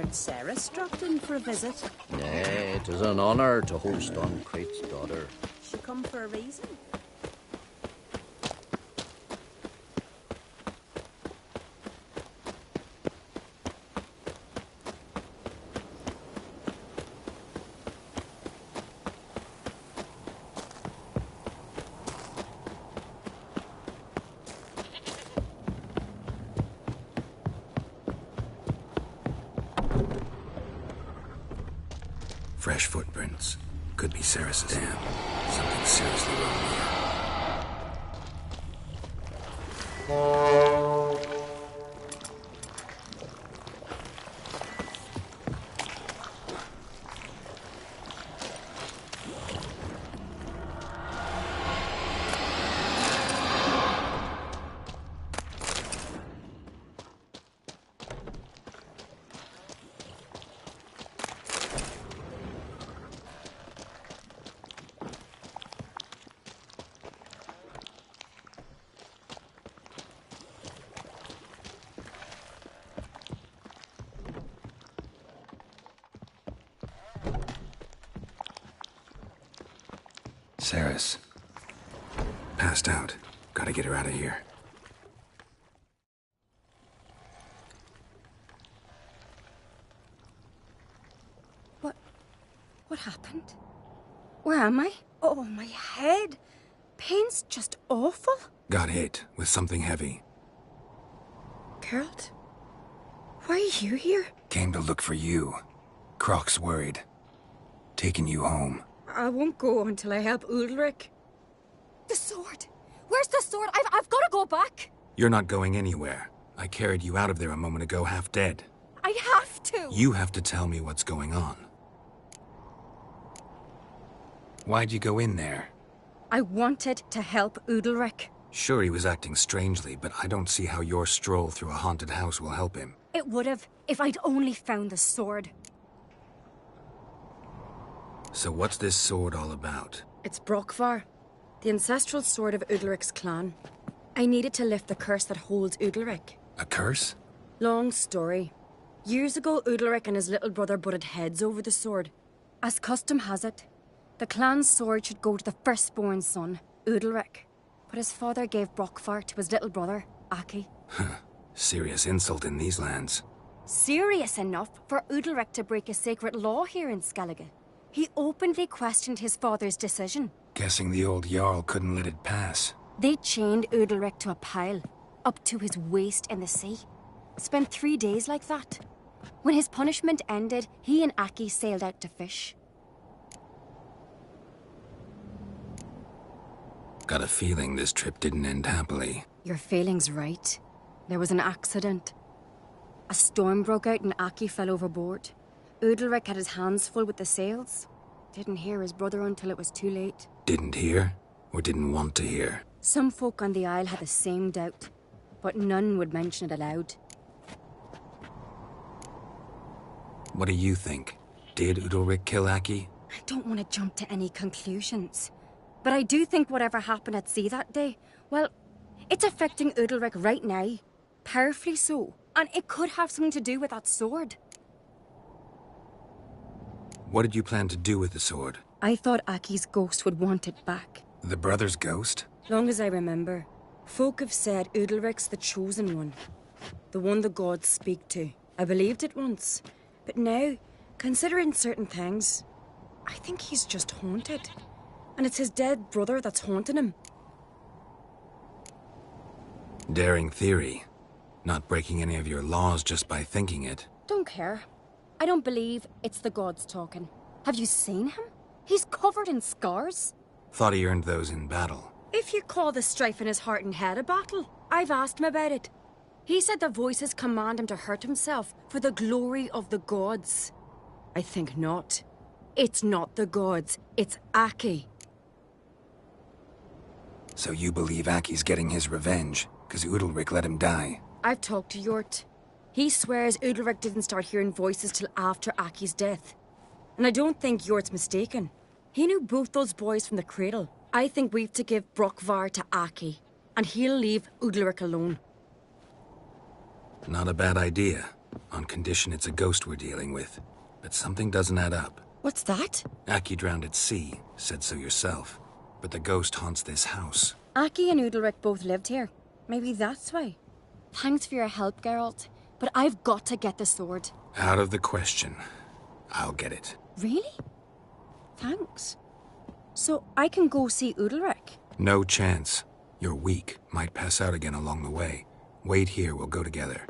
Had Sarah struck in for a visit? Nay, it is an honour to host on Crate's daughter. She come for a reason? Fresh footprints. Could be Ceres' dam. Something seriously wrong here. Ceres. Passed out. Gotta get her out of here. What happened? Where am I? Oh, my head. Pain's just awful. Got hit with something heavy. Geralt? Why are you here? Came to look for you. Croc's worried. Taking you home. I won't go until I help Udalric. The sword! Where's the sword? I've got to go back! You're not going anywhere. I carried you out of there a moment ago half dead. I have to! You have to tell me what's going on. Why'd you go in there? I wanted to help Udalric. Sure, he was acting strangely, but I don't see how your stroll through a haunted house will help him. It would have, if I'd only found the sword. So what's this sword all about? It's Brokvar, the ancestral sword of Udalric's clan. I needed to lift the curse that holds Udalric. A curse? Long story. Years ago, Udalric and his little brother butted heads over the sword. As custom has it, the clan's sword should go to the firstborn son, Udalric. But his father gave Brokvar to his little brother, Aki. Serious insult in these lands. Serious enough for Udalric to break a sacred law here in Skellige. He openly questioned his father's decision. Guessing the old Jarl couldn't let it pass. They chained Udalric to a pile, up to his waist in the sea. Spent 3 days like that. When his punishment ended, he and Aki sailed out to fish. Got a feeling this trip didn't end happily. Your feeling's right. There was an accident. A storm broke out and Aki fell overboard. Udalric had his hands full with the sails. Didn't hear his brother until it was too late. Didn't hear? Or didn't want to hear? Some folk on the Isle had the same doubt, but none would mention it aloud. What do you think? Did Udalric kill Aki? I don't want to jump to any conclusions. But I do think whatever happened at sea that day, well, it's affecting Udalric right now. Powerfully so. And it could have something to do with that sword. What did you plan to do with the sword? I thought Aki's ghost would want it back. The brother's ghost? Long as I remember, folk have said Udalric's the chosen one. The one the gods speak to. I believed it once. But now, considering certain things, I think he's just haunted. And it's his dead brother that's haunting him. Daring theory. Not breaking any of your laws just by thinking it. Don't care. I don't believe it's the gods talking. Have you seen him? He's covered in scars. Thought he earned those in battle. If you call the strife in his heart and head a battle, I've asked him about it. He said the voices command him to hurt himself for the glory of the gods. I think not. It's not the gods, it's Aki. So you believe Aki's getting his revenge, because Udalric let him die? I've talked to Yort. He swears Udalric didn't start hearing voices till after Aki's death. And I don't think Yort's mistaken. He knew both those boys from the cradle. I think we've to give Brokvar to Aki, and he'll leave Udalric alone. Not a bad idea. On condition it's a ghost we're dealing with. But something doesn't add up. What's that? Aki drowned at sea, said so yourself. But the ghost haunts this house. Aki and Udalric both lived here. Maybe that's why. Thanks for your help, Geralt. But I've got to get the sword. Out of the question. I'll get it. Really? Thanks. So I can go see Udalric? No chance. You're weak. Might pass out again along the way. Wait here, we'll go together.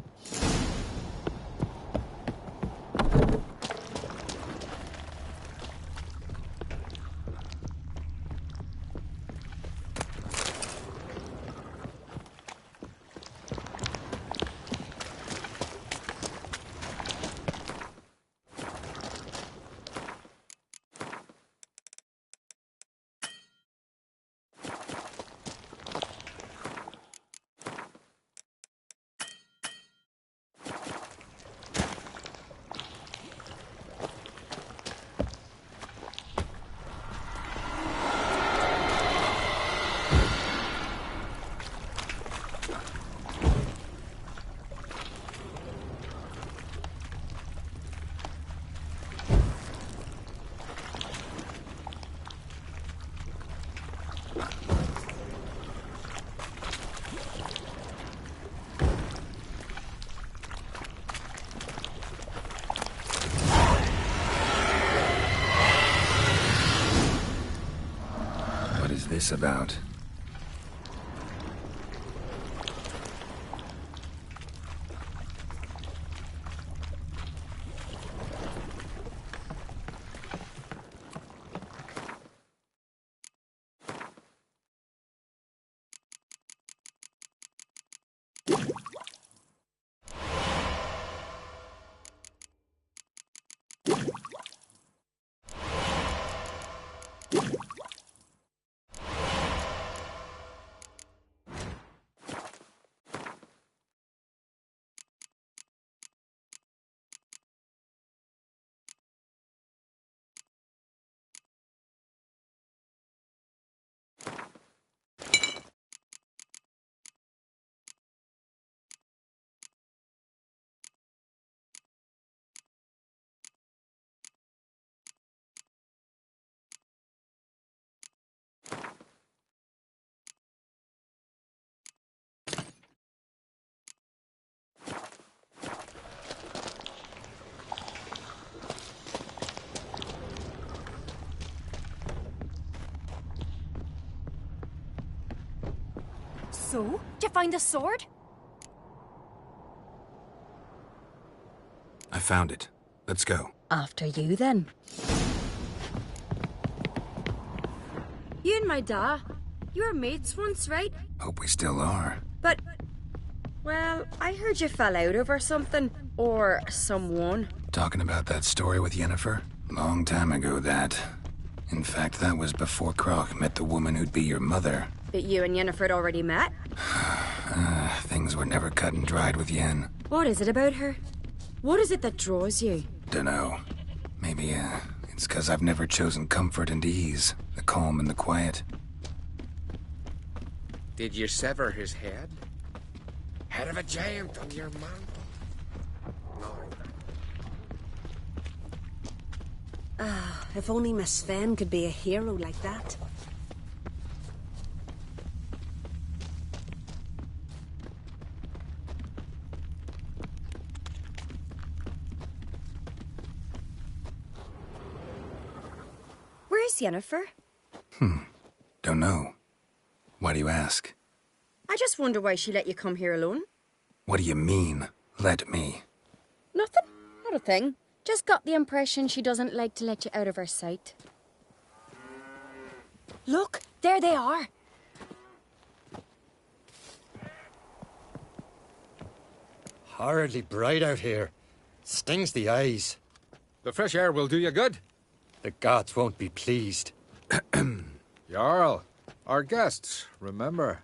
What is this about? So? Did you find the sword? I found it. Let's go. After you, then. You and my da, you were mates once, right? Hope we still are. But, well, I heard you fell out over something. Or someone. Talking about that story with Yennefer? Long time ago, that. In fact, that was before Croc met the woman who'd be your mother. But you and Yennefer had already met? Things were never cut and dried with Yen. What is it about her? What is it that draws you? Dunno. Maybe, it's 'cause I've never chosen comfort and ease. The calm and the quiet. Did you sever his head? Head of a giant on your mantle? No. If only Miss Sven could be a hero like that. Where's Yennefer? Don't know. Why do you ask? I just wonder why she let you come here alone. What do you mean, let me? Nothing. Not a thing. Just got the impression she doesn't like to let you out of her sight. Look, there they are. Horridly bright out here. Stings the eyes. The fresh air will do you good. The gods won't be pleased. Jarl, our guests, remember.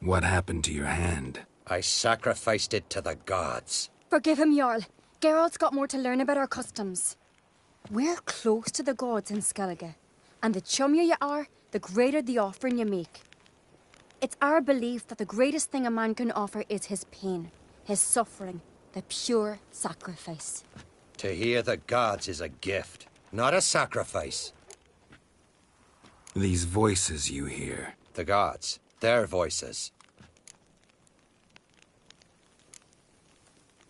What happened to your hand? I sacrificed it to the gods. Forgive him, Jarl. Geralt's got more to learn about our customs. We're close to the gods in Skellige, and the chummier you are, the greater the offering you make. It's our belief that the greatest thing a man can offer is his pain, his suffering, the pure sacrifice. To hear the gods is a gift, not a sacrifice. These voices you hear. The gods, their voices.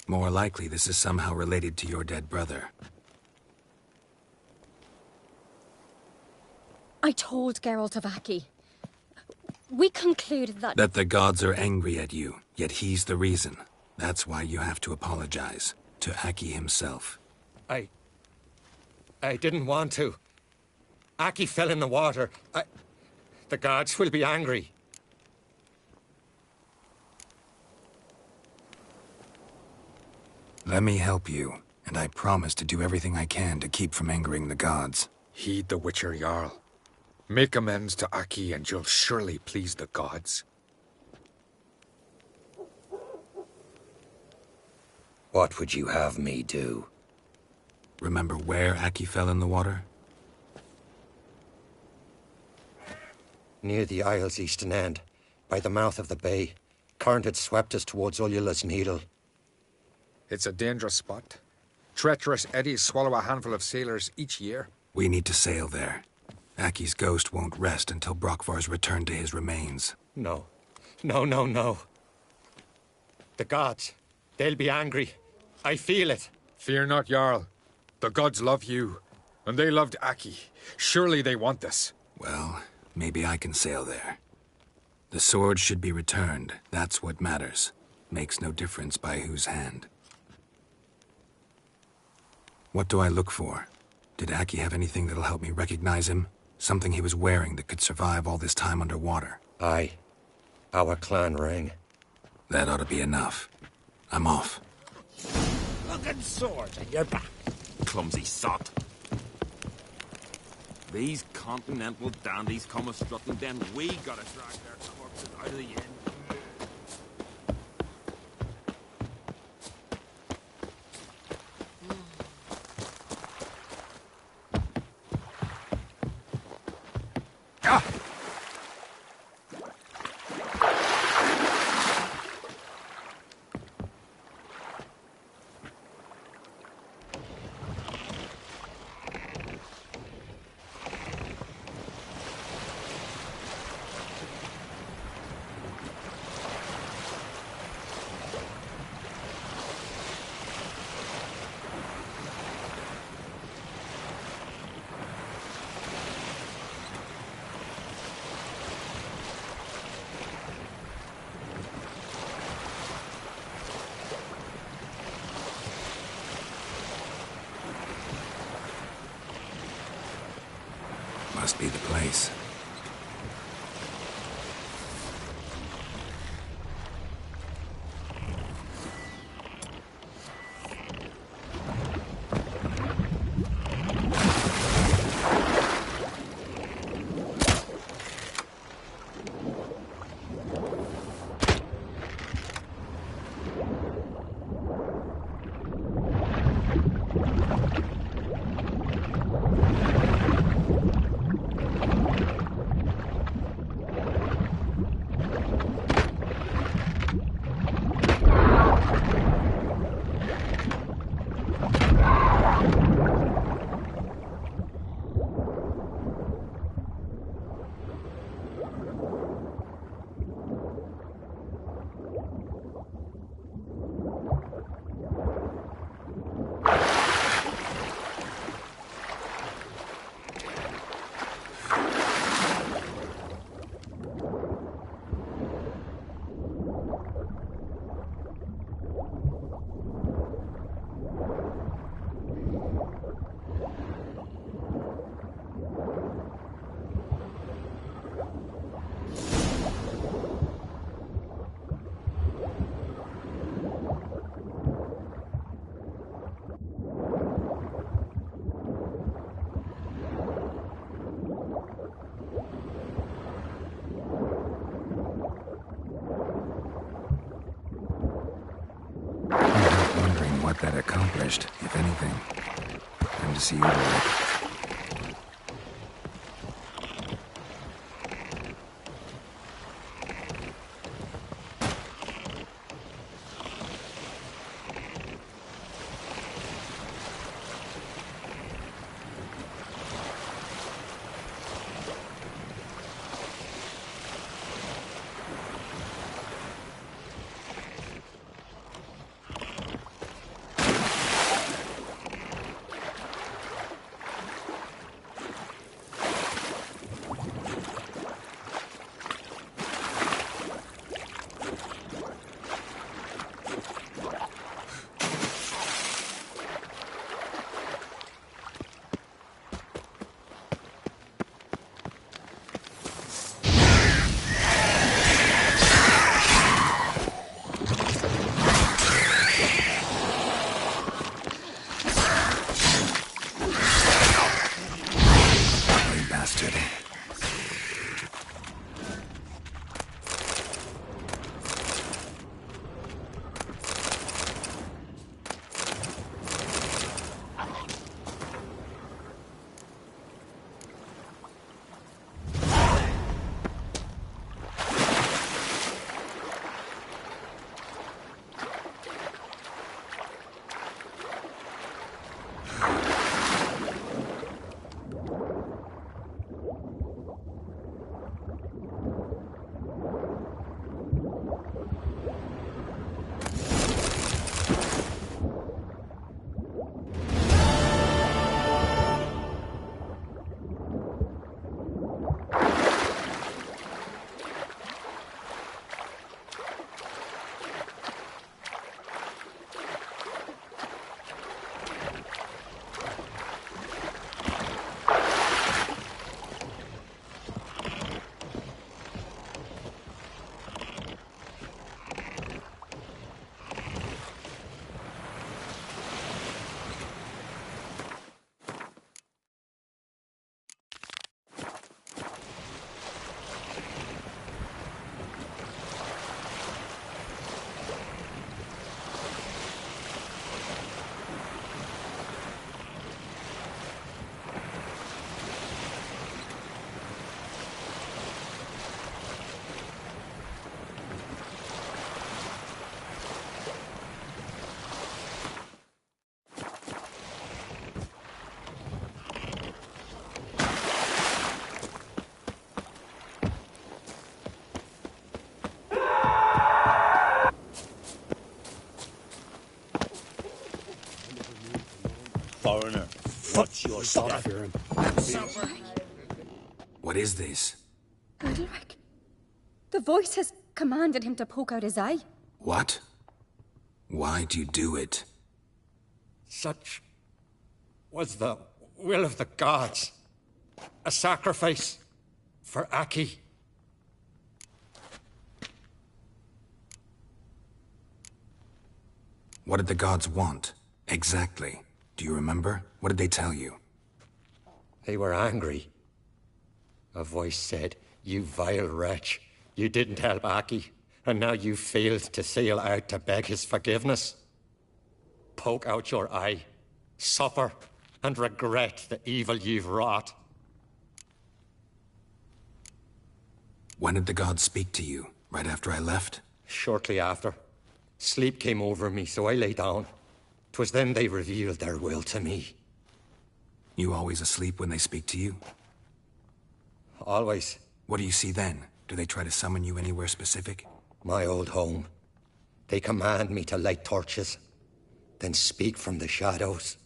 More likely this is somehow related to your dead brother. I told Geralt of Aki. We concluded that... That the gods are angry at you, yet he's the reason. That's why you have to apologize. To Aki himself. I didn't want to. Aki fell in the water. The gods will be angry. Let me help you, and I promise to do everything I can to keep from angering the gods. Heed the Witcher Jarl. Make amends to Aki and you'll surely please the gods. What would you have me do? Remember where Aki fell in the water? Near the Isle's eastern end, by the mouth of the bay. Current had swept us towards Ullula's Needle. It's a dangerous spot. Treacherous eddies swallow a handful of sailors each year. We need to sail there. Aki's ghost won't rest until Brokvar's returned to his remains. No. No. The gods, they'll be angry. I feel it. Fear not, Jarl. The gods love you, and they loved Aki. Surely they want this. Well, maybe I can sail there. The sword should be returned. That's what matters. Makes no difference by whose hand. What do I look for? Did Aki have anything that'll help me recognize him? Something he was wearing that could survive all this time underwater? Aye. Our clan ring. That ought to be enough. I'm off. Fucking sword in your back, clumsy sot. These continental dandies come a-strutting, then we gotta drag their corpses out of the inn. Must be the place. That accomplished, if anything. Time to see Udalryk. touch your supper. What is this? Udalric. The voice has commanded him to poke out his eye. What? Why do you do it? Such was the will of the gods. A sacrifice for Aki. What did the gods want? Exactly. Do you remember? What did they tell you? They were angry. A voice said, "You vile wretch, you didn't help Aki, and now you failed to sail out to beg his forgiveness. Poke out your eye, suffer, and regret the evil you've wrought." When did the gods speak to you? Right after I left? Shortly after. Sleep came over me, so I lay down. 'Twas then they revealed their will to me. You always asleep when they speak to you? Always. What do you see then? Do they try to summon you anywhere specific? My old home. They command me to light torches, then speak from the shadows.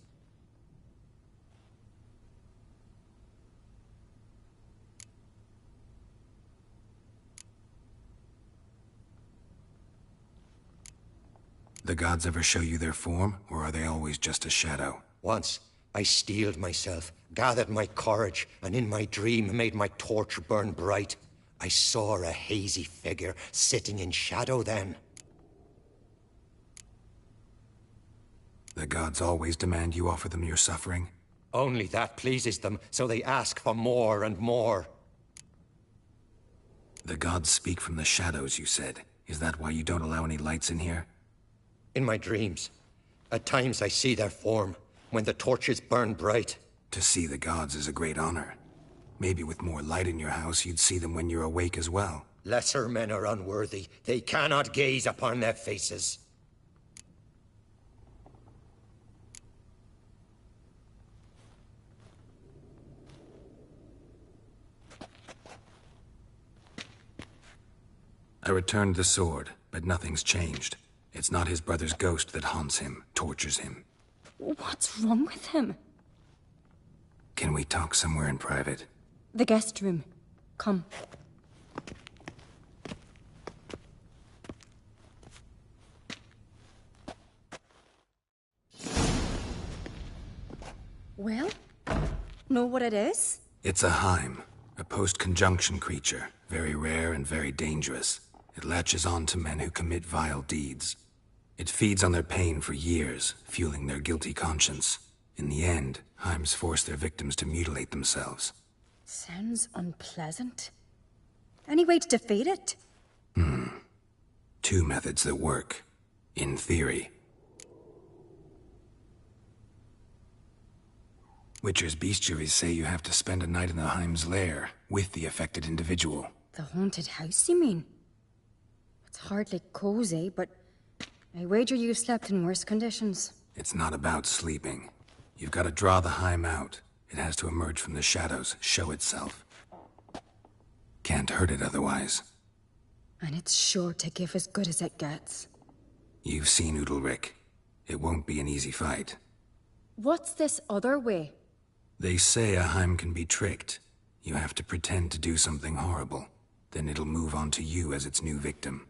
The gods ever show you their form, or are they always just a shadow? Once, I steeled myself, gathered my courage, and in my dream made my torch burn bright. I saw a hazy figure sitting in shadow then. The gods always demand you offer them your suffering? Only that pleases them, so they ask for more and more. The gods speak from the shadows, you said. Is that why you don't allow any lights in here? In my dreams, at times I see their form, when the torches burn bright. To see the gods is a great honor. Maybe with more light in your house, you'd see them when you're awake as well. Lesser men are unworthy. They cannot gaze upon their faces. I returned the sword, but nothing's changed. It's not his brother's ghost that haunts him, tortures him. What's wrong with him? Can we talk somewhere in private? The guest room. Come. Well, know what it is? It's a Heim, a post-conjunction creature, very rare and very dangerous. It latches on to men who commit vile deeds. It feeds on their pain for years, fueling their guilty conscience. In the end, Heims force their victims to mutilate themselves. Sounds unpleasant. Any way to defeat it? Two methods that work. In theory. Witcher's bestiaries say you have to spend a night in the Heim's lair, with the affected individual. The haunted house, you mean? It's hardly cozy, but I wager you've slept in worse conditions. It's not about sleeping. You've got to draw the Heim out. It has to emerge from the shadows, show itself. Can't hurt it otherwise. And it's sure to give as good as it gets. You've seen Udalric. It won't be an easy fight. What's this other way? They say a Heim can be tricked. You have to pretend to do something horrible. Then it'll move on to you as its new victim.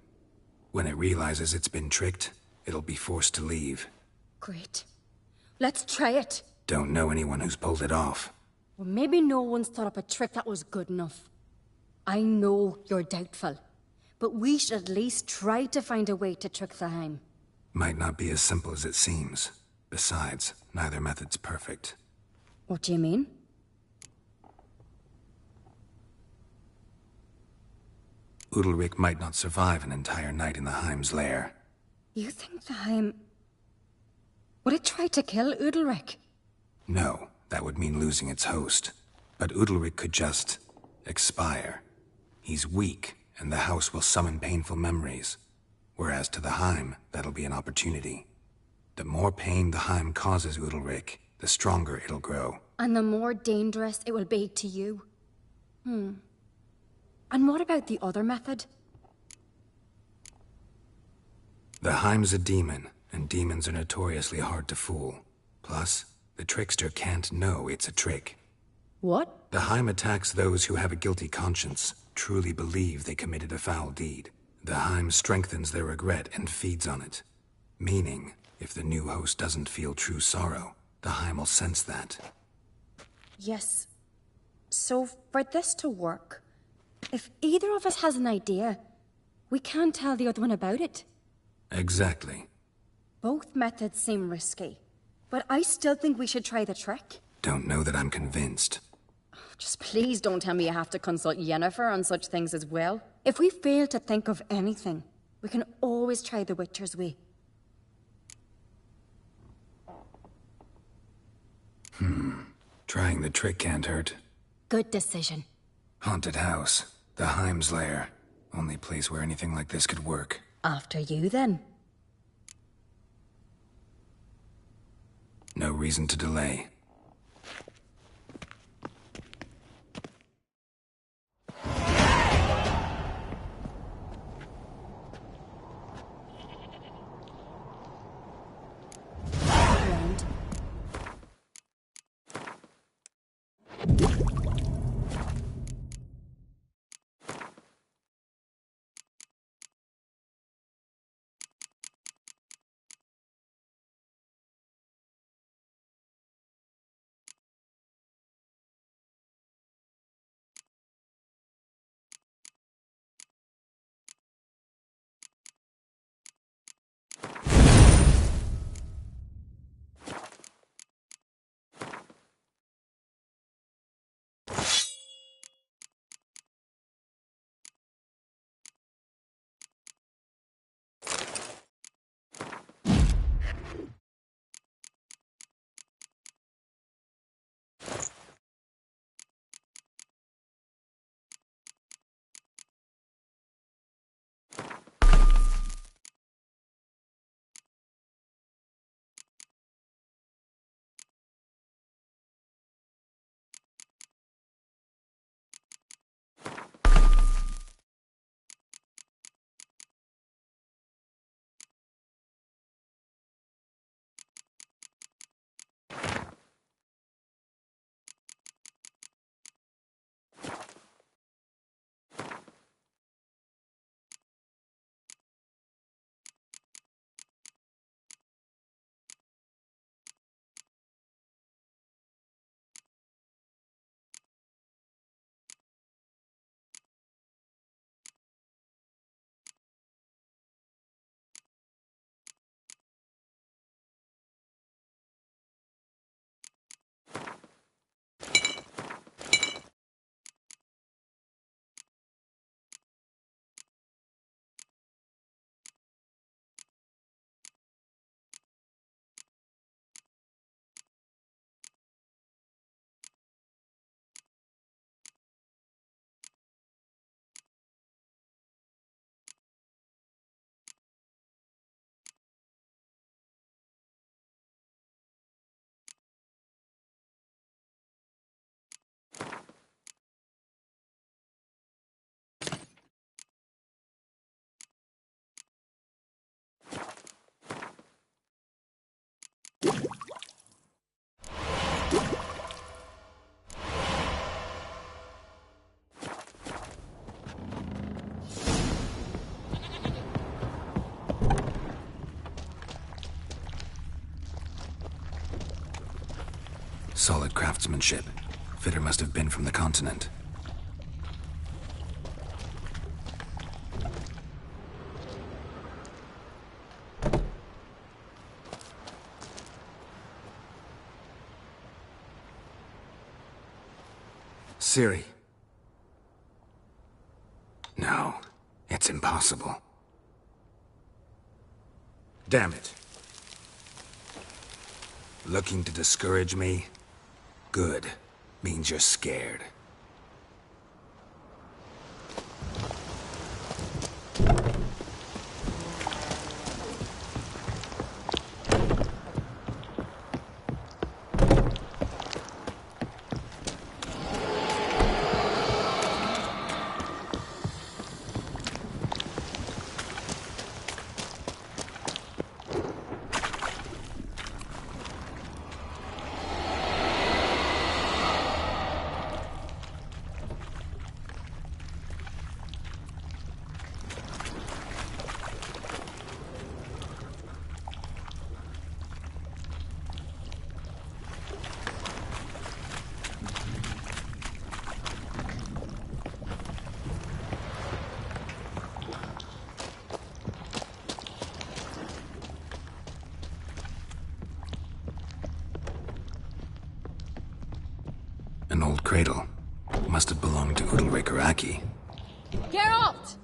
When it realizes it's been tricked, it'll be forced to leave. Great. Let's try it. Don't know anyone who's pulled it off. Well, maybe no one's thought up a trick that was good enough. I know you're doubtful, but we should at least try to find a way to trick the Heim. Might not be as simple as it seems. Besides, neither method's perfect. What do you mean? Udalric might not survive an entire night in the Heim's lair. You think the Heim... Would it try to kill Udalric? No, that would mean losing its host. But Udalric could just... expire. He's weak, and the house will summon painful memories. Whereas to the Heim, that'll be an opportunity. The more pain the Heim causes Udalric, the stronger it'll grow. And the more dangerous it will be to you. And what about the other method? The Heim's a demon, and demons are notoriously hard to fool. Plus, The trickster can't know it's a trick. What? The Heim attacks those who have a guilty conscience, truly believe they committed a foul deed. The Heim strengthens their regret and feeds on it. Meaning, if the new host doesn't feel true sorrow, the Heim will sense that. Yes. So, for this to work, if either of us has an idea, we can't tell the other one about it. Exactly. Both methods seem risky, but I still think we should try the trick. Don't know that I'm convinced. Just please don't tell me you have to consult Yennefer on such things as well. If we fail to think of anything, we can always try the Witcher's way. Trying the trick can't hurt. Good decision. Haunted house. The Heim's lair. Only place where anything like this could work. After you, then. No reason to delay. Round. Solid craftsmanship. Fitter must have been from the continent. Ciri. No, it's impossible. Damn it. Looking to discourage me? Good. Means you're scared. An old cradle. Must have belonged to Udalryk or Aki. Geralt!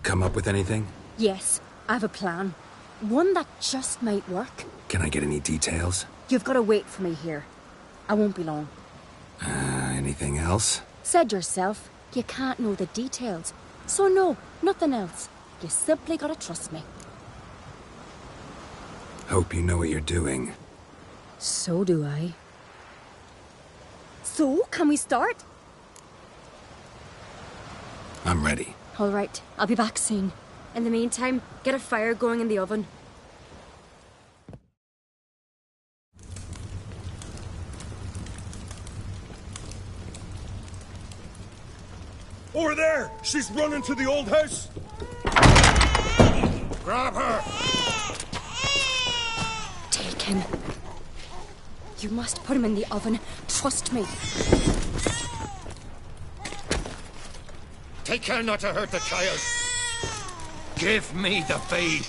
Come up with anything? Yes, I have a plan. One that just might work. Can I get any details? You've got to wait for me here. I won't be long. Anything else? Said yourself, you can't know the details. So no, nothing else. You simply gotta trust me. Hope you know what you're doing. So do I. So, can we start? I'm ready. All right, I'll be back soon. In the meantime, get a fire going in the oven. Over there! She's running to the old house! Grab her! Take him. You must put him in the oven. Trust me. Take care not to hurt the child. Give me the babe.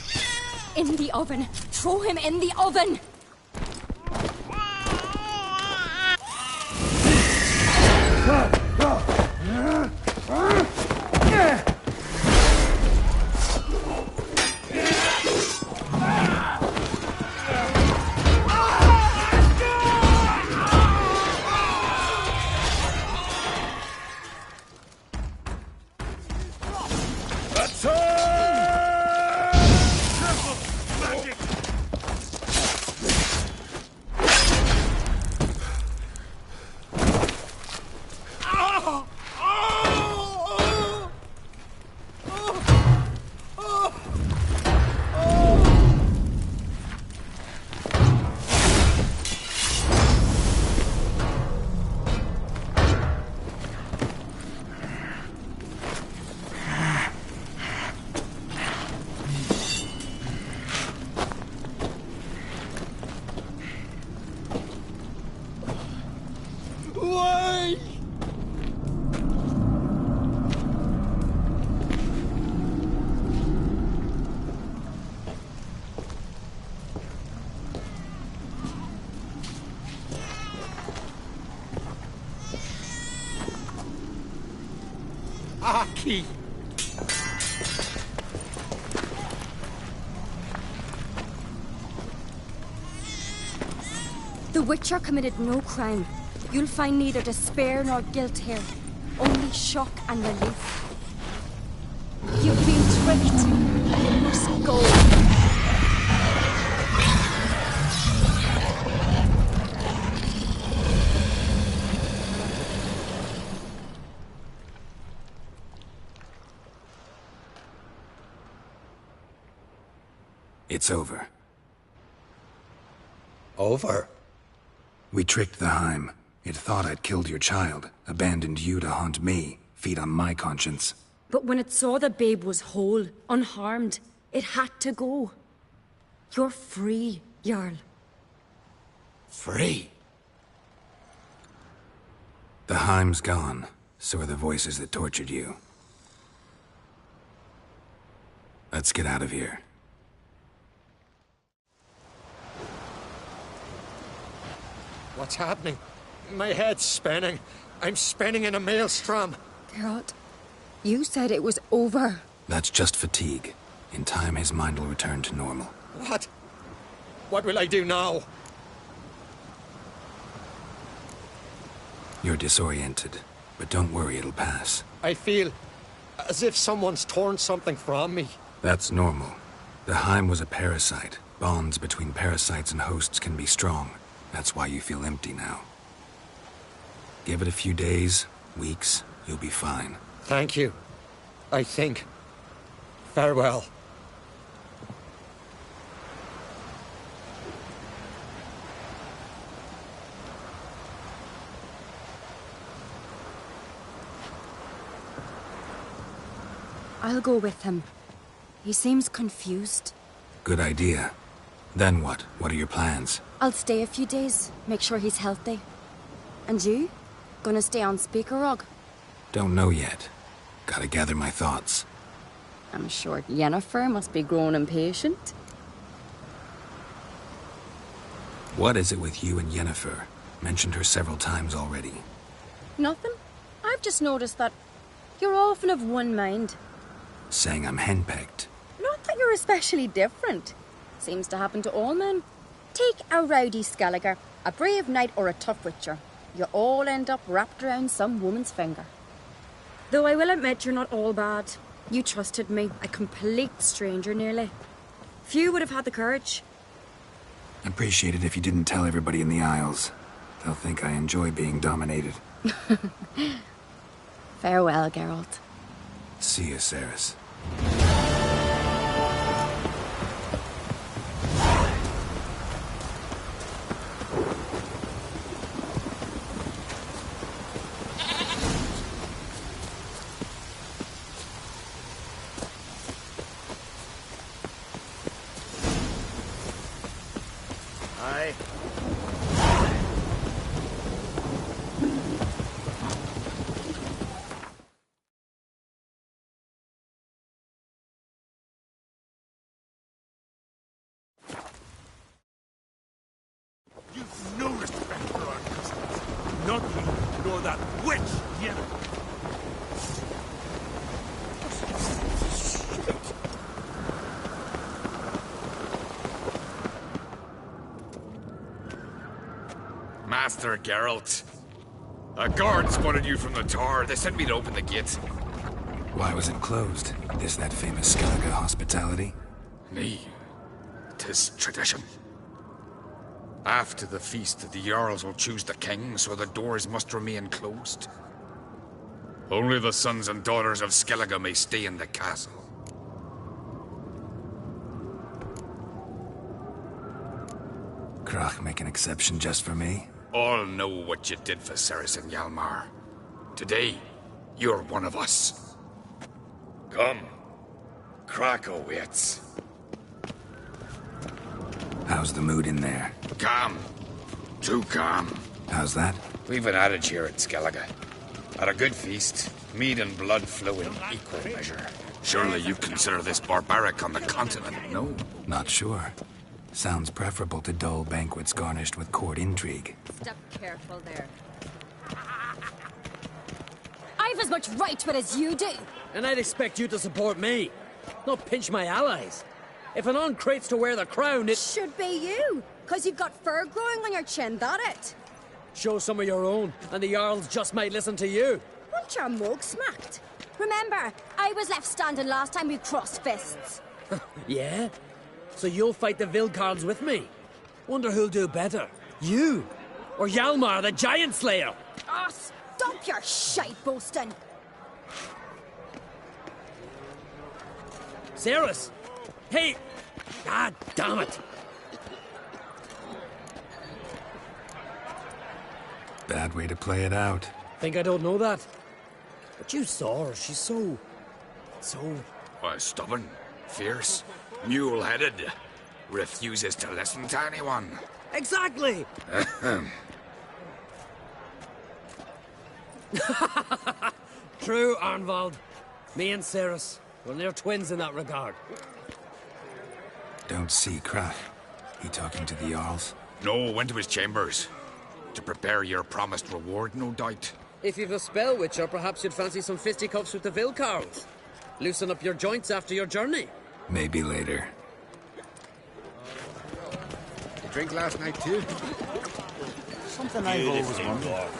In the oven. Throw him in the oven. Aki! The Witcher committed no crime. You'll find neither despair nor guilt here. Only shock and relief. You've been tricked. You must go. It's over. Over? We tricked the Heim. It thought I'd killed your child, abandoned you to haunt me, feed on my conscience. But when it saw the babe was whole, unharmed, it had to go. You're free, Jarl. Free? The Heim's gone, so are the voices that tortured you. Let's get out of here. What's happening? My head's spinning. I'm spinning in a maelstrom. Geralt, you said it was over. That's just fatigue. In time, his mind will return to normal. What? What will I do now? You're disoriented, but don't worry, it'll pass. I feel as if someone's torn something from me. That's normal. The Heim was a parasite. Bonds between parasites and hosts can be strong. That's why you feel empty now. Give it a few days, weeks, you'll be fine. Thank you. I think. Farewell. I'll go with him. He seems confused. Good idea. Then what? What are your plans? I'll stay a few days, make sure he's healthy. And you? Gonna stay on Speaker Rog? Don't know yet. Gotta gather my thoughts. I'm sure Yennefer must be growing impatient. What is it with you and Yennefer? Mentioned her several times already. Nothing. I've just noticed that you're often of one mind. Saying I'm henpecked. Not that you're especially different. Seems to happen to all men. Take a rowdy Skelliger, a brave knight or a tough witcher. You all end up wrapped around some woman's finger. Though I will admit you're not all bad. You trusted me, a complete stranger nearly. Few would have had the courage. Appreciate it if you didn't tell everybody in the Isles. They'll think I enjoy being dominated. Farewell, Geralt. See you, Cerys. Aye. You've no respect for our customs. Not you, nor that witch, Yennefer. Master Geralt. A guard spotted you from the tower. They sent me to open the gate. Why was it closed? Is that famous Skellige hospitality? Nay, 'tis tradition. After the feast, the Jarls will choose the king, so the doors must remain closed. Only the sons and daughters of Skellige may stay in the castle. Crach make an exception just for me? All know what you did for Cerys and Hjalmar. Today, you're one of us. Come. Krakow waits. How's the mood in there? Calm. Too calm. How's that? We've an adage here at Skellige. At a good feast, mead and blood flow in equal measure. Surely you consider this barbaric on the continent, no? Not sure. Sounds preferable to dull banquets garnished with court intrigue. Step careful there. I've as much right to it as you do. And I'd expect you to support me, not pinch my allies. If an on-crate's to wear the crown, it should be you, because you've got fur growing on your chin, that it? Show some of your own, and the Jarls just might listen to you. Want your mug smacked? Remember, I was left standing last time we crossed fists. Yeah? So you'll fight the Vilcards with me? Wonder who'll do better, you or Hjalmar the Giant Slayer? Oh, stop your shite boasting! Cerys! Hey! God damn it! Bad way to play it out. Think I don't know that? But you saw her, she's so... Why, stubborn, fierce, mule-headed. Refuses to listen to anyone. Exactly! True, Arnvald. Me and Cerys, well, they're twins in that regard. Don't see Crach. He talking to the Jarls? No, went to his chambers. To prepare your promised reward, no doubt. If you've a spell, Witcher, perhaps you'd fancy some fisticuffs with the Vilcards. Loosen up your joints after your journey. Maybe later. You drink last night, too? Something I've always wondered.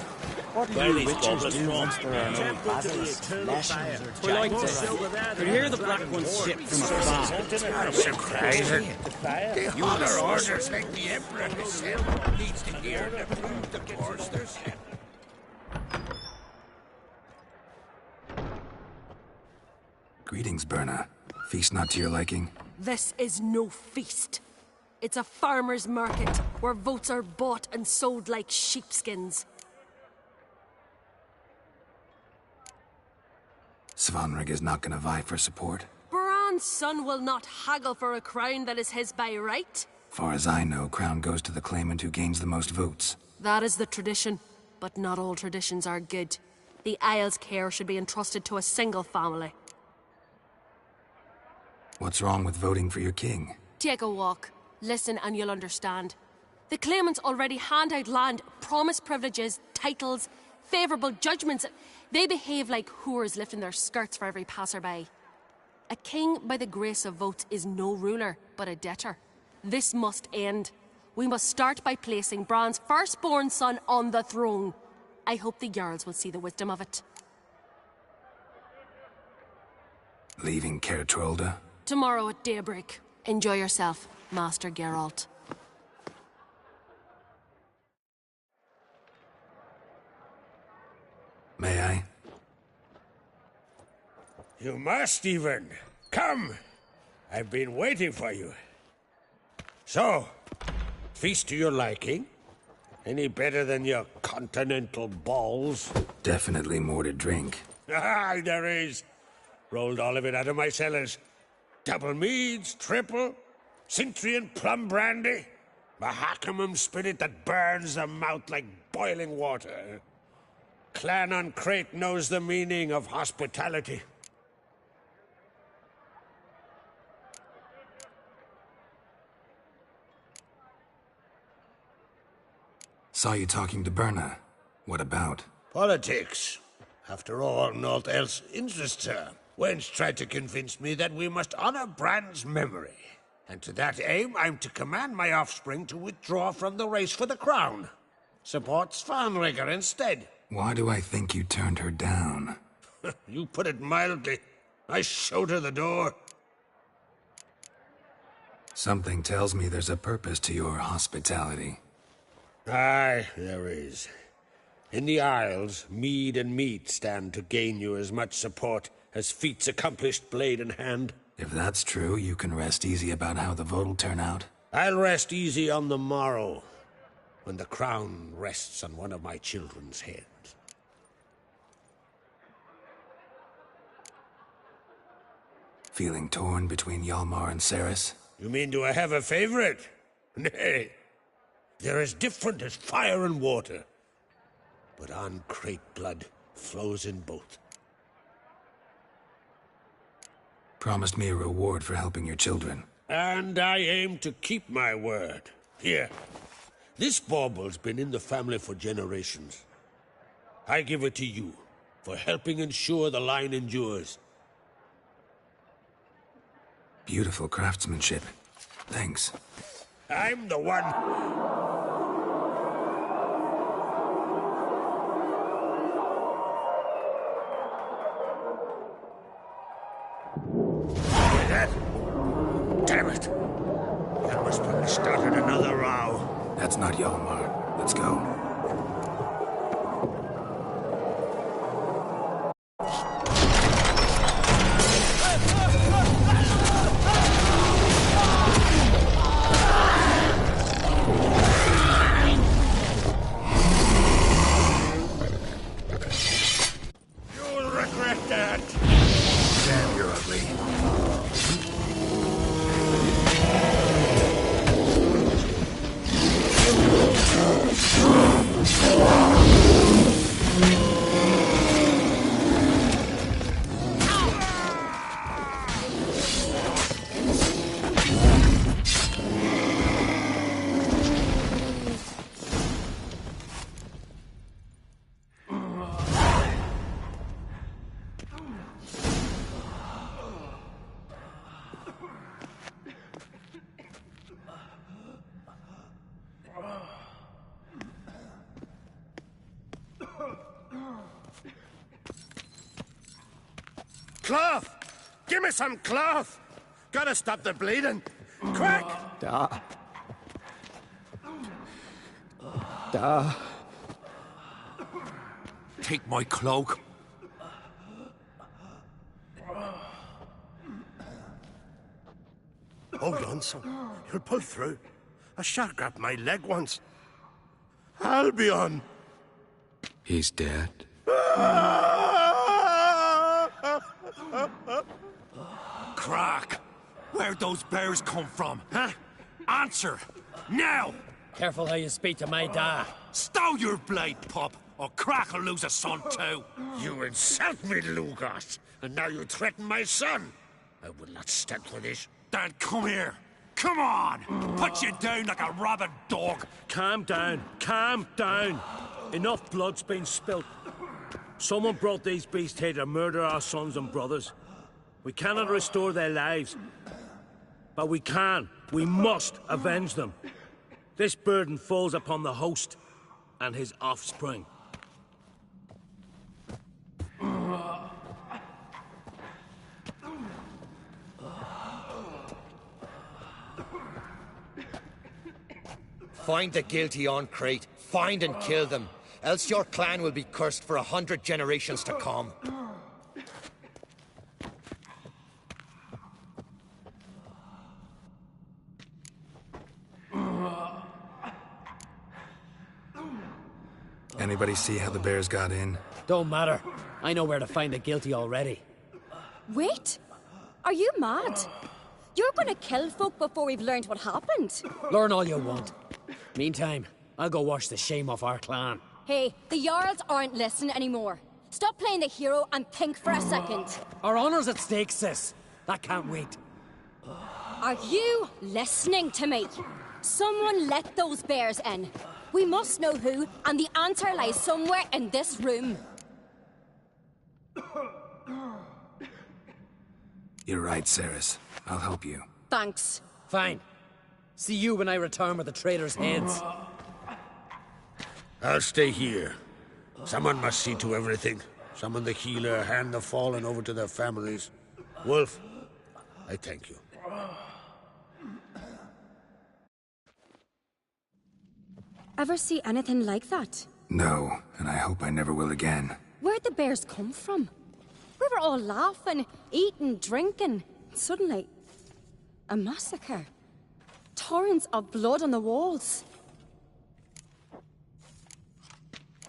What do you witches do once there are no basilisk, lashings, or We like jackals to around? could hear the black ones ship from afar. Surprising. You other orders like the Emperor himself needs to hear to prove the course they're set. Greetings, Berna. Feast not to your liking? This is no feast. It's a farmer's market where votes are bought and sold like sheepskins. Svanrig is not gonna vie for support? Bran's son will not haggle for a crown that is his by right. Far as I know, crown goes to the claimant who gains the most votes. That is the tradition, but not all traditions are good. The Isle's care should be entrusted to a single family. What's wrong with voting for your king? Take a walk. Listen and you'll understand. The claimants already hand out land, promise privileges, titles, favourable judgments. They behave like whores lifting their skirts for every passerby. A king by the grace of votes is no ruler, but a debtor. This must end. We must start by placing Bran's firstborn son on the throne. I hope the Jarls will see the wisdom of it. Leaving Caer Trolda? Tomorrow at daybreak. Enjoy yourself, Master Geralt. May I? You must, even. Come! I've been waiting for you. So, feast to your liking? Any better than your continental balls? Definitely more to drink. Ah, there is. Rolled all of it out of my cellars. Double meads, triple, Cintrian plum brandy, Mahakimum spirit that burns the mouth like boiling water. Clan on Crate knows the meaning of hospitality. Saw you talking to Berna. What about? Politics. After all, naught else interests her. Wench tried to convince me that we must honor Bran's memory. And to that aim, I'm to command my offspring to withdraw from the race for the crown. Support Svanrigger instead. Why do I think you turned her down? You put it mildly. I showed her the door. Something tells me there's a purpose to your hospitality. Aye, there is. In the Isles, mead and meat stand to gain you as much support as feats accomplished blade in hand. If that's true, you can rest easy about how the vote'll turn out. I'll rest easy on the morrow, when the crown rests on one of my children's heads. Feeling torn between Hjalmar and Cerys? You mean do I have a favorite? Nay. They're as different as fire and water. But on Crate blood flows in both. Promised me a reward for helping your children. And I aim to keep my word. Here. This bauble's been in the family for generations. I give it to you, for helping ensure the line endures. Beautiful craftsmanship. Thanks. I'm the one. Hear that? Damn it! That must have started another row. That's not Hjalmar. Let's go. You'll regret that. Damn, you're ugly. Cloth! Give me some cloth! Gotta stop the bleeding! Quick! Take my cloak. Hold on, son. You'll pull through. A shark grabbed my leg once. Albion! He's dead. Crack! Where'd those bears come from, huh? Answer! Now! Careful how you speak to my da. Stow your blade, pup, or Crack will lose a son too. You insult me, Lugos, and now you threaten my son. I will not stand for this. Dan, come here. Come on! Put you down like a rabid dog. Calm down. Calm down. Enough blood's been spilt. Someone brought these beasts here to murder our sons and brothers. We cannot restore their lives. But we can. We must avenge them. This burden falls upon the host and his offspring. Find the guilty on Crate. Find and kill them. Else your clan will be cursed for 100 generations to come. Anybody see how the bears got in? Don't matter. I know where to find the guilty already. Wait! Are you mad? You're gonna kill folk before we've learned what happened. Learn all you want. Meantime, I'll go wash the shame off our clan. Hey, the Jarls aren't listening anymore. Stop playing the hero and think for a second. Our honor's at stake, sis. That can't wait. Are you listening to me? Someone let those bears in. We must know who, and the answer lies somewhere in this room. You're right, Cerys. I'll help you. Thanks. Fine. See you when I return with the traitors' heads. I'll stay here. Someone must see to everything. Summon the healer, hand the fallen over to their families. Wolf, I thank you. Ever see anything like that? No, and I hope I never will again. Where'd the bears come from? We were all laughing, eating, drinking. Suddenly, a massacre. Torrents of blood on the walls.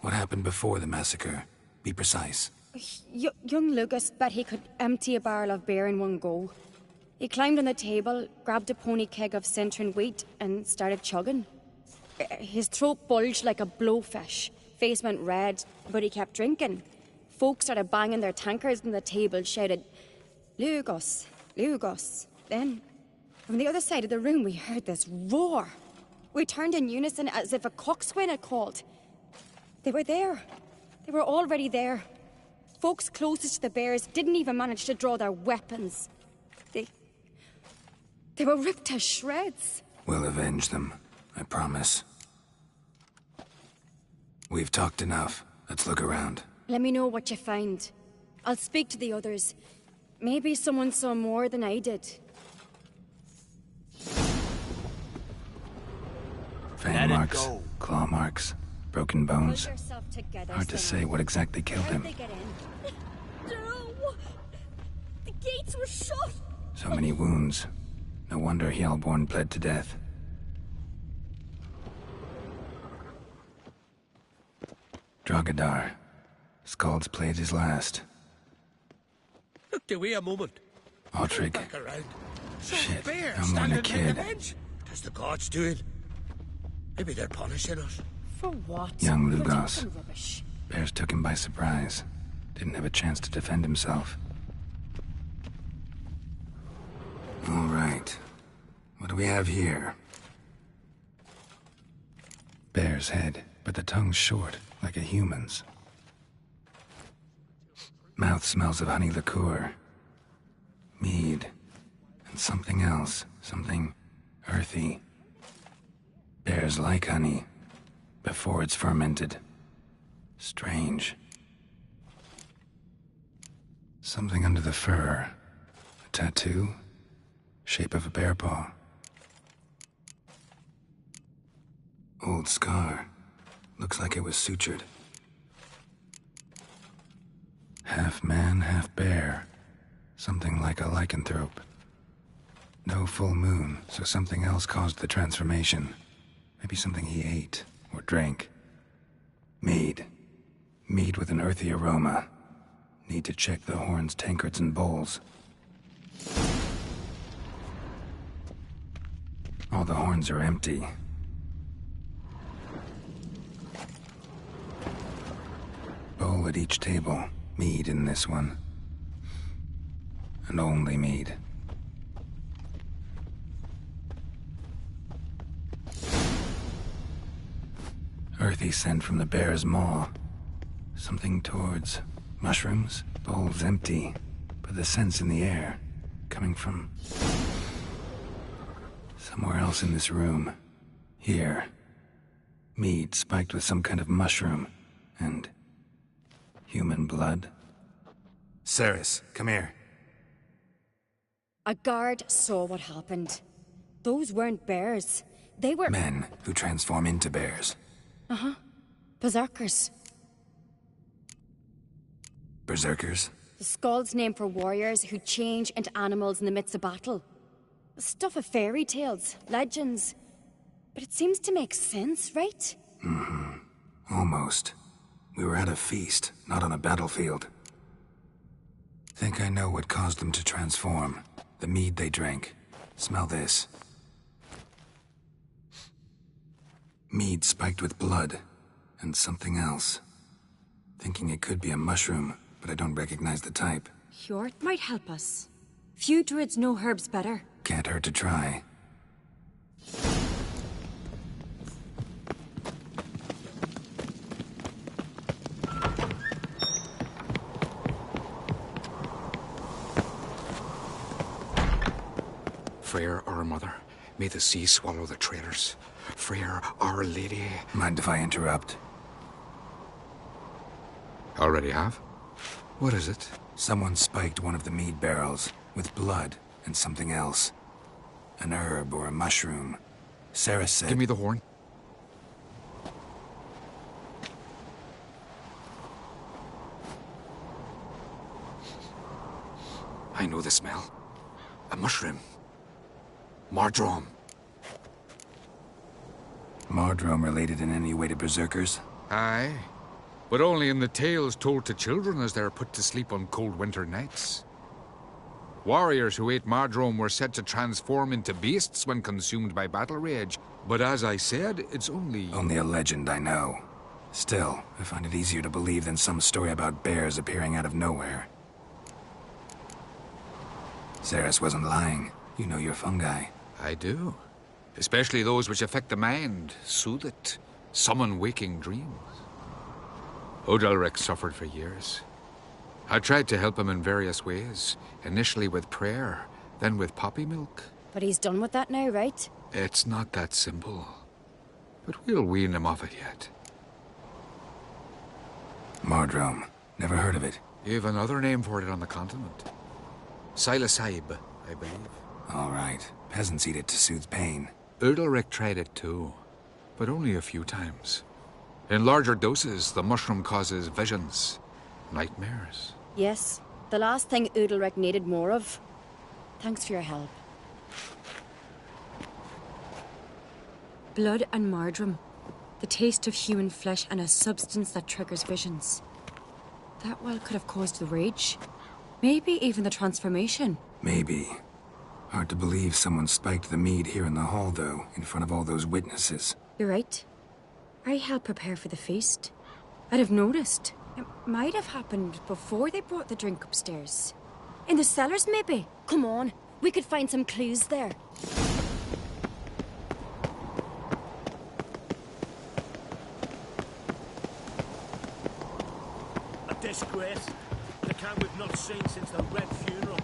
What happened before the massacre? Be precise. Young Lucas bet he could empty a barrel of beer in one go. He climbed on the table, grabbed a pony keg of Cintron wheat, and started chugging. His throat bulged like a blowfish. Face went red, but he kept drinking. Folks started banging their tankards on the table, shouted, "Lugos, Lugos." Then, from the other side of the room, we heard this roar. We turned in unison as if a coxswain had called. They were there. They were already there. Folks closest to the bears didn't even manage to draw their weapons. They were ripped to shreds. We'll avenge them, I promise. We've talked enough. Let's look around. Let me know what you find. I'll speak to the others. Maybe someone saw more than I did. Fang marks, claw marks, broken bones. Pull yourself together, Hard to say Simon. what exactly killed How'd him. they get in? No! The gates were shut! So many wounds. No wonder Hjalborn bled to death. Drogadar. Skald's played his last. Look, do we a moment. Otrigg. Back around. Shit, Bear I'm only a standing by the kid. bench. Tis the gods doing. Maybe they're punishing us. For what? Young We're Lugos. talking rubbish. Bears took him by surprise. Didn't have a chance to defend himself. All right. What do we have here? Bear's head, but the tongue's short, like a human's. Mouth smells of honey liqueur. Mead. And something else. Something earthy. Bears like honey. Before it's fermented. Strange. Something under the fur. A tattoo? Shape of a bear paw. Old scar. Looks like it was sutured. Half man, half bear. Something like a lycanthrope. No full moon, so something else caused the transformation. Maybe something he ate or drank. Mead. Mead with an earthy aroma. Need to check the horns, tankards, and bowls. All the horns are empty. bowl at each table. Mead in this one. And only mead. Earthy scent from the bear's maw. Something towards mushrooms. Bowl's empty, but the scent's in the air. Coming from somewhere else in this room. Here. Mead spiked with some kind of mushroom. And human blood. Ceres, come here. A guard saw what happened. Those weren't bears. They were... Men who transform into bears. Uh-huh. Berserkers. Berserkers? The Skald's name for warriors who change into animals in the midst of battle. The stuff of fairy tales, legends. But it seems to make sense, right? Mm-hmm. Almost. We were at a feast, not on a battlefield. Think I know what caused them to transform. The mead they drank. Smell this. Mead spiked with blood. And something else. Thinking it could be a mushroom, but I don't recognize the type. Hjort might help us. Few druids know herbs better. Can't hurt to try. Freyr, our mother, may the sea swallow the traitors. Freyr, our lady. Mind if I interrupt? Already have? What is it? Someone spiked one of the mead barrels with blood and something else. An herb or a mushroom. Ceres said... Give me the horn. I know the smell. A mushroom. Mardrome. Mardrome related in any way to berserkers? Aye. But only in the tales told to children as they're put to sleep on cold winter nights. Warriors who ate Mardrome were said to transform into beasts when consumed by battle rage. But as I said, it's only... Only a legend, I know. Still, I find it easier to believe than some story about bears appearing out of nowhere. Ceres wasn't lying. You know your fungi. I do. Especially those which affect the mind, soothe it, summon waking dreams. Udalric suffered for years. I tried to help him in various ways, initially with prayer, then with poppy milk. But he's done with that now, right? It's not that simple. But we'll wean him off it yet. Mardrome. Never heard of it. You've another name for it on the continent. Silasaib, I believe. All right. Peasants eat it to soothe pain. Udalric tried it too, but only a few times. In larger doses, the mushroom causes visions, nightmares. Yes, the last thing Udalric needed more of. Thanks for your help. Blood and Mardrome. The taste of human flesh and a substance that triggers visions. That well could have caused the rage. Maybe even the transformation. Maybe. Hard to believe someone spiked the mead here in the hall, though, in front of all those witnesses. You're right. I helped prepare for the feast. I'd have noticed. It might have happened before they brought the drink upstairs. In the cellars, maybe? Come on, we could find some clues there. A disgrace. The camp we've not seen since the Red Funeral.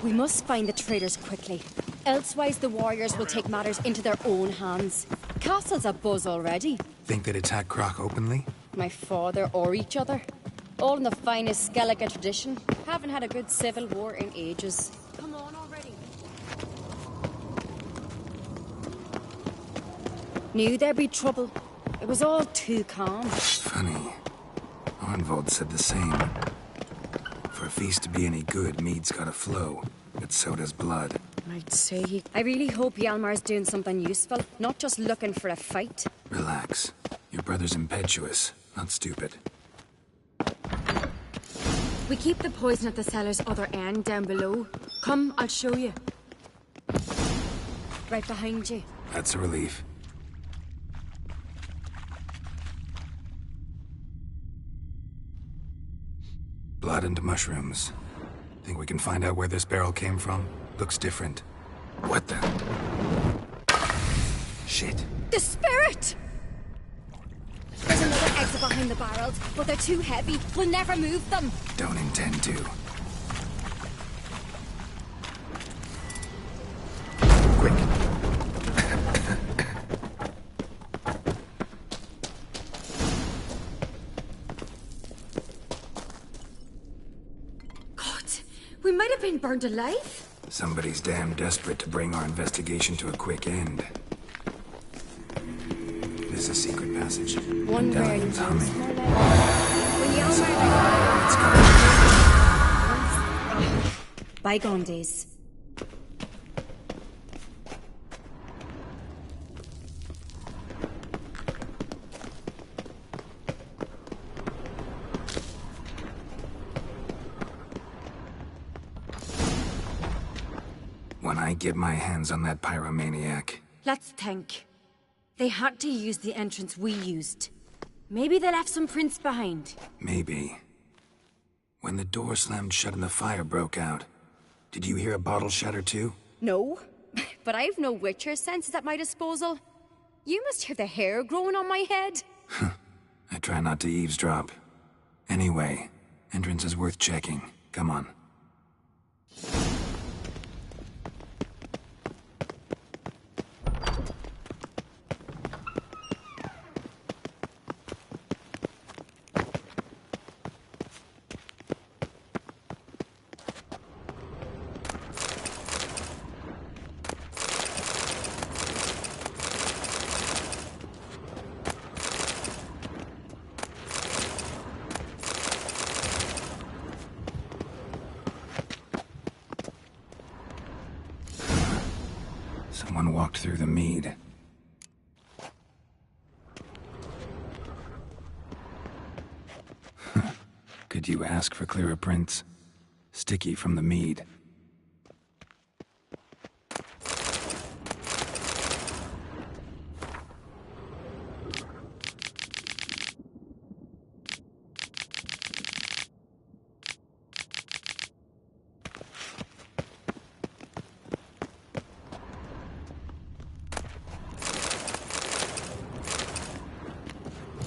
We must find the traitors quickly. Elsewise, the warriors will take matters into their own hands. Castle's abuzz already. Think they'd attack Croc openly? My father or each other. All in the finest Skellige tradition. Haven't had a good civil war in ages. Come on already. Knew there'd be trouble. It was all too calm. Funny. Arnvold said the same. For a feast to be any good, mead's gotta flow. But so does blood. I'd say I really hope Hjalmar's doing something useful, not just looking for a fight. Relax. Your brother's impetuous, not stupid. We keep the poison at the cellar's other end, down below. Come, I'll show you. Right behind you. That's a relief. Blood and mushrooms. Think we can find out where this barrel came from? Looks different. What the? Shit. The spirit! There's another exit behind the barrels, but they're too heavy. We'll never move them. Don't intend to. Quick. God, we might have been burned alive. Somebody's damn desperate to bring our investigation to a quick end. This is a secret passage. One rarely Delian's humming. When you Let's go. Bygone days. When I get my hands on that pyromaniac, Let's think. They had to use the entrance we used. Maybe they left some prints behind. maybe. When the door slammed shut and the fire broke out, did you hear a bottle shatter too? No, but I've no Witcher senses at my disposal. You must hear the hair growing on my head. I try not to eavesdrop. Anyway, entrance is worth checking. Come on. Someone walked through the mead. Could you ask for clearer prints? Sticky from the mead.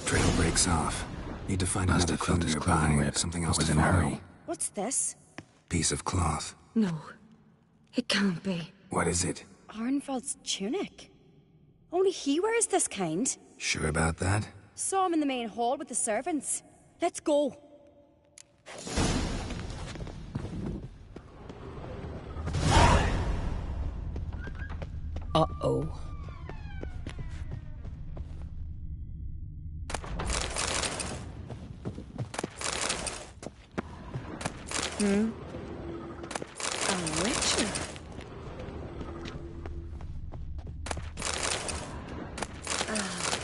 Trail breaks off. Need to find another clue nearby. Something else was in a hurry. What's this? Piece of cloth. No. It can't be. What is it? Arnvald's tunic. Only he wears this kind. Sure about that? Saw him in the main hall with the servants. Let's go. Uh-oh. A Witcher?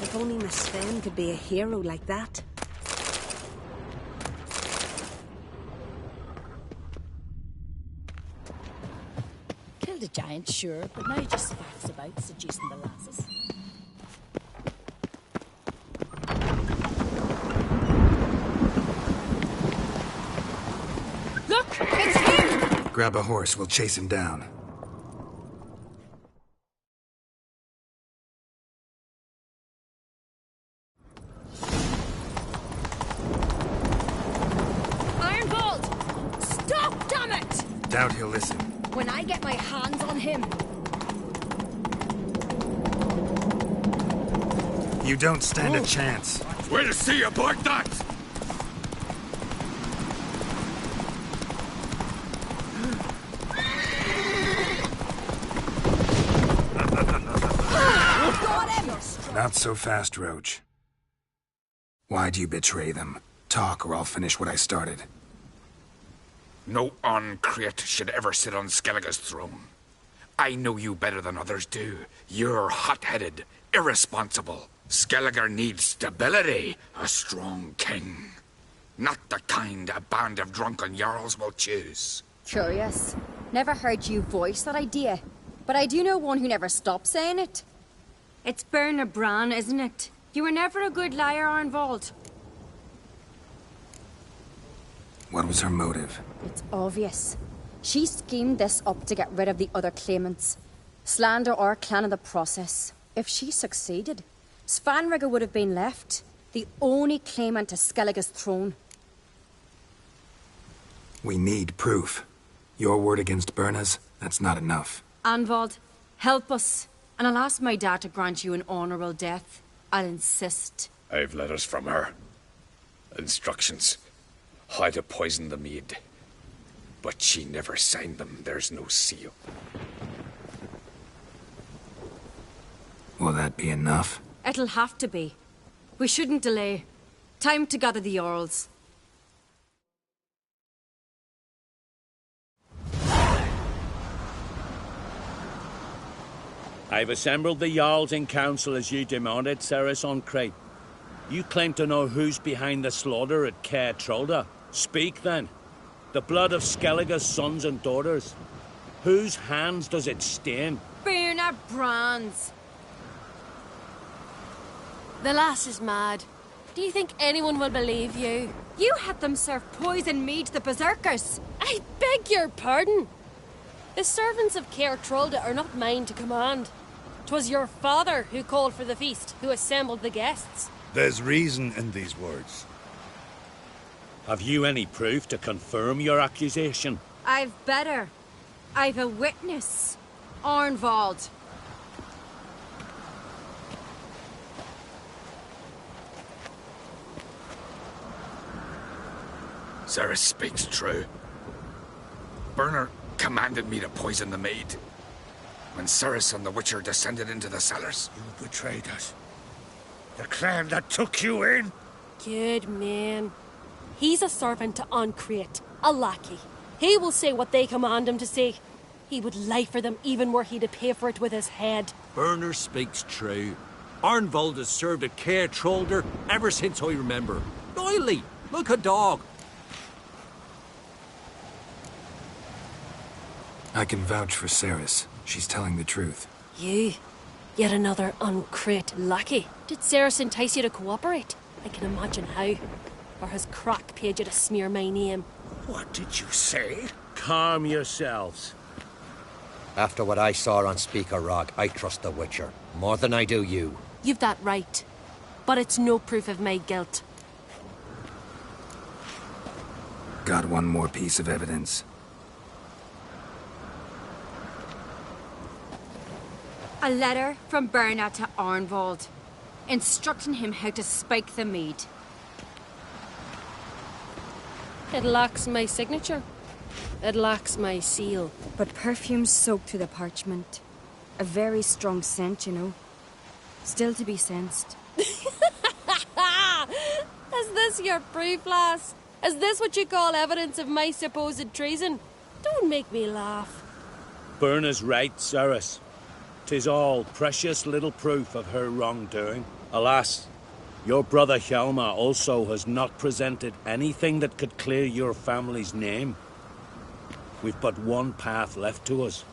If only Miss Sven could be a hero like that. Killed a giant, sure, but now he just faffs about, seducing the lasses. Look! It's him! Grab a horse, we'll chase him down. Ironbolt! Stop, damn it! Doubt he'll listen. When I get my hands on him. You don't stand a chance. We'll see about that! Got him! Not so fast, Roach. Why do you betray them? Talk, or I'll finish what I started. No Ancrate should ever sit on Skellige's throne. I know you better than others do. You're hot-headed, irresponsible. Skellige needs stability, a strong king. Not the kind a band of drunken jarls will choose. Curious. Never heard you voice that idea. But I do know one who never stopped saying it. It's Bernard Bran, isn't it? You were never a good liar, Arnvald. What was her motive? It's obvious. She schemed this up to get rid of the other claimants. Slander our clan in the process. If she succeeded, Svanrigger would have been left, the only claimant to Skellige's throne. We need proof. Your word against Birna's, that's not enough. Anvald, help us, and I'll ask my dad to grant you an honourable death. I'll insist. I've letters from her. Instructions. How to poison the mead. But she never signed them. There's no seal. Will that be enough? It'll have to be. We shouldn't delay. Time to gather the Jarls. I've assembled the Jarls in council as you demanded, Cerys on Crate. You claim to know who's behind the slaughter at Caer Trolda. Speak then. The blood of Skellige's sons and daughters. Whose hands does it stain? Birna Brann's. The lass is mad. Do you think anyone will believe you? You had them serve poison mead to the berserkers. I beg your pardon. The servants of Caer Trolda are not mine to command. 'Twas your father who called for the feast, who assembled the guests. There's reason in these words. Have you any proof to confirm your accusation? I've better. I've a witness. Arnvald. Cerys speaks true. Birna commanded me to poison the maid. When Cerys and the Witcher descended into the cellars. You betrayed us. The clan that took you in? Good man. He's a servant to Ancrate, a lackey. He will say what they command him to say. He would lie for them even were he to pay for it with his head. Birna speaks true. Arnvald has served at Caer Trolder ever since I remember. Loyally, like a dog. I can vouch for Cerys. She's telling the truth. You? Yet another Ancrate lackey. Did Cerys entice you to cooperate? I can imagine how. Or has Crack paid you to smear my name? What did you say? Calm yourselves. After what I saw on Speaker Rock, I trust the Witcher. More than I do you. You've that right. But it's no proof of my guilt. Got one more piece of evidence. A letter from Birna to Arnvald, instructing him how to spike the mead. It lacks my signature. It lacks my seal. But perfume soaked through the parchment. A very strong scent, you know. Still to be sensed. Is this your proof, lass? Is this what you call evidence of my supposed treason? Don't make me laugh. Birna's right, Cerys. 'Tis all precious little proof of her wrongdoing. Alas, your brother Hjalmar also has not presented anything that could clear your family's name. We've but one path left to us.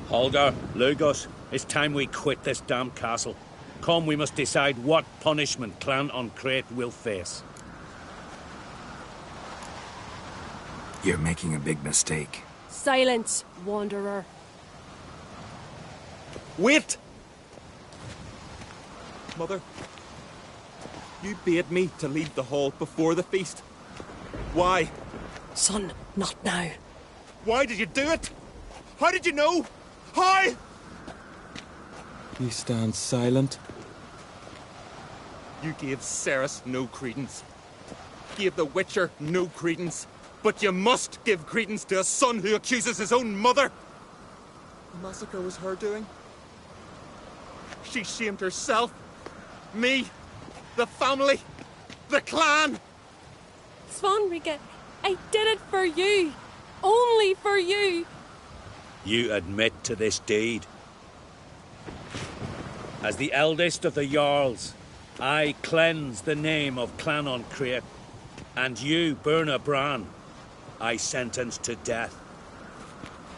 Holger, Lugos, it's time we quit this damned castle. Come, we must decide what punishment Clan Ancrate will face. You're making a big mistake. Silence, wanderer. Wait! Mother, you bade me to leave the hall before the feast. Why? Son, not now. Why did you do it? How did you know? How? You stand silent. You gave Cerys no credence. Gave the Witcher no credence. But you must give credence to a son who accuses his own mother. The massacre was her doing. She shamed herself, me, the family, the clan. Svanrigger, I did it for you. Only for you. You admit to this deed. As the eldest of the Jarls, I cleanse the name of Clan Ancrate, and you, Birna Brann, I sentence to death.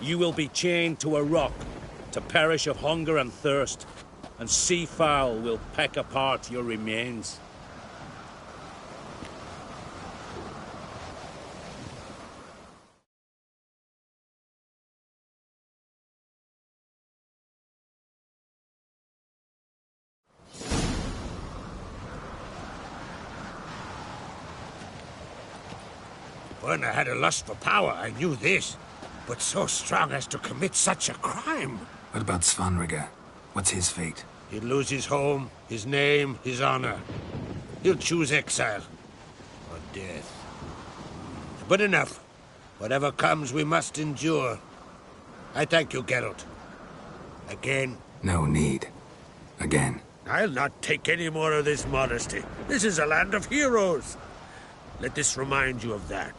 You will be chained to a rock to perish of hunger and thirst, and sea fowl will peck apart your remains. When I had a lust for power, I knew this. But so strong as to commit such a crime. What about Svanrige? What's his fate? He'll lose his home, his name, his honor. He'll choose exile. Or death. But enough. Whatever comes, we must endure. I thank you, Geralt. Again. No need. Again. I'll not take any more of this modesty. This is a land of heroes. Let this remind you of that.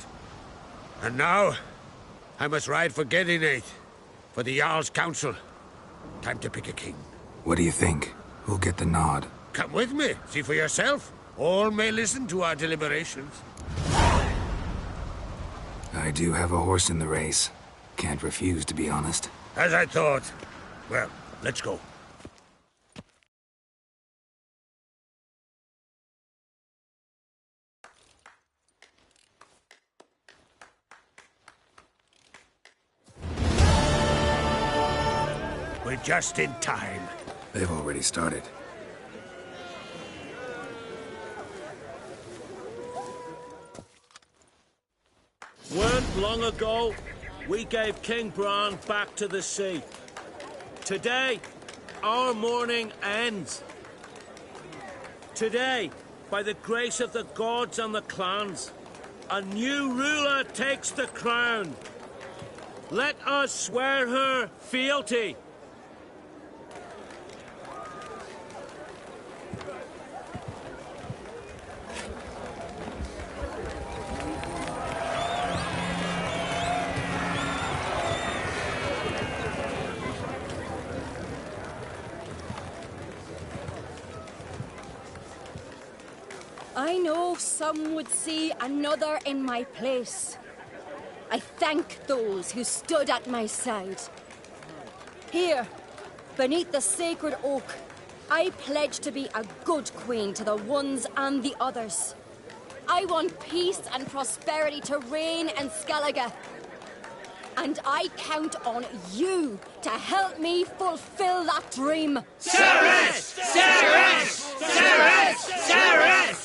And now, I must ride for Gedinath, for the Jarl's council. Time to pick a king. What do you think? Who'll get the nod? Come with me, see for yourself. All may listen to our deliberations. I do have a horse in the race. Can't refuse, to be honest. As I thought. Well, let's go. We're just in time. They've already started. Weren't long ago, we gave King Bran back to the sea. Today, our mourning ends. Today, by the grace of the gods and the clans, a new ruler takes the crown. Let us swear her fealty. I know some would see another in my place. I thank those who stood at my side. Here, beneath the sacred oak, I pledge to be a good queen to the ones and the others. I want peace and prosperity to reign in Skellige. And I count on you to help me fulfill that dream. Cerys! Cerys! Cerys! Cerys!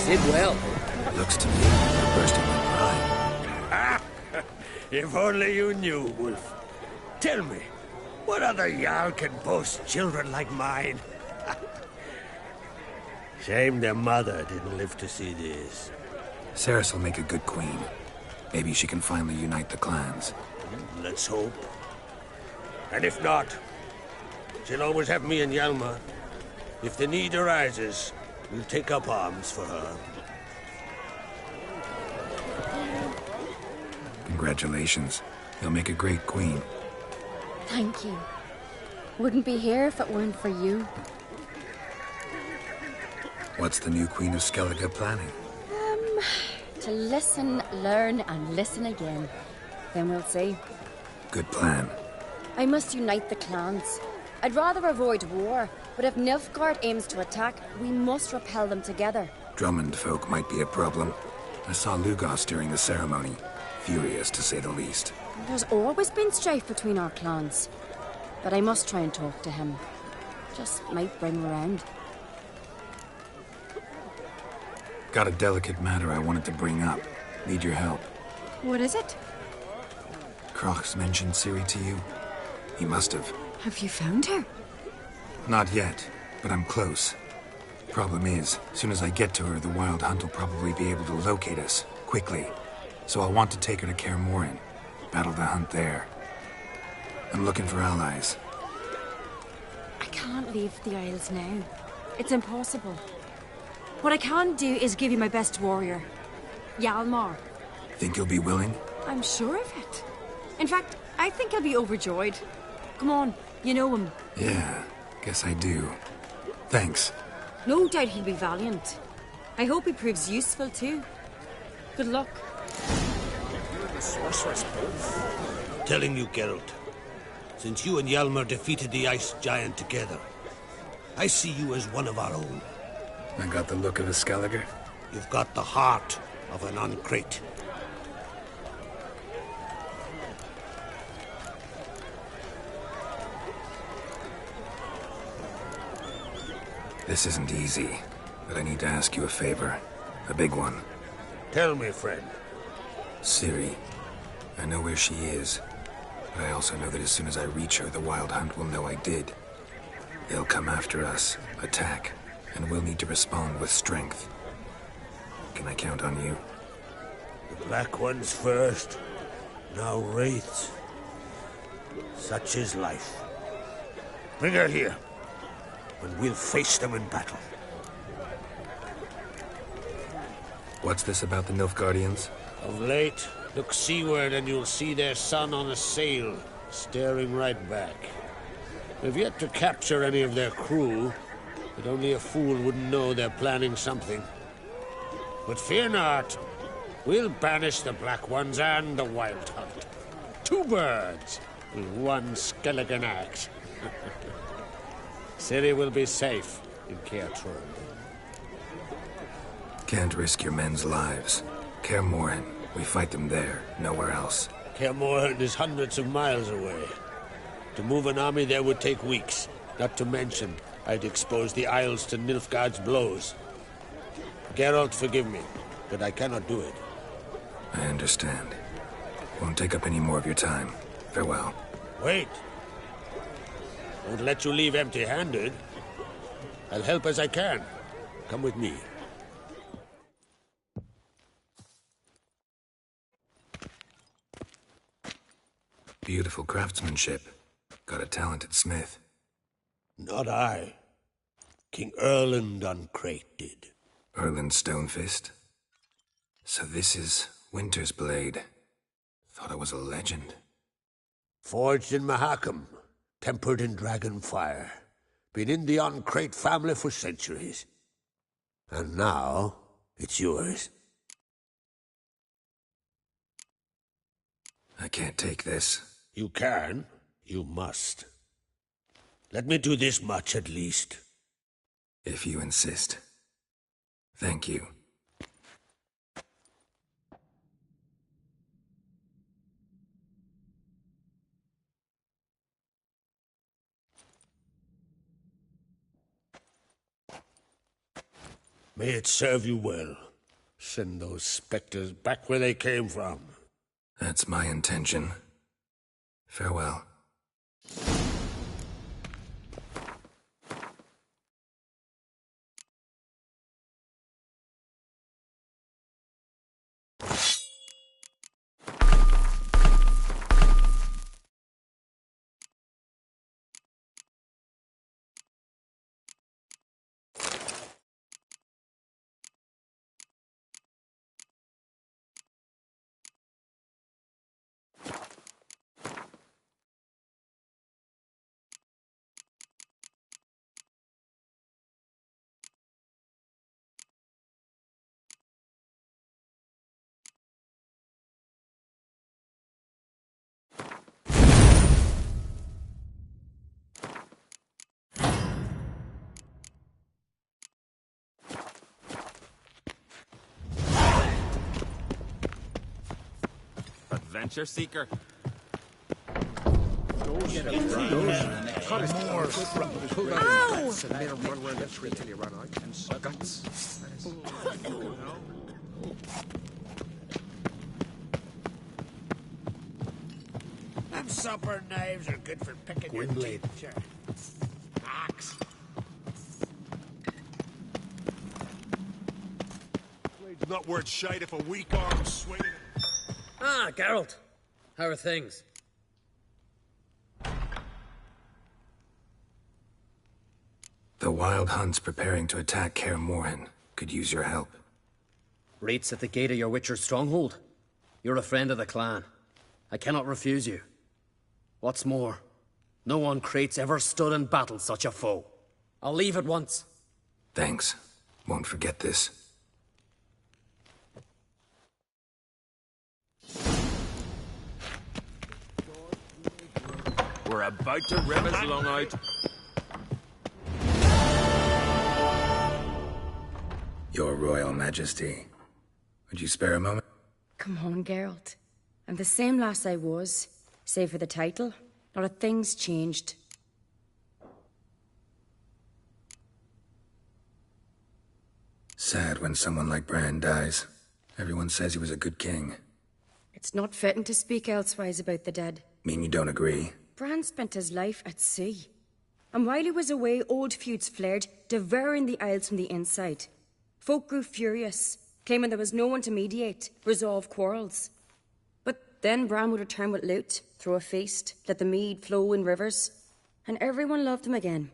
Did well. Looks to me like you're bursting with pride. If only you knew, Wolf. Tell me, what other Jarl can boast children like mine? Shame their mother didn't live to see this. Cerys will make a good queen. Maybe she can finally unite the clans. Let's hope. And if not, she'll always have me and Hjalmar. If the need arises, we'll take up arms for her. Congratulations. You'll make a great queen. Thank you. Wouldn't be here if it weren't for you. What's the new Queen of Skellige planning? To listen, learn, and listen again. Then we'll see. Good plan. I must unite the clans. I'd rather avoid war, but if Nilfgaard aims to attack, we must repel them together. Drummond folk might be a problem. I saw Lugos during the ceremony. Furious, to say the least. There's always been strife between our clans. But I must try and talk to him. Just might bring him around. Got a delicate matter I wanted to bring up. Need your help. What is it? Crach's mentioned Ciri to you? He must have. Have you found her? Not yet, but I'm close. Problem is, as soon as I get to her, the Wild Hunt will probably be able to locate us, quickly. So I'll want to take her to Kaer Morhen. Battle the hunt there. I'm looking for allies. I can't leave the Isles now. It's impossible. What I can do is give you my best warrior, Hjalmar. Think you'll be willing? I'm sure of it. In fact, I think he'll be overjoyed. Come on, you know him. Yeah, guess I do. Thanks. No doubt he'll be valiant. I hope he proves useful too. Good luck. Telling you, Geralt, since you and Hjalmar defeated the Ice Giant together, I see you as one of our own. I got the look of a Skelliger. You've got the heart of an uncrate. This isn't easy, but I need to ask you a favor. A big one. Tell me, friend. Ciri. I know where she is, but I also know that as soon as I reach her, the Wild Hunt will know I did. They'll come after us, attack, and we'll need to respond with strength. Can I count on you? The Black Ones first, now Wraiths. Such is life. Bring her here, and we'll face them in battle. What's this about the Nilfgaardians? Of late, look seaward and you'll see their sun on a sail, staring right back. They've yet to capture any of their crew, but only a fool wouldn't know they're planning something. But fear not, we'll banish the Black Ones and the Wild Hunt. 2 birds with 1 skeleton axe. Ciri will be safe in Caer Trolde. Can't risk your men's lives. Kaer Morhen, we fight them there, nowhere else. Kaer Morhen is hundreds of miles away. To move an army there would take weeks. Not to mention, I'd expose the Isles to Nilfgaard's blows. Geralt, forgive me, but I cannot do it. I understand. Won't take up any more of your time. Farewell. Wait. Won't let you leave empty-handed. I'll help as I can. Come with me. Beautiful craftsmanship. Got a talented smith. Not I. King Erland Uncrate did. Erland Stonefist? So this is Winter's Blade. Thought it was a legend. Forged in Mahakam, tempered in dragon fire. Been in the Uncrate family for centuries. And now, it's yours. I can't take this. You can. You must. Let me do this much at least. If you insist. Thank you. May it serve you well. Send those specters back where they came from. That's my intention. Farewell. Adventure seeker. Them supper knives are good for picking your teeth. Axe. Blade's not worth shite if a weak arm swinging. Ah, Geralt. How are things? The Wild Hunt's preparing to attack Kaer Morhen. Could use your help. Wraiths at the gate of your Witcher's stronghold. You're a friend of the clan. I cannot refuse you. What's more, no Uncrate's ever stood in battle such a foe. I'll leave at once. Thanks. Won't forget this. We're about to rip his lung out. Your Royal Majesty. Would you spare a moment? Come on, Geralt. I'm the same lass I was, save for the title. Not a thing's changed. Sad when someone like Bran dies. Everyone says he was a good king. It's not fitting to speak elsewise about the dead. Mean you don't agree? Bran spent his life at sea. And while he was away, old feuds flared, devouring the Isles from the inside. Folk grew furious, claiming there was no one to mediate, resolve quarrels. But then Bran would return with loot, throw a feast, let the mead flow in rivers, and everyone loved him again.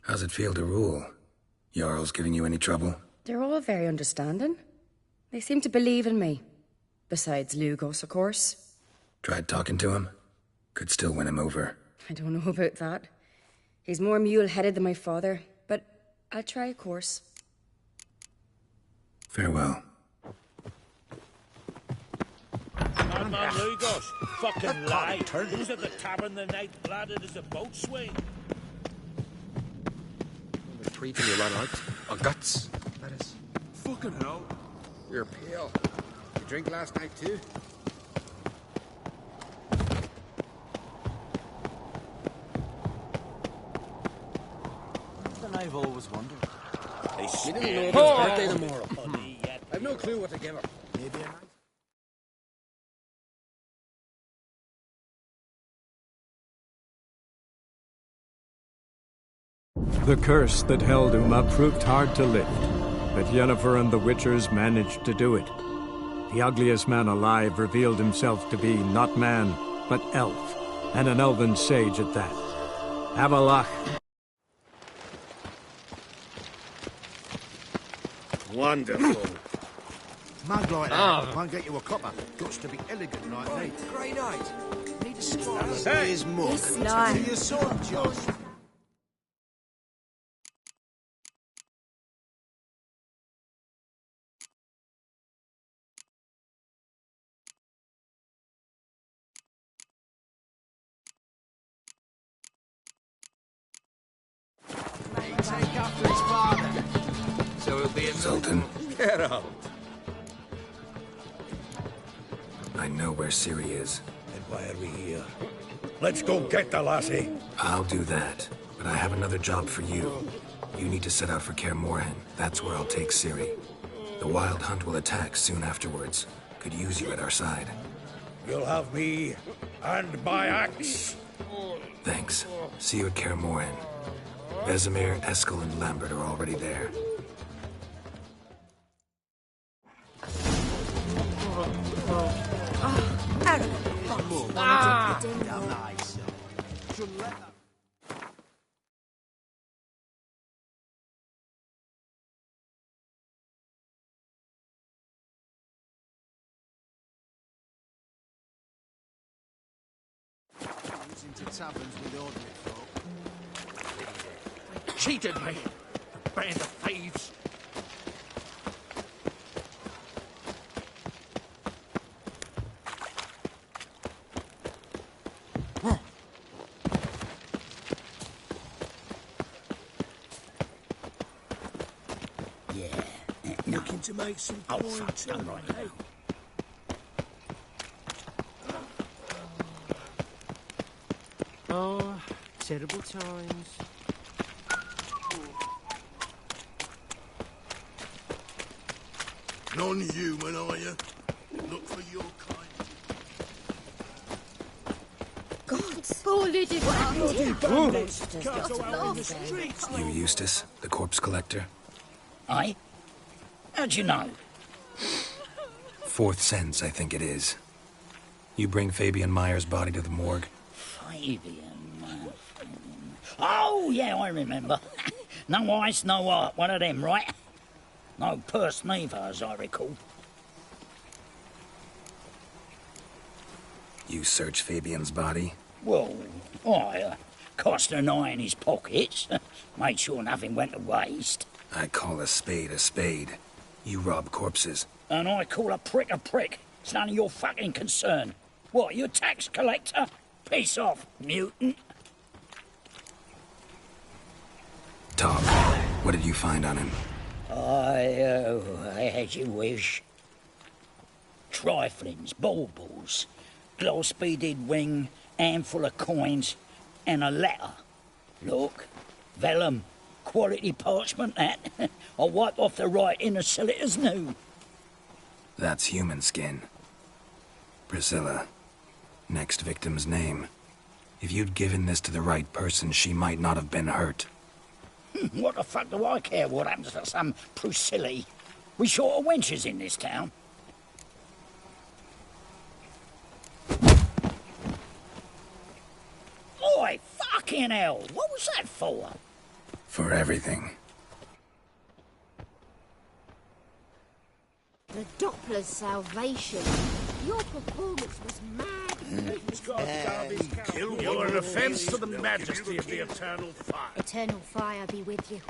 How's it feel to rule? Jarl's giving you any trouble? They're all very understanding. They seem to believe in me. Besides Lugos, of course. Tried talking to him? Could still win him over. I don't know about that. He's more mule-headed than my father, but I'll try, of course. Farewell. Man, Lugos, fucking lie. Who's at the tavern the night bladdered as a boatswain? The three till you run out. Oh, guts. That is. Fucking hell. You're pale. You drink last night too? Something I've always wondered. You didn't know it was birthday tomorrow. I've no clue what to give her. Maybe a night. The curse that held Uma proved hard to lift, but Yennefer and the Witchers managed to do it. The ugliest man alive revealed himself to be not man, but elf, and an elven sage at that. Avalach. Wonderful. Mug like that won't get you a copper. Got to be elegant like me. Grey Knight. Need a scroll. Here's more. Sly. To your sword, Josh. Take after his father. So it'll be a Sultan, Get out. I know where Ciri is. And why are we here? Let's go get the lassie. I'll do that, but I have another job for you. You need to set out for Kaer Morhen. That's where I'll take Ciri. The Wild Hunt will attack soon afterwards. Could use you at our side. You'll have me and my axe. Thanks. See you at Kaer Morhen. Vesemir, Eskel, and Lambert are already there. Into taverns with ordinary folk. Cheated me! A band of thieves! Looking to make some coin too. Right now. Oh, terrible times. Non-human, are you? Look for your kind. Gods! Poor Lydia! You, Eustace, the corpse collector? Aye? How'd you know? Fourth sense, I think it is. You bring Fabian Meyer's body to the morgue? Fabian. Oh, yeah, I remember. No eyes, no heart. One of them, right? No purse neither, as I recall. You search Fabian's body? Well, I cast an eye in his pockets. Made sure nothing went to waste. I call a spade a spade. You rob corpses. And I call a prick a prick. It's none of your fucking concern. What, you a tax collector? Piss off, mutant. Talk. What did you you find on him? As you wish. Triflings, baubles, gloss-beaded ring, handful of coins, and a letter. Look, vellum, quality parchment, that. I'll wipe off the writing and sell it as new. That's human skin. Priscilla. Next victim's name. If you'd given this to the right person, she might not have been hurt. What the fuck do I care what happens to some Priscilla? We short of wenches in this town. Oi, fucking hell! What was that for? For everything. The Doppler's salvation. Your performance was magnificent. You are an offense to the majesty of the Eternal Fire. Eternal fire be with you.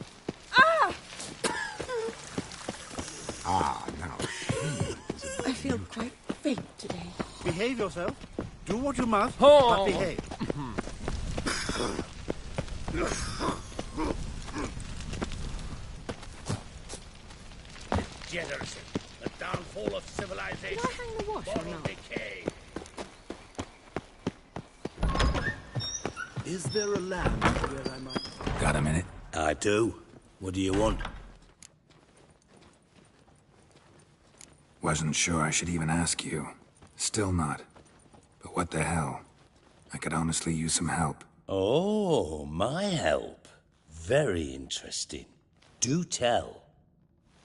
Now. I feel quite faint today. Behave yourself. Do what you must, Oh. but behave. Degeneracy. The downfall of civilization. Can I hang the wash or Moral not? decay. Is there a land where I might... Got a minute? I do. What do you want? Wasn't sure I should even ask you. Still not. But what the hell? I could honestly use some help. Oh, my help. Very interesting. Do tell.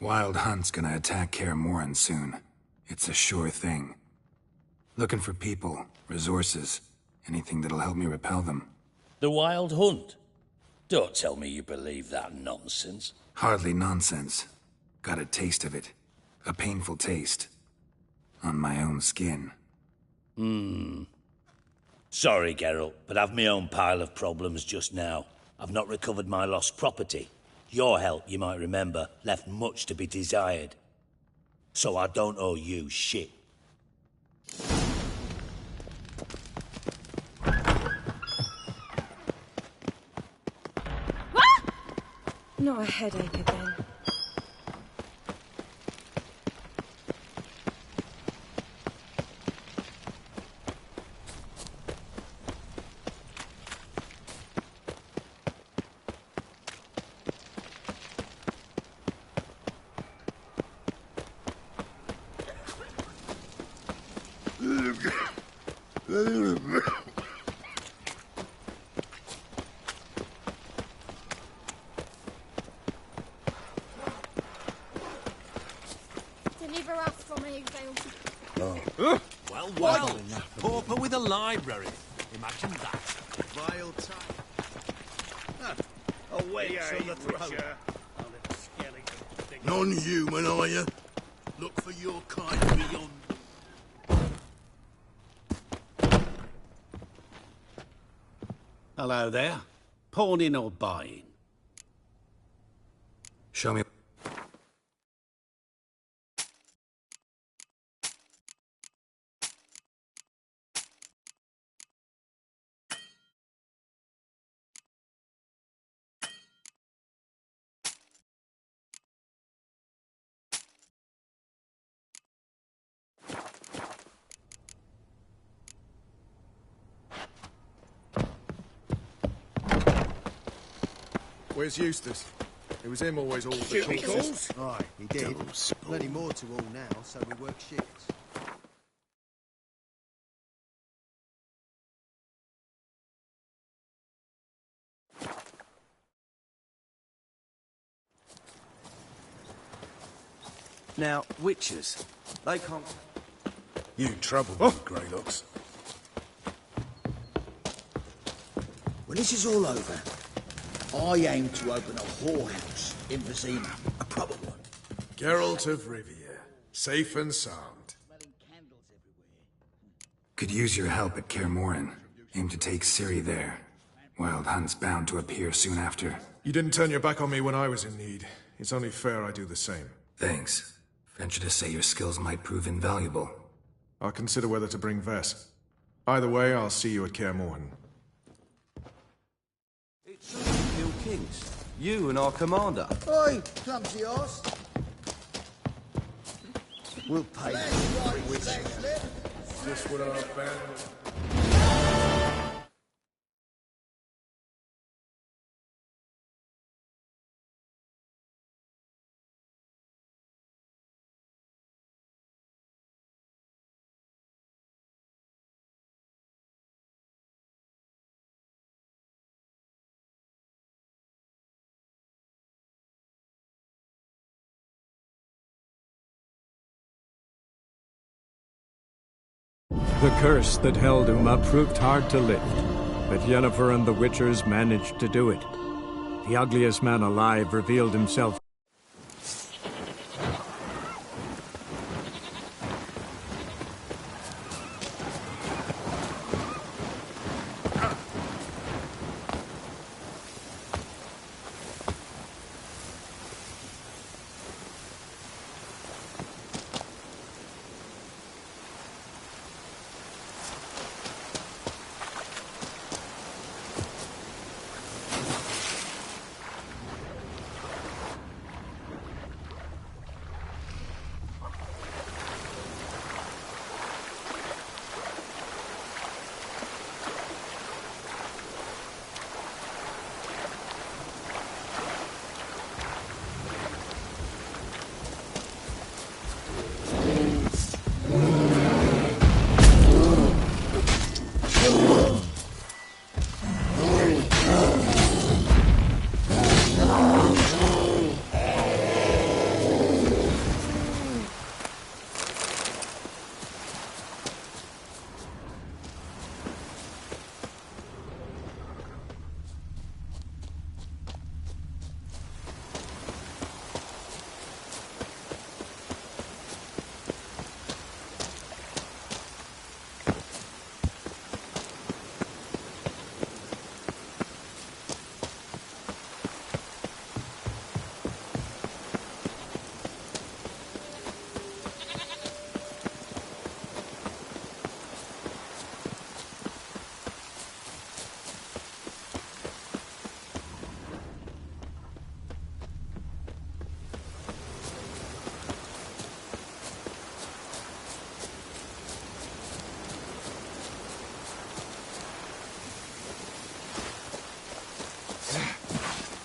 Wild Hunt's gonna attack Kaer Morhen soon. It's a sure thing. Looking for people, resources, anything that'll help me repel them. The Wild Hunt? Don't tell me you believe that nonsense. Hardly nonsense. Got a taste of it. A painful taste. On my own skin. Sorry, Geralt, but I've my own pile of problems just now. I've not recovered my lost property. Your help, you might remember, left much to be desired. So I don't owe you shit. Not a headache again. Deliver us from evil. Well, pauper with a library. Imagine that. Vile type. Away from the throne. Non-human, are you? Look for your kind beyond. Hello there. Pawning or buying? Show me. Where's Eustace? It was him always all the Cubicles? Right, he did. Plenty more to all now, so we work shifts. Now, witches, they can't... You trouble me, Greylocks. When this is all over, I aim to open a whorehouse in Vizima. A proper one. Geralt of Rivia, safe and sound. Could use your help at Kaer Morhen. Aim to take Ciri there. Wild Hunt's bound to appear soon after. You didn't turn your back on me when I was in need. It's only fair I do the same. Thanks. Venture to say your skills might prove invaluable. I'll consider whether to bring Vess. Either way, I'll see you at Kaer Morhen. It's kill kings. You and our commander. Oi, clumsy horse. We'll pay you. Just what our band. The curse that held Uma proved hard to lift, but Yennefer and the Witchers managed to do it. The ugliest man alive revealed himself.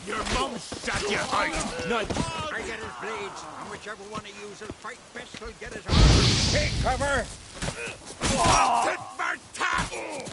Your mum shot you out! Nudge! I get his blades, and whichever one of yous will fight best will get his arm. Take cover! Tit for tat!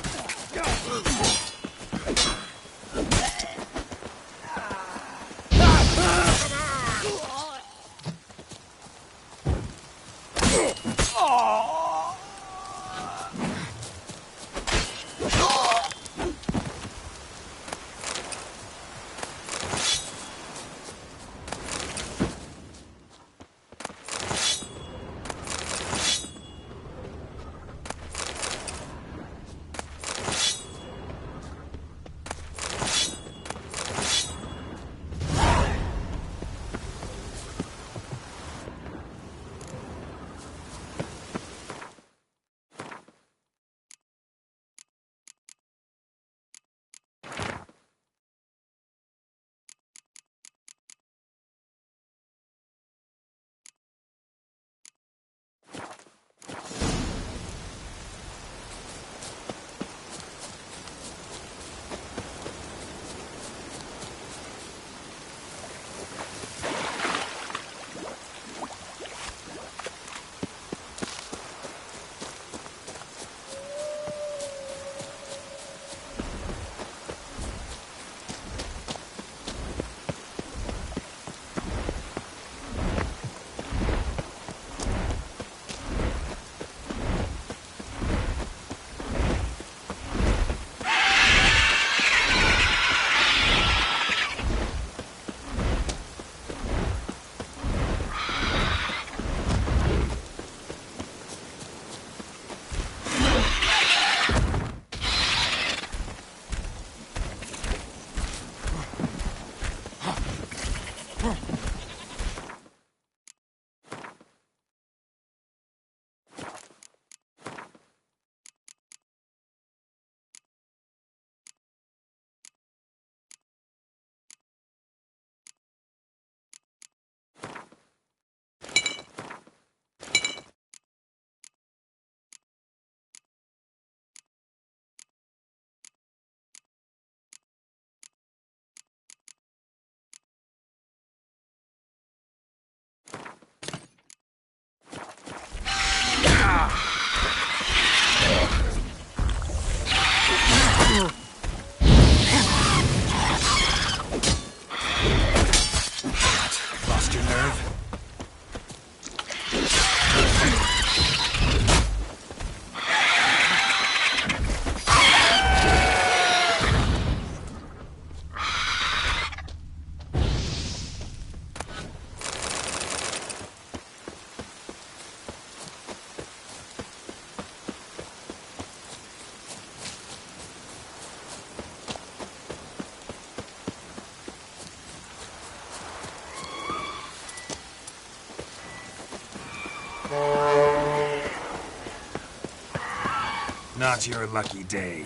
Not your lucky day.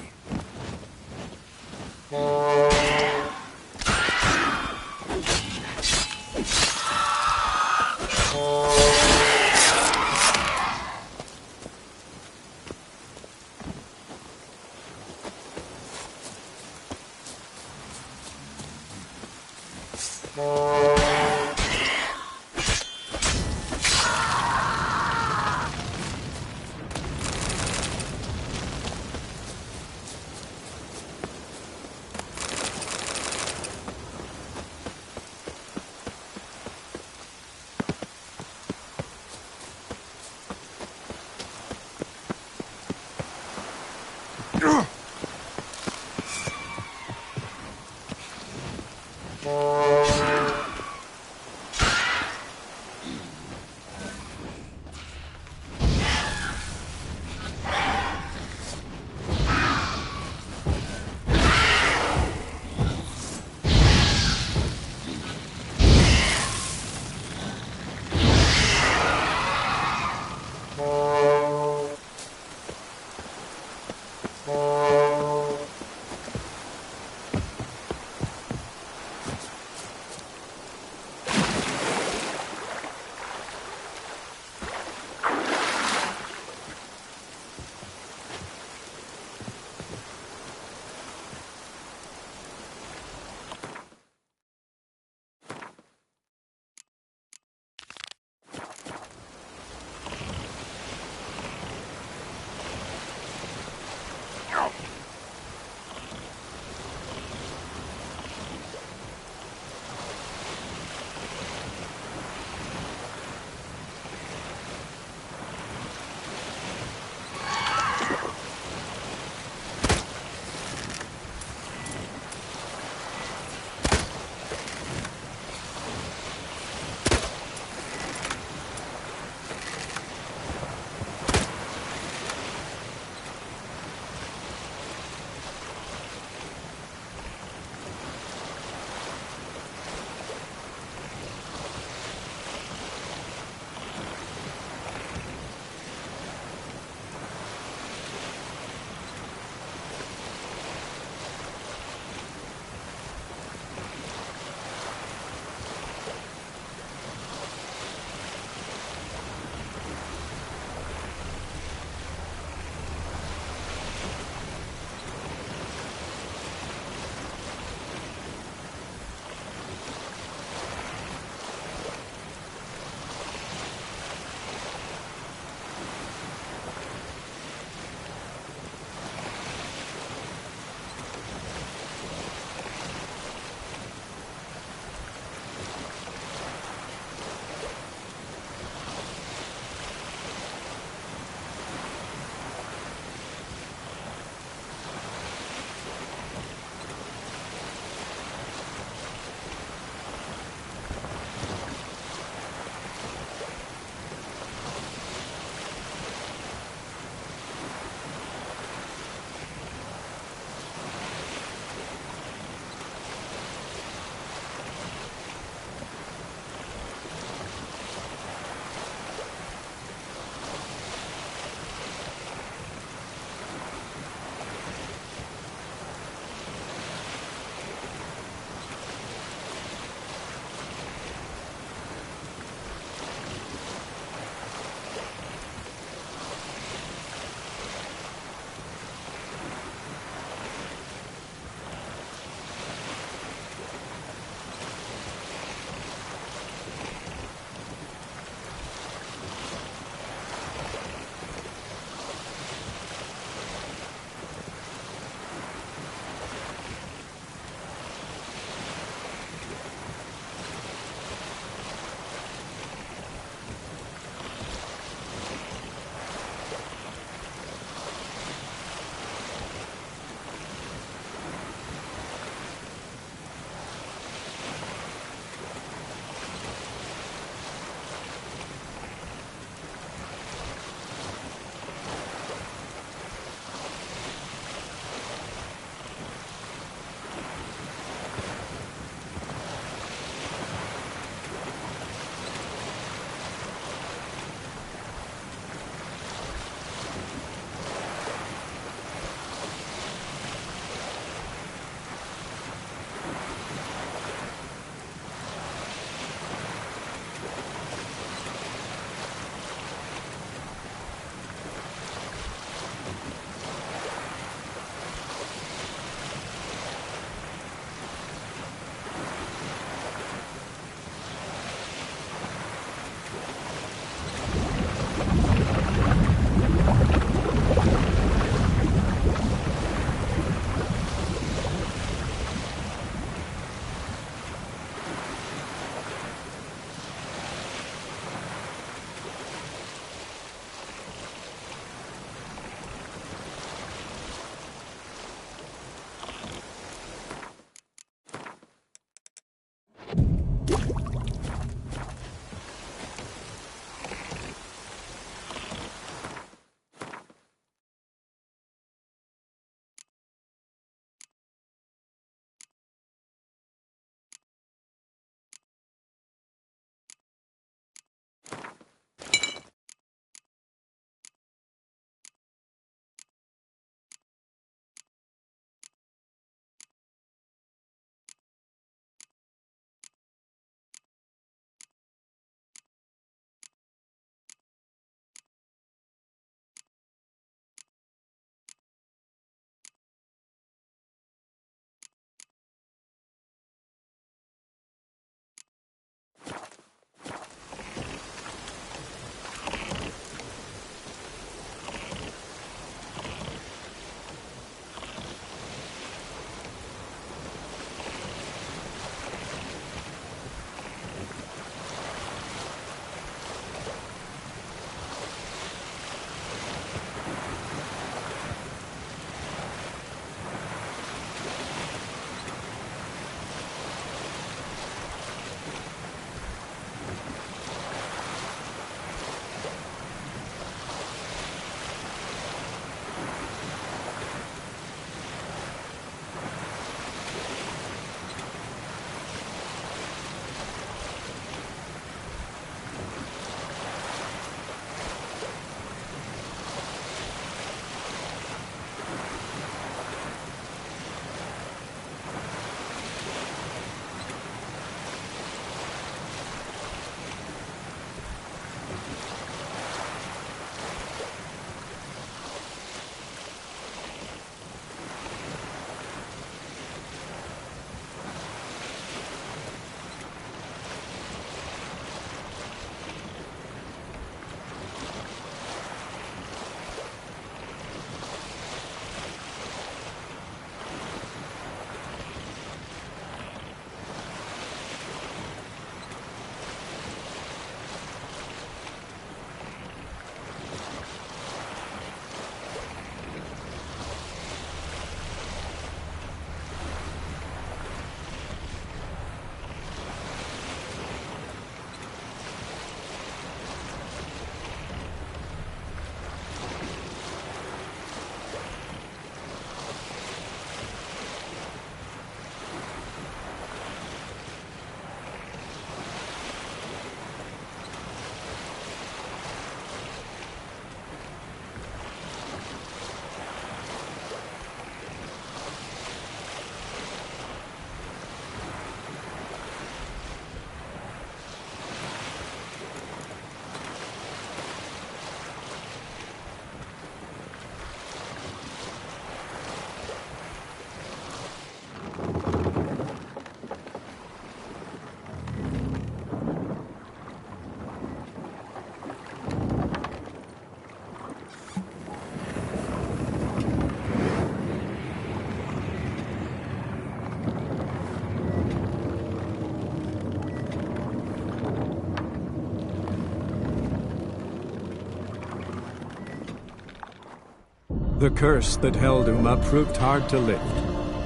The curse that held Uma proved hard to lift,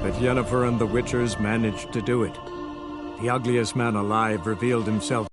but Yennefer and the Witchers managed to do it. The ugliest man alive revealed himself.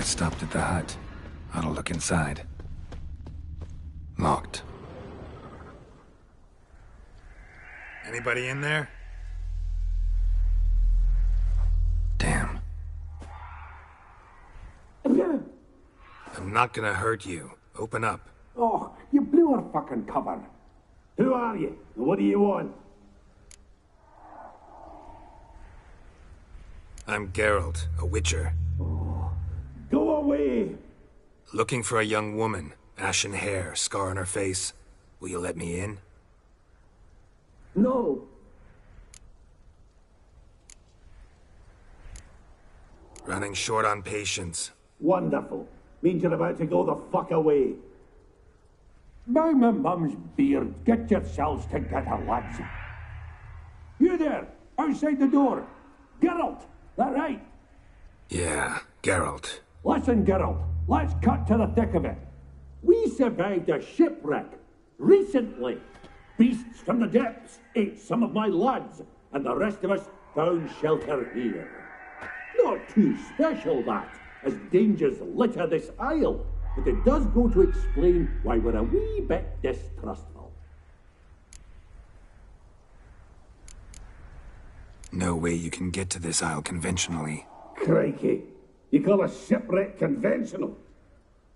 Stopped at the hut. Ought to look inside. Locked. Anybody in there? Damn. I'm not gonna hurt you. Open up. Oh, you blew our fucking cover. Who are you? And what do you want? I'm Geralt, a witcher. Go away! Looking for a young woman. Ashen hair, scar on her face. Will you let me in? No. Running short on patience. Wonderful. Means you're about to go the fuck away. By my mum's beard, get yourselves together, lads. You there, outside the door. Geralt, that right? Yeah, Geralt. Listen, Geralt, let's cut to the thick of it. We survived a shipwreck recently. Beasts from the depths ate some of my lads, and the rest of us found shelter here. Not too special, that, as dangers litter this isle, but it does go to explain why we're a wee bit distrustful. No way you can get to this isle conventionally. Crikey. You call a shipwreck conventional?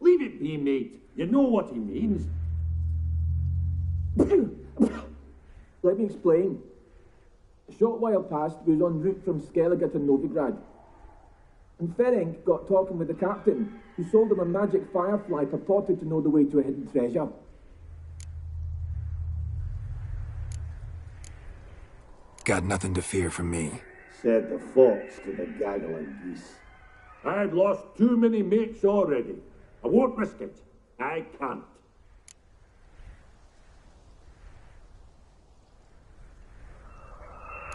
Leave it be, mate. You know what he means. Let me explain. A short while past, we was en route from Skellige to Novigrad. And Ferenc got talking with the captain, who sold him a magic firefly purported to know the way to a hidden treasure. Got nothing to fear from me. Said the fox to the gaggle of geese. I've lost too many mates already. I won't risk it. I can't.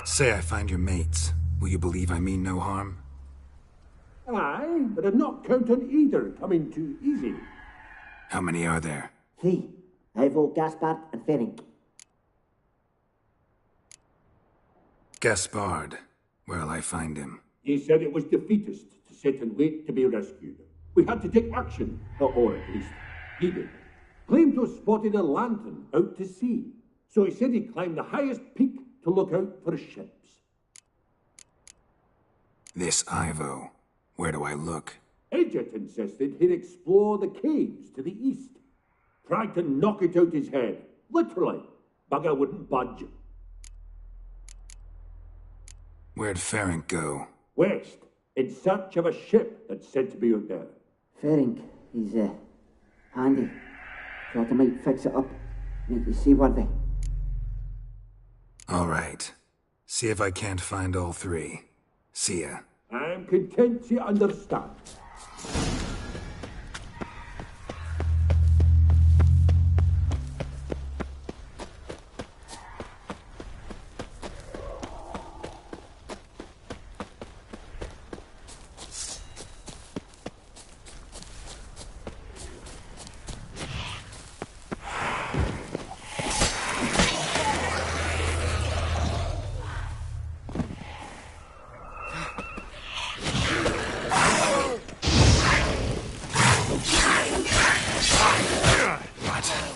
Say I find your mates. Will you believe I mean no harm? Aye, but I'm not counting either coming too easy. How many are there? 3. Ivo, Gaspard, and Ferenc. Gaspard. Where'll I find him? He said it was defeatist to sit and wait to be rescued. We had to take action, or at least he did. Claimed to have spotted a lantern out to sea, so he said he'd climb the highest peak to look out for ships. This Ivo. Where do I look? Edget insisted he'd explore the caves to the east. Tried to knock it out his head. Literally. Bugger wouldn't budge. Where'd Ferenc go? West, in search of a ship that's said to be out there. Ferenc, he's handy. Thought I might fix it up, make you seaworthy. All right. See if I can't find all 3. See ya. I'm content you understand.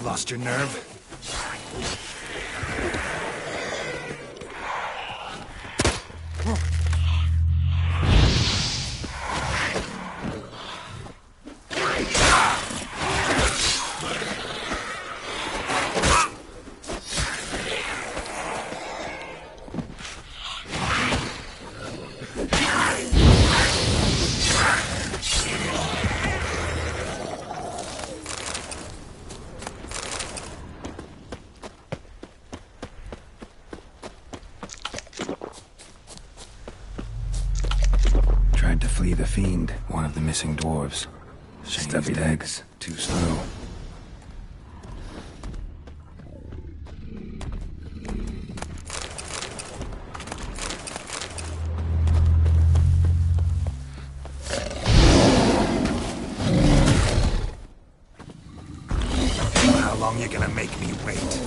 Lost your nerve? Tried to flee the fiend, one of the missing dwarves. Stuffy legs, too slow. How long you gonna make me wait?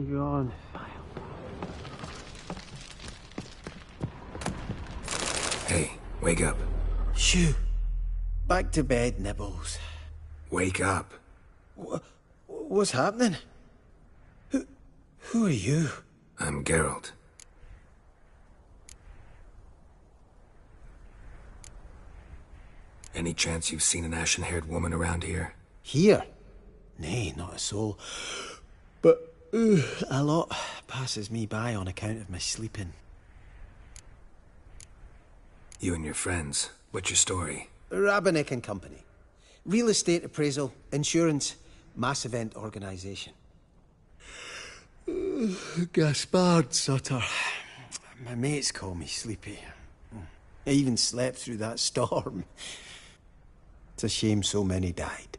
gone. Hey, wake up. Shoo. Back to bed, Nibbles. Wake up. What's happening? Who are you? I'm Geralt. Any chance you've seen an ashen-haired woman around here? Here? Nay, not a soul. But a lot passes me by on account of my sleeping. You and your friends. What's your story? Rabbinick and Company. Real estate appraisal, insurance, mass event organisation. Gaspard Sutter. My mates call me Sleepy. I even slept through that storm. It's a shame so many died.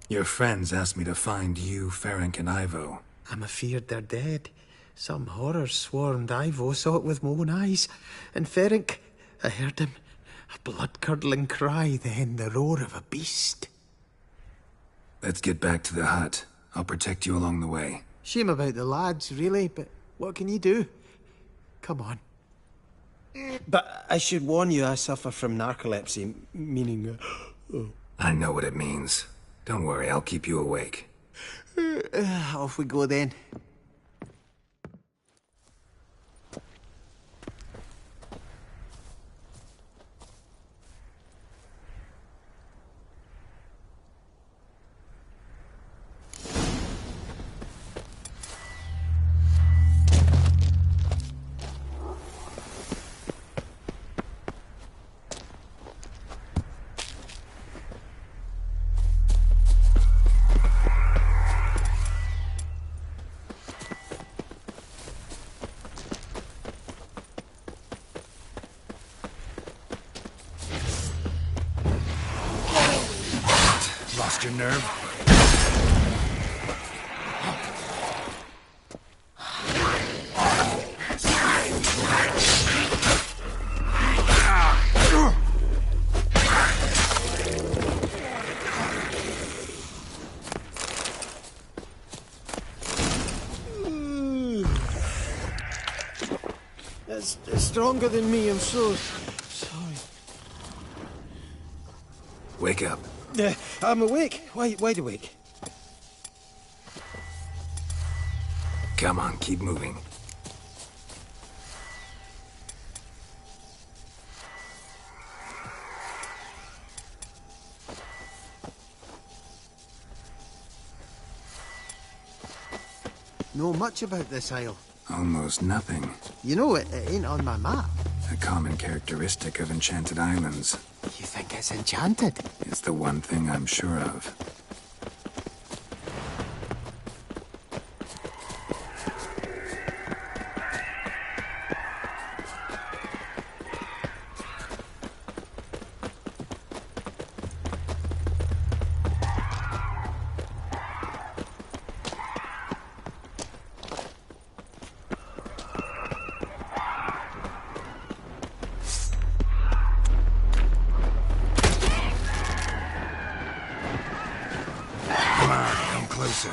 Your friends asked me to find you, Ferenc, and Ivo. I'm afeard they're dead. Some horror swarmed Ivo, saw it with my own eyes. And Ferenc, I heard him. A blood-curdling cry, then the roar of a beast. Let's get back to the hut. I'll protect you along the way. Shame about the lads, really, but what can you do? Come on. But I should warn you, I suffer from narcolepsy, meaning... I know what it means. Don't worry, I'll keep you awake. Off we go then. Lost your nerve? It's stronger than me, I'm so sorry. Wake up. I'm awake. Wide awake. Come on, keep moving. Know much about this isle? Almost nothing. You know, it ain't on my map. A common characteristic of enchanted islands. You think it's enchanted? It's the one thing I'm sure of. Closer.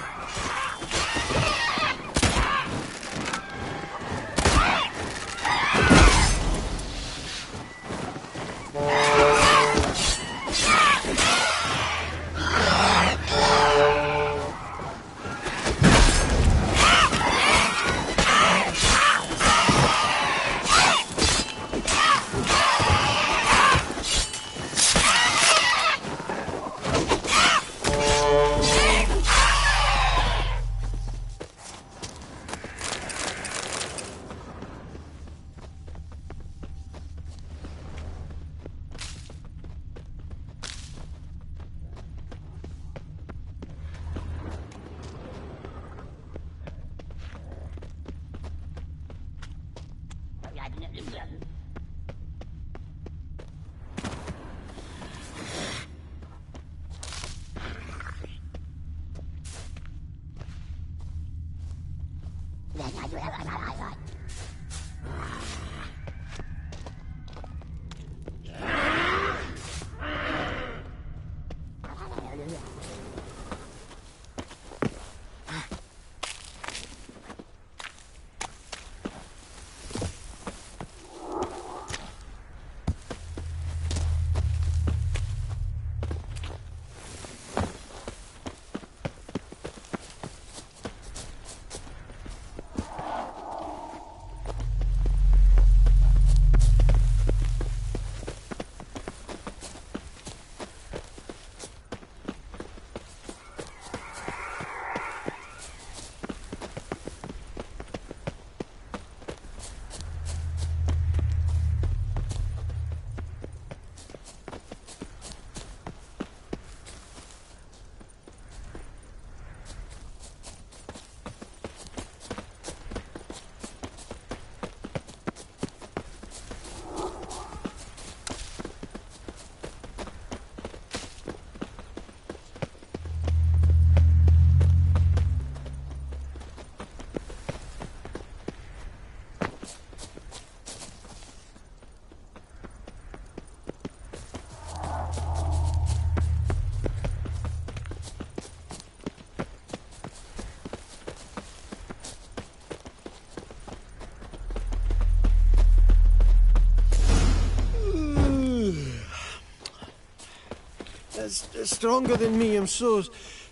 It's stronger than me. I'm so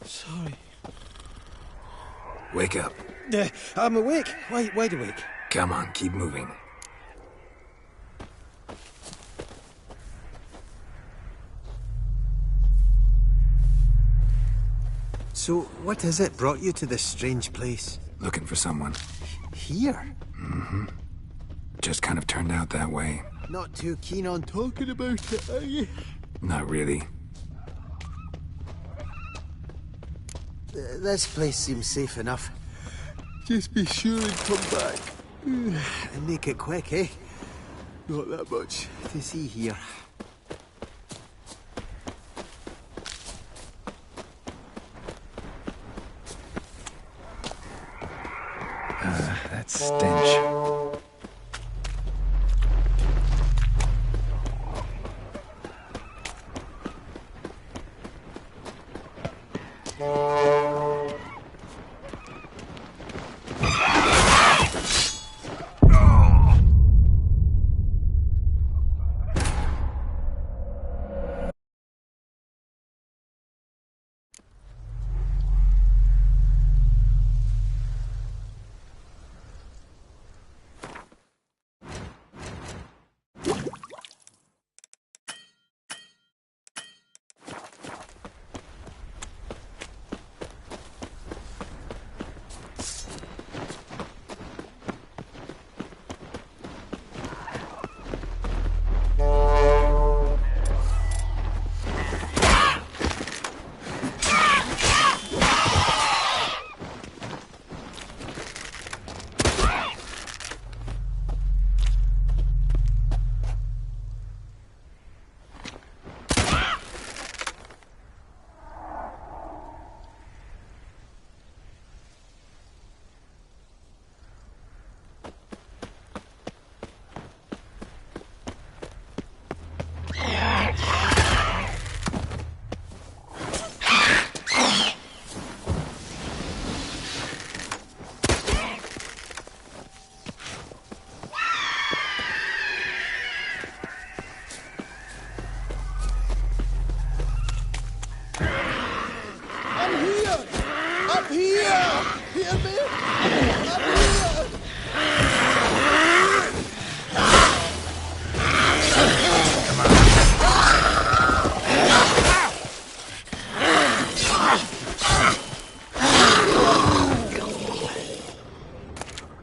sorry. Wake up. I'm awake. Wide awake. Come on, keep moving. So, what is it brought you to this strange place? Looking for someone. Here? Mm-hmm. Just kind of turned out that way. Not too keen on talking about it, are you? Not really. This place seems safe enough. Just be sure and come back. And make it quick, eh? Not that much to see here. That stench.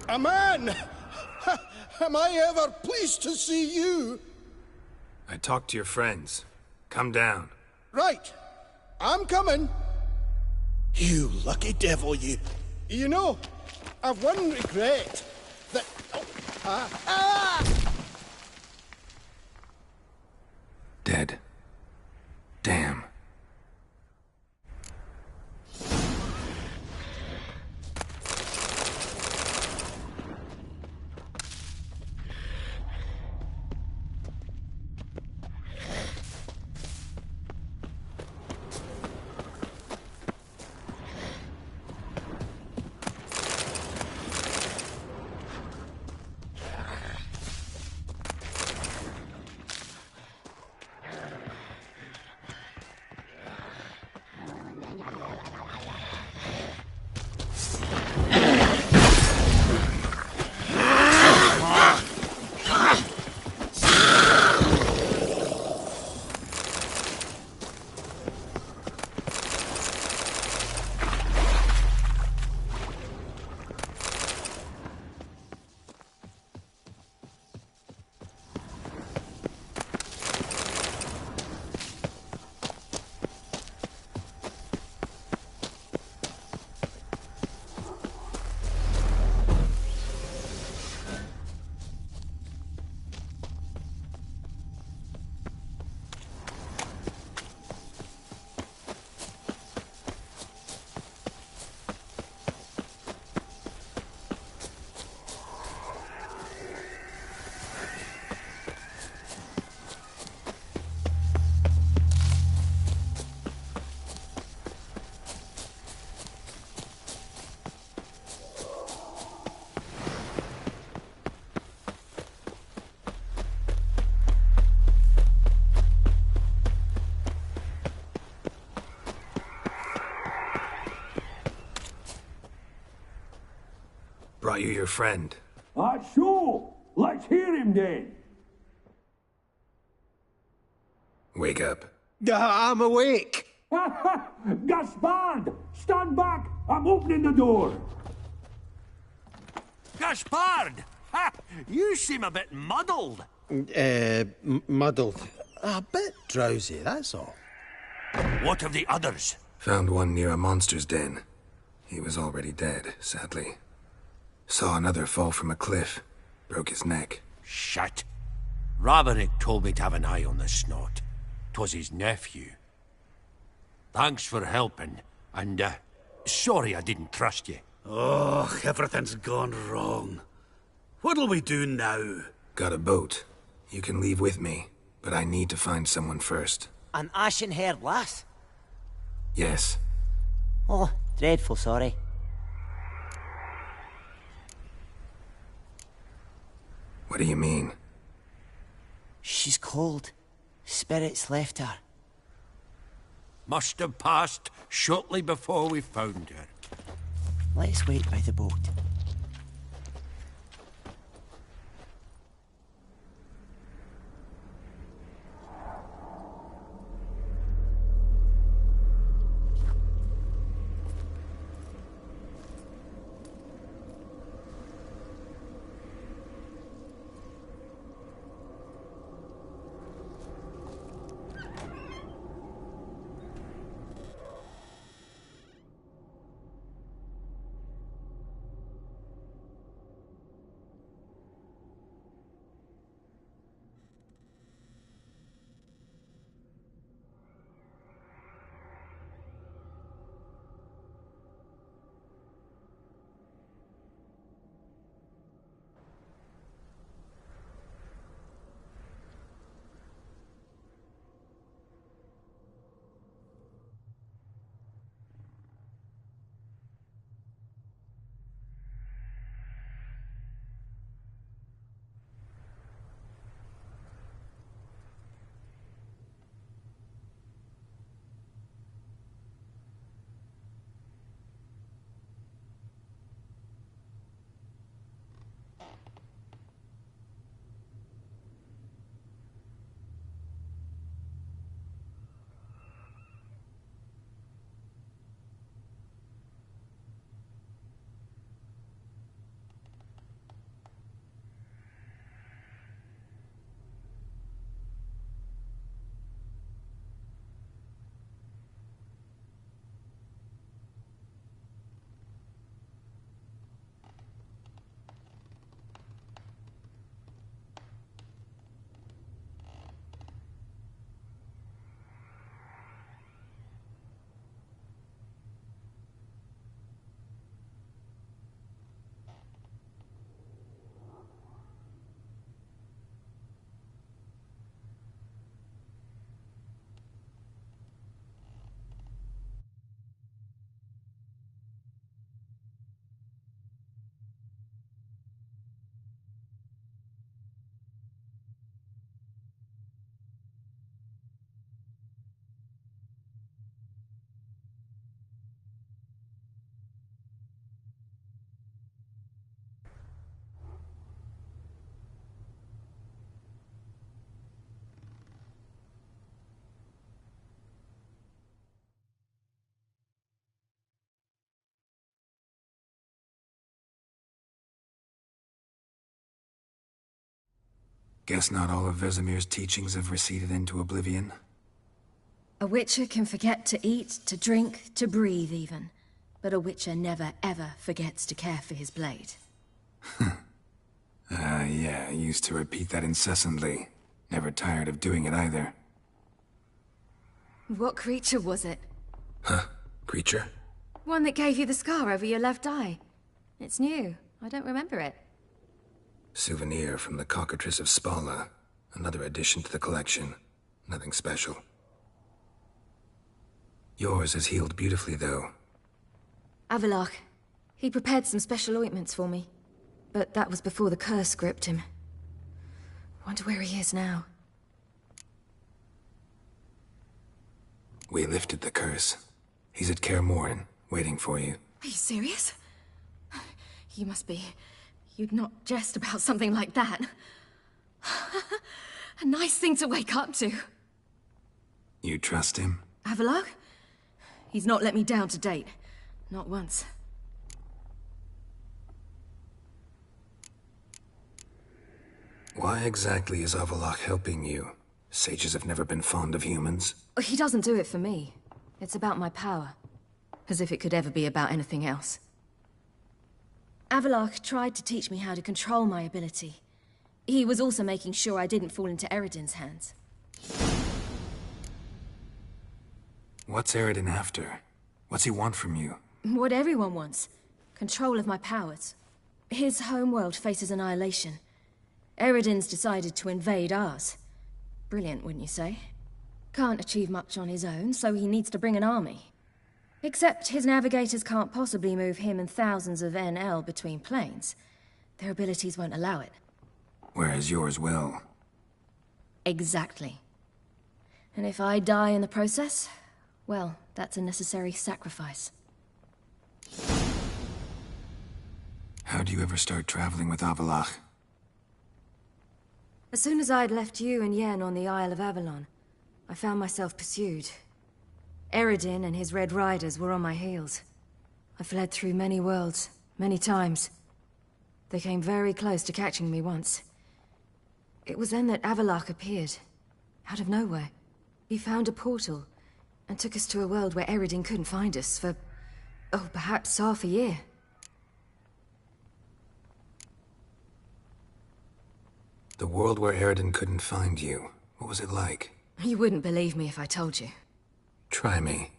A man! Am I ever pleased to see you? I talked to your friends. Come down. Right. I'm coming. You lucky devil, you. You know, I've one regret. That... Dead. Damn. Brought you your friend. So, let's hear him then. Wake up. I'm awake. Gaspard! Stand back! I'm opening the door. Gaspard! Ha! You seem a bit muddled. Muddled. A bit drowsy, that's all. What of the others? Found one near a monster's den. He was already dead, sadly. Saw another fall from a cliff. Broke his neck. Shit. Raverick told me to have an eye on the snot. 'Twas his nephew. Thanks for helping, and, sorry I didn't trust you. Oh, everything's gone wrong. What'll we do now? Got a boat. You can leave with me, but I need to find someone first. An ashen-haired lass? Yes. Oh, dreadful sorry. What do you mean? She's cold. Spirits left her. Must have passed shortly before we found her. Let's wait by the boat. Guess not all of Vesemir's teachings have receded into oblivion. A witcher can forget to eat, to drink, to breathe even. But a witcher never ever forgets to care for his blade. Yeah, I used to repeat that incessantly. Never tired of doing it either. What creature was it? Huh? Creature? One that gave you the scar over your left eye. It's new. I don't remember it. Souvenir from the Cockatrice of Spala. Another addition to the collection. Nothing special. Yours has healed beautifully, though. Avallac'h. He prepared some special ointments for me. But that was before the curse gripped him. Wonder where he is now. We lifted the curse. He's at Kaer Morhen, waiting for you. Are you serious? You must be... You'd not jest about something like that. A nice thing to wake up to. You trust him? Avallac'h? He's not let me down to date. Not once. Why exactly is Avallac'h helping you? Sages have never been fond of humans. He doesn't do it for me. It's about my power. As if it could ever be about anything else. Avallac'h tried to teach me how to control my ability. He was also making sure I didn't fall into Eredin's hands. What's Eredin after? What's he want from you? What everyone wants. Control of my powers. His homeworld faces annihilation. Eredin's decided to invade ours. Brilliant, wouldn't you say? Can't achieve much on his own, so he needs to bring an army. Except his navigators can't possibly move him and thousands of NL between planes. Their abilities won't allow it. Whereas yours will. Exactly. And if I die in the process, well, that's a necessary sacrifice. How'd you ever start traveling with Avallac'h? As soon as I'd left you and Yen on the Isle of Avalon, I found myself pursued. Eredin and his Red Riders were on my heels. I fled through many worlds, many times. They came very close to catching me once. It was then that Avallac'h appeared, out of nowhere. He found a portal, and took us to a world where Eredin couldn't find us for, oh, perhaps half a year. The world where Eredin couldn't find you, what was it like? You wouldn't believe me if I told you. Try me.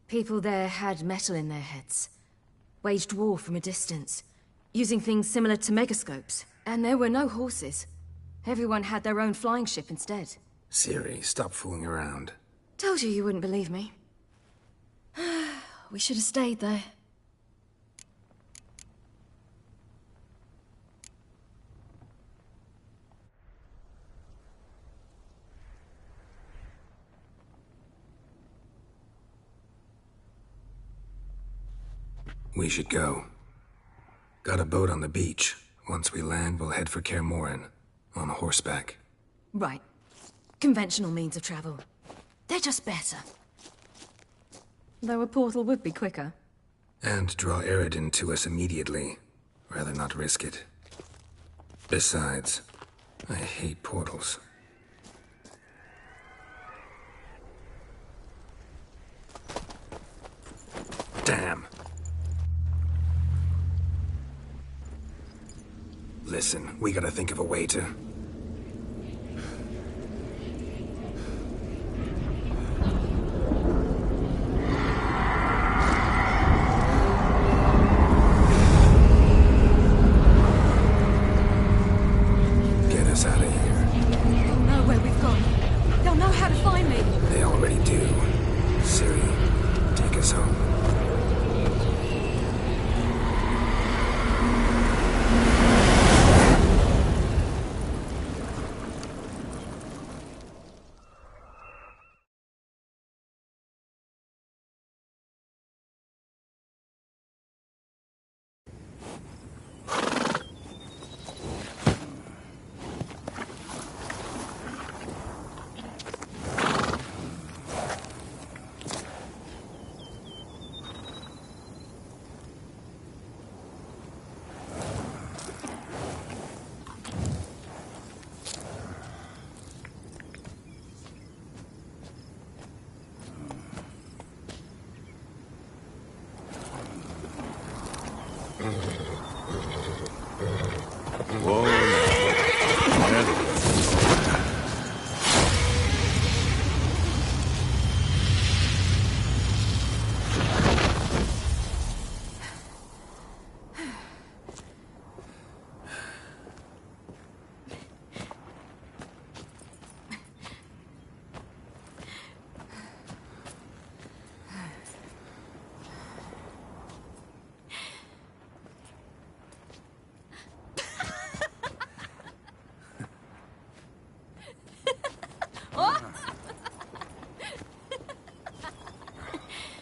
People there had metal in their heads. Waged war from a distance, using things similar to megascopes. And there were no horses. Everyone had their own flying ship instead. Ciri, stop fooling around. Told you you wouldn't believe me. We should have stayed there. We should go. Got a boat on the beach. Once we land, we'll head for Kaer Morhen. On horseback. Right. Conventional means of travel. They're just better. Though a portal would be quicker. And draw Eredin to us immediately. Rather not risk it. Besides, I hate portals. Damn. Listen, we gotta think of a way to... get us out of here. They'll know where we've gone. They'll know how to find me. They already do. Ciri, take us home.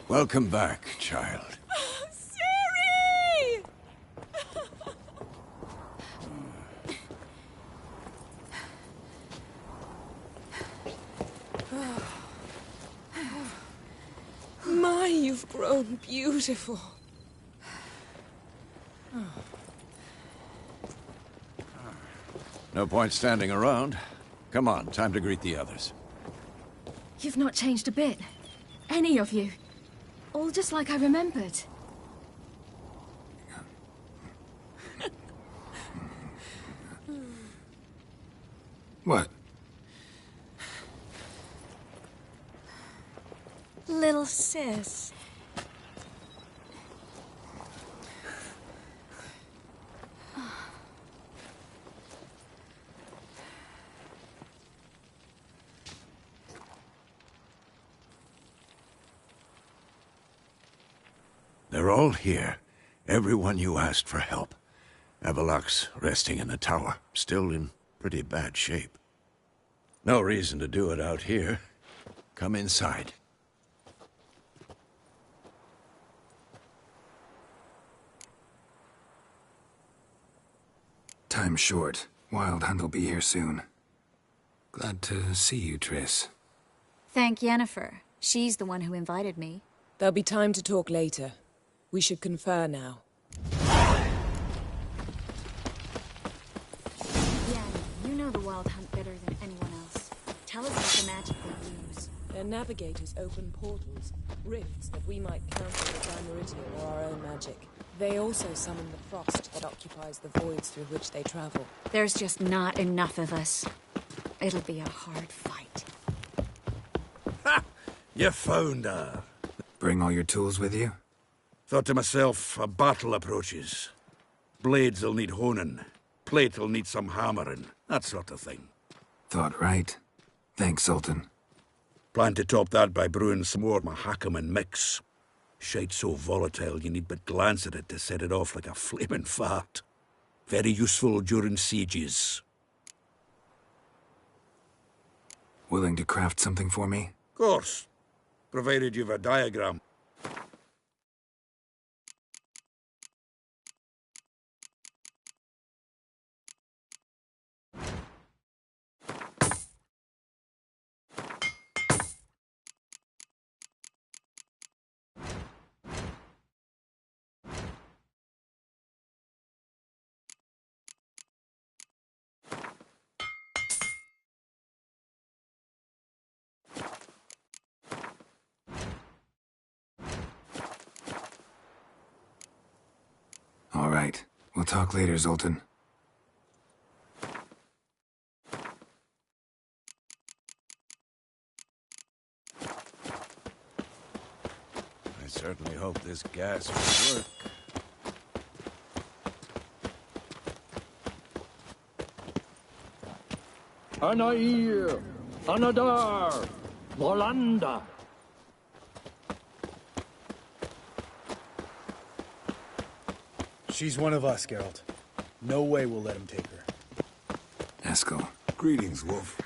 Welcome back, child. Ciri! grown beautiful. No point standing around. Come on, time to greet the others. You've not changed a bit. Any of you. All just like I remembered. What? Little sis. They're all here. Everyone you asked for help. Avalok's resting in the tower, still in pretty bad shape. No reason to do it out here. Come inside. Time's short. Wild Hunt will be here soon. Glad to see you, Triss. Thank Yennefer. She's the one who invited me. There'll be time to talk later. We should confer now. Yeah, you know the Wild Hunt better than anyone else. Tell us about the magic they use. Their navigators open portals, rifts that we might counter with our meridian or our own magic. They also summon the frost that occupies the voids through which they travel. There's just not enough of us. It'll be a hard fight. Ha! You found her. Bring all your tools with you? Thought to myself, a battle approaches. Blades'll need honing. Plate'll need some hammering. That sort of thing. Thought right. Thanks, Sultan. Plan to top that by brewing some more Mahakaman mix. Shite so volatile you need but glance at it to set it off like a flaming fart. Very useful during sieges. Willing to craft something for me? Course. Provided you've a diagram. All right. We'll talk later, Zoltan. I certainly hope this gas will work. Anair, Anadar, Volanda. She's one of us, Geralt. No way we'll let him take her. Eskel. Greetings, Wolf.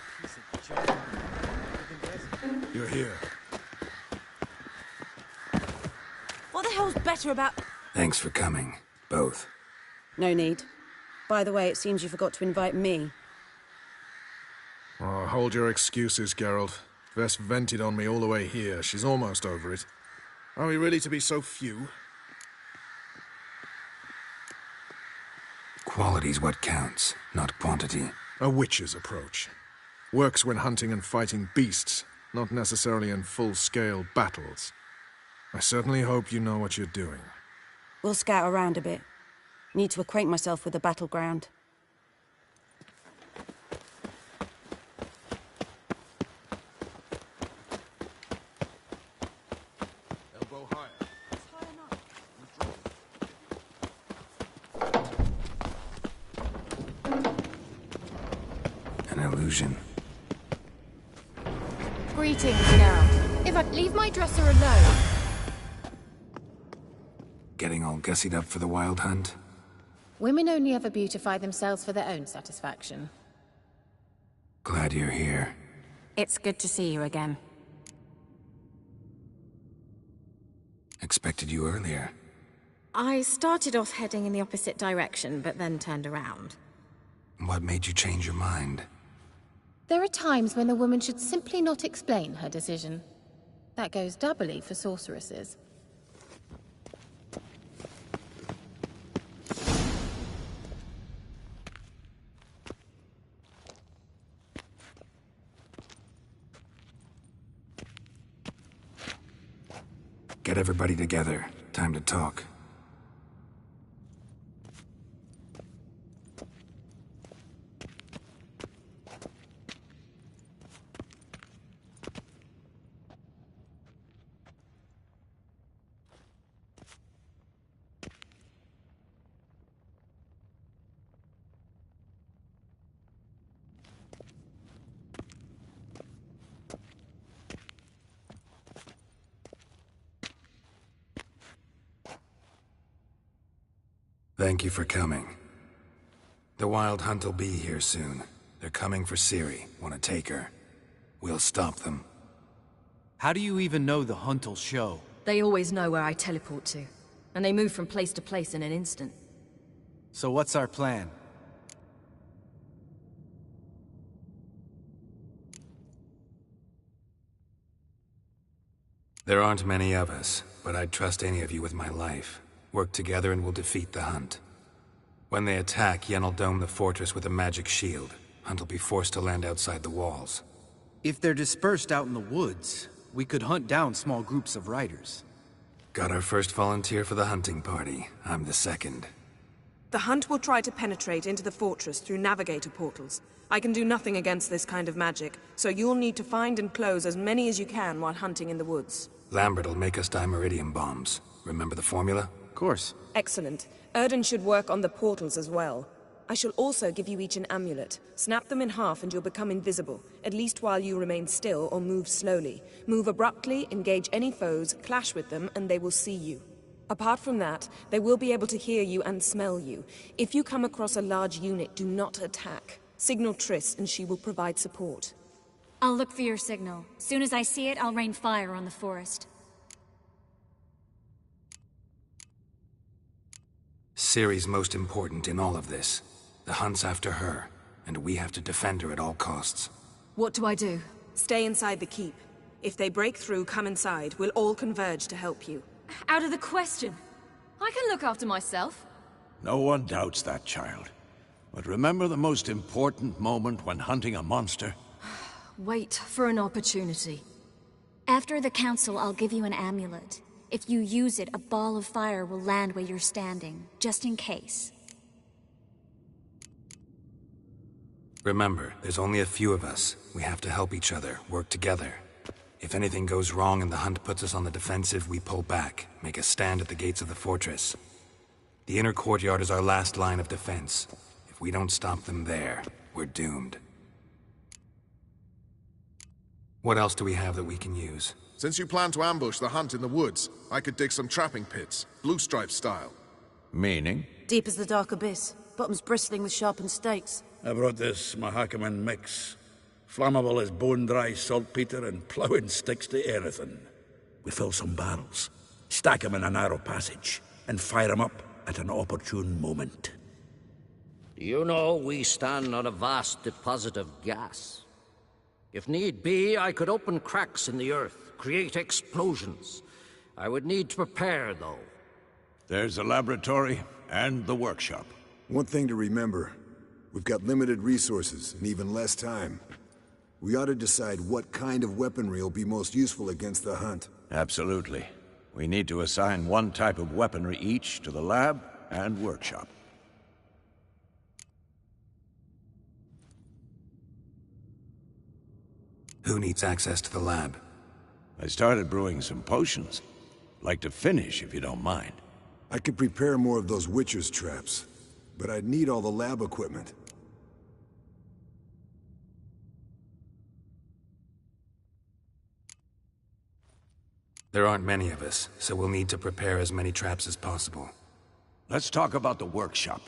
You're here. What the hell's better about... Thanks for coming, both. No need. By the way, it seems you forgot to invite me. Oh, hold your excuses, Geralt. Vess vented on me all the way here. She's almost over it. Are we really to be so few? Quality's what counts, not quantity. A witch's approach. Works when hunting and fighting beasts, not necessarily in full-scale battles. I certainly hope you know what you're doing. We'll scout around a bit. Need to acquaint myself with the battleground. Elbow higher. An illusion. Greetings, Geralt. If I'd leave my dresser alone. Getting all gussied up for the Wild Hunt? Women only ever beautify themselves for their own satisfaction. Glad you're here. It's good to see you again. Expected you earlier. I started off heading in the opposite direction, but then turned around. What made you change your mind? There are times when a woman should simply not explain her decision. That goes doubly for sorceresses. Get everybody together. Time to talk. Thank you for coming. The Wild Hunt will be here soon. They're coming for Ciri. Want to take her. We'll stop them. How do you even know the Hunt'll show? They always know where I teleport to. And they move from place to place in an instant. So what's our plan? There aren't many of us, but I'd trust any of you with my life. Work together and we'll defeat the Hunt. When they attack, Yen'll dome the fortress with a magic shield. Hunt'll be forced to land outside the walls. If they're dispersed out in the woods, we could hunt down small groups of riders. Got our first volunteer for the hunting party. I'm the second. The Hunt will try to penetrate into the fortress through navigator portals. I can do nothing against this kind of magic, so you'll need to find and close as many as you can while hunting in the woods. Lambert'll make us dimeridium bombs. Remember the formula? Of course. Excellent. Erden should work on the portals as well. I shall also give you each an amulet. Snap them in half and you'll become invisible, at least while you remain still or move slowly. Move abruptly, engage any foes, clash with them, and they will see you. Apart from that, they will be able to hear you and smell you. If you come across a large unit, do not attack. Signal Triss and she will provide support. I'll look for your signal. Soon as I see it, I'll rain fire on the forest. Ciri's most important in all of this. The Hunt's after her, and we have to defend her at all costs. What do I do? Stay inside the keep. If they break through, come inside. We'll all converge to help you. Out of the question. I can look after myself. No one doubts that, child. But remember the most important moment when hunting a monster? Wait for an opportunity. After the council, I'll give you an amulet. If you use it, a ball of fire will land where you're standing, just in case. Remember, there's only a few of us. We have to help each other, work together. If anything goes wrong and the Hunt puts us on the defensive, we pull back, make a stand at the gates of the fortress. The inner courtyard is our last line of defense. If we don't stop them there, we're doomed. What else do we have that we can use? Since you plan to ambush the Hunt in the woods, I could dig some trapping pits, blue stripe style. Meaning? Deep as the dark abyss, bottoms bristling with sharpened stakes. I brought this Mahakaman mix. Flammable as bone-dry saltpeter and ploughing sticks to anything. We fill some barrels, stack them in a narrow passage, and fire them up at an opportune moment. You know, we stand on a vast deposit of gas. If need be, I could open cracks in the earth, create explosions. I would need to prepare, though. There's the laboratory and the workshop. One thing to remember, we've got limited resources and even less time. We ought to decide what kind of weaponry will be most useful against the Hunt. Absolutely. We need to assign one type of weaponry each to the lab and workshop. Who needs access to the lab? I started brewing some potions. Like to finish, if you don't mind. I could prepare more of those Witcher's traps, but I'd need all the lab equipment. There aren't many of us, so we'll need to prepare as many traps as possible. Let's talk about the workshop.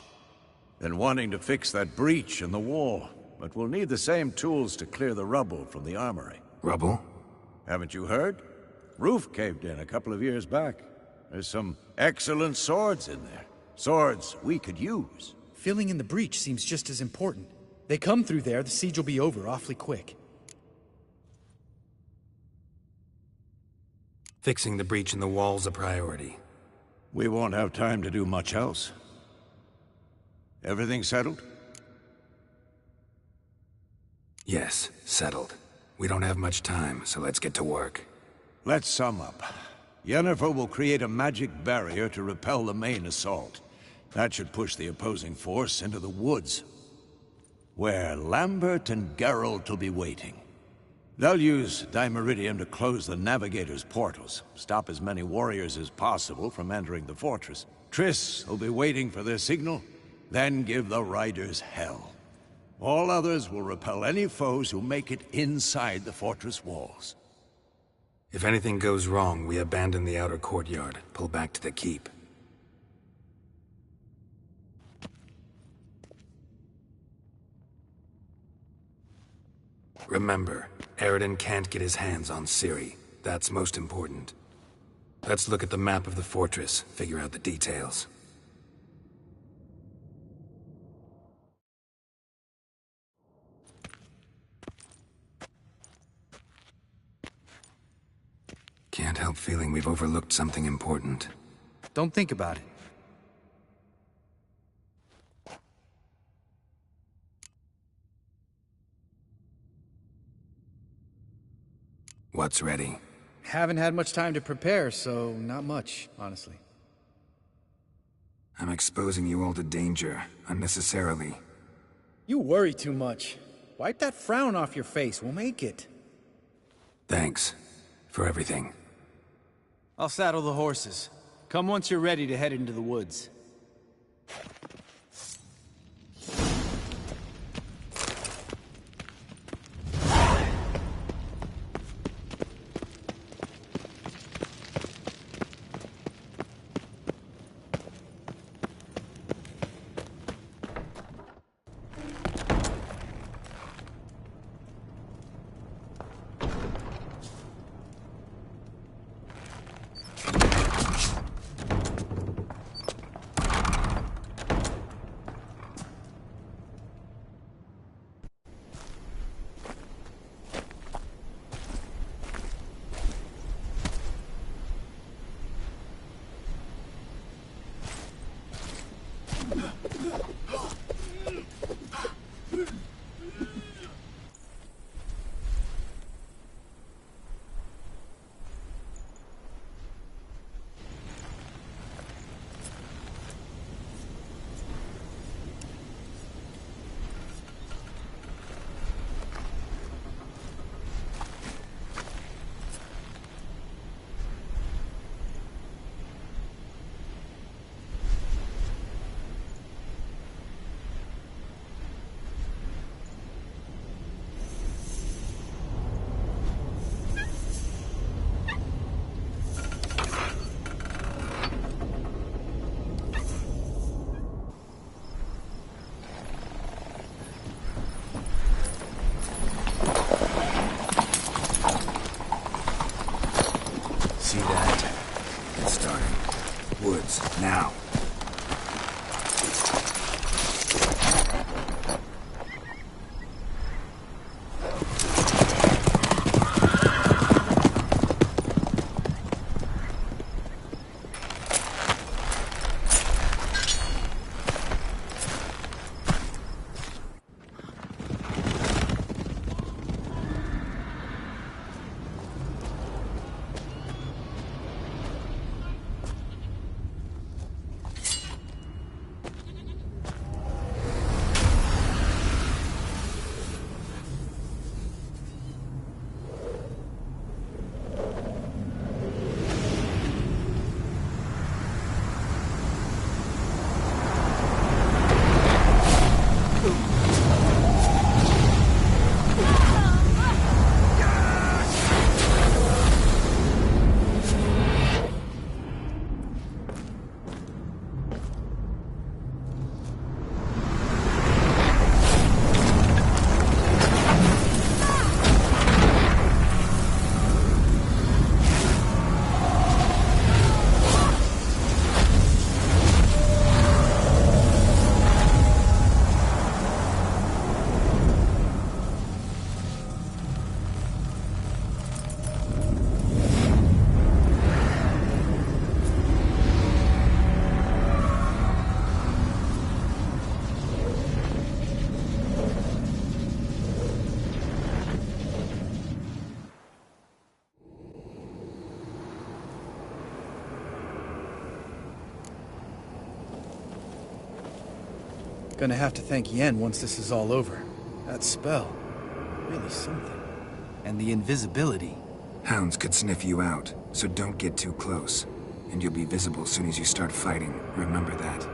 Been wanting to fix that breach in the wall, but we'll need the same tools to clear the rubble from the armory. Rubble? Haven't you heard? Roof caved in a couple of years back. There's some excellent swords in there. Swords we could use. Filling in the breach seems just as important. They come through there, the siege will be over awfully quick. Fixing the breach in the wall's a priority. We won't have time to do much else. Everything settled? Yes, settled. We don't have much time, so let's get to work. Let's sum up. Yennefer will create a magic barrier to repel the main assault. That should push the opposing force into the woods, where Lambert and Geralt will be waiting. They'll use Dimeridium to close the Navigator's portals, stop as many warriors as possible from entering the fortress. Triss will be waiting for their signal, then give the riders hell. All others will repel any foes who make it inside the fortress walls. If anything goes wrong, we abandon the outer courtyard, pull back to the keep. Remember, Eridan can't get his hands on Ciri. That's most important. Let's look at the map of the fortress, figure out the details. Can't help feeling we've overlooked something important. Don't think about it. What's ready? Haven't had much time to prepare, so not much, honestly. I'm exposing you all to danger, unnecessarily. You worry too much. Wipe that frown off your face, we'll make it. Thanks. For everything. I'll saddle the horses. Come once you're ready to head into the woods. Gonna have to thank Yen once this is all over. That spell, really something. And the invisibility. Hounds could sniff you out, so don't get too close. And you'll be visible as soon as you start fighting. Remember that.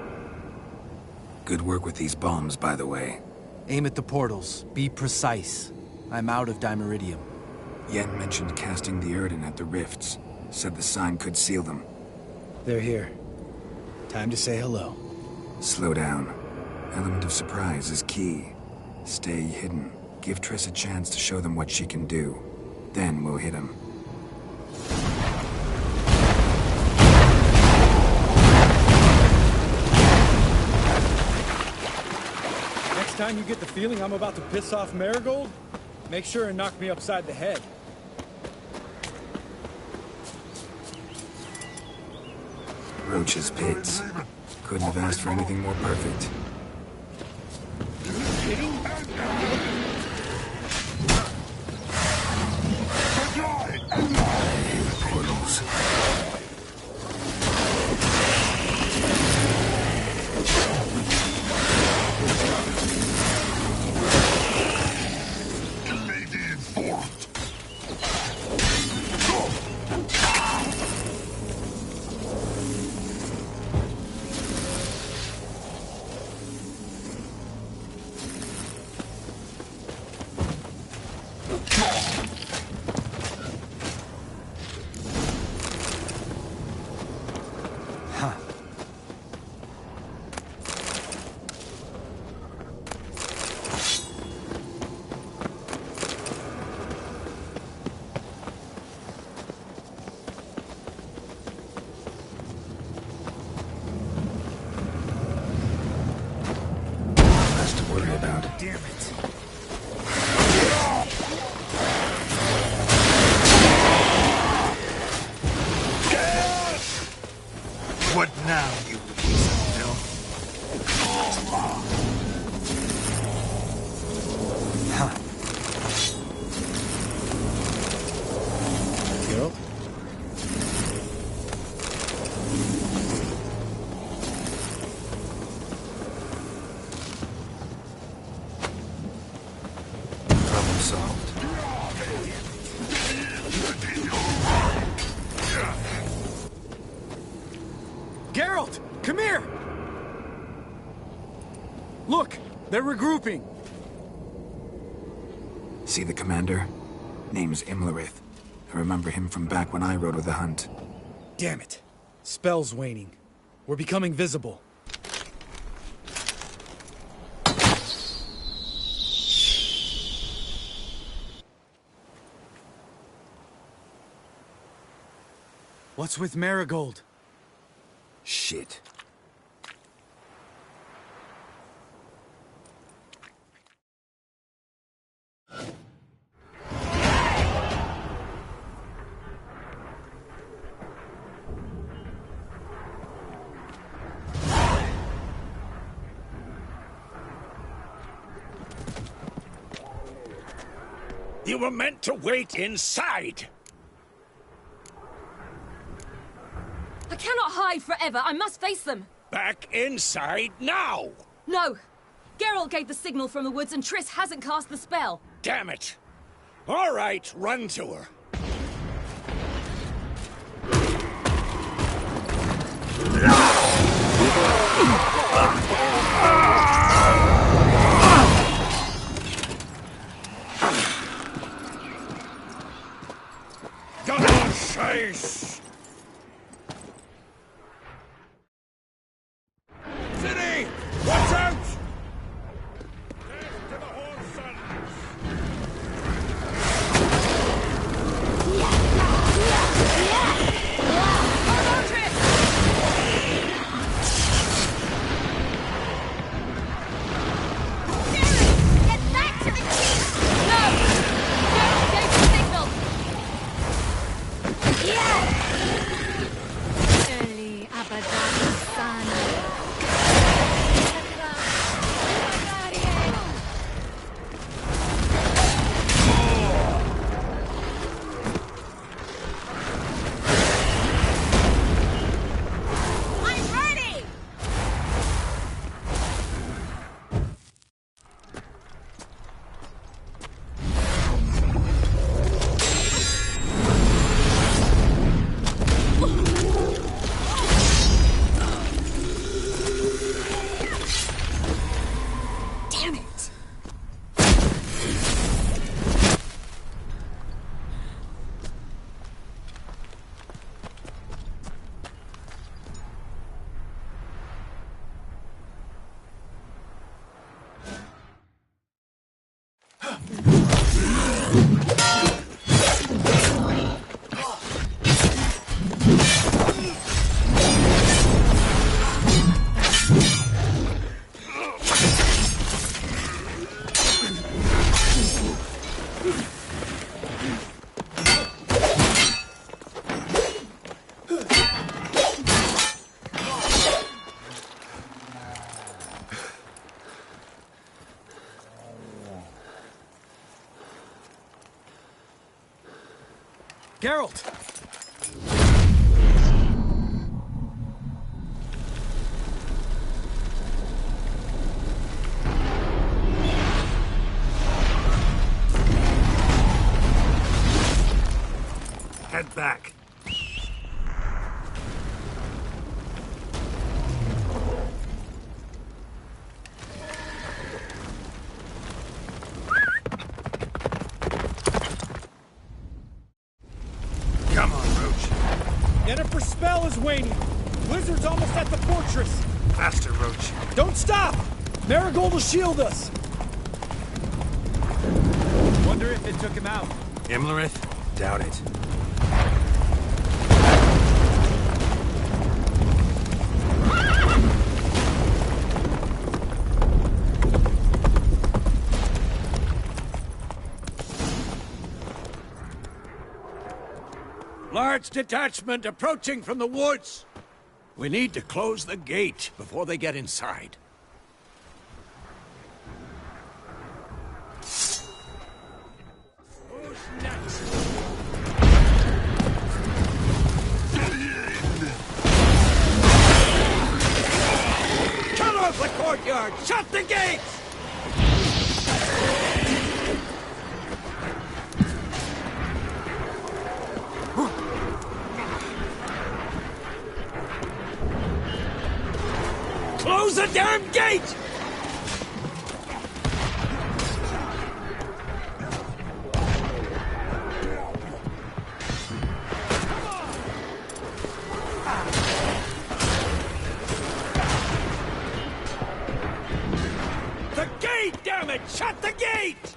Good work with these bombs, by the way. Aim at the portals. Be precise. I'm out of Dimeridium. Yen mentioned casting the Yrden at the rifts. Said the sign could seal them. They're here. Time to say hello. Slow down. Element of surprise is key. Stay hidden. Give Triss a chance to show them what she can do. Then we'll hit him. Next time you get the feeling I'm about to piss off Marigold, make sure and knock me upside the head. Roach's pits. Couldn't have asked for anything more perfect. Portals. Canadian Fort. Damn it. What now, you piece of filth? Geralt? Problem solved. Geralt! Come here! Look! They're regrouping! See the commander? Name's Imlerith. I remember him from back when I rode with the hunt. Damn it. Spell's waning. We're becoming visible. What's with Marigold? Shit. You were meant to wait inside! I cannot hide forever. I must face them. Back inside now! No! Geralt gave the signal from the woods and Triss hasn't cast the spell. Damn it! All right, run to her. Double chase! City! Watch out! Death to the whole sons! Damn it! Geralt! Head back. Come on, Roach. Yennefer's spell is waning. Blizzard's almost at the fortress. Faster, Roach. Don't stop! Marigold will shield us. Wonder if it took him out. Imlerith? Doubt it. Large detachment approaching from the woods. We need to close the gate before they get inside. Who's next? Cut off the courtyard! Shut the gates! Close the damn gate! The gate, damn it! Shut the gate!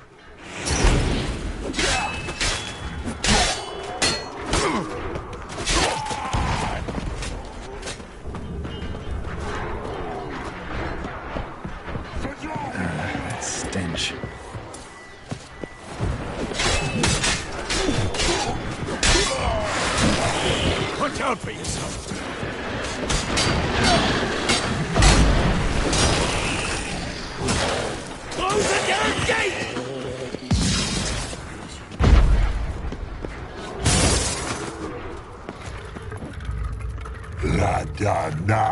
Stench. Watch out for yourself. Close the damn gate! La da da.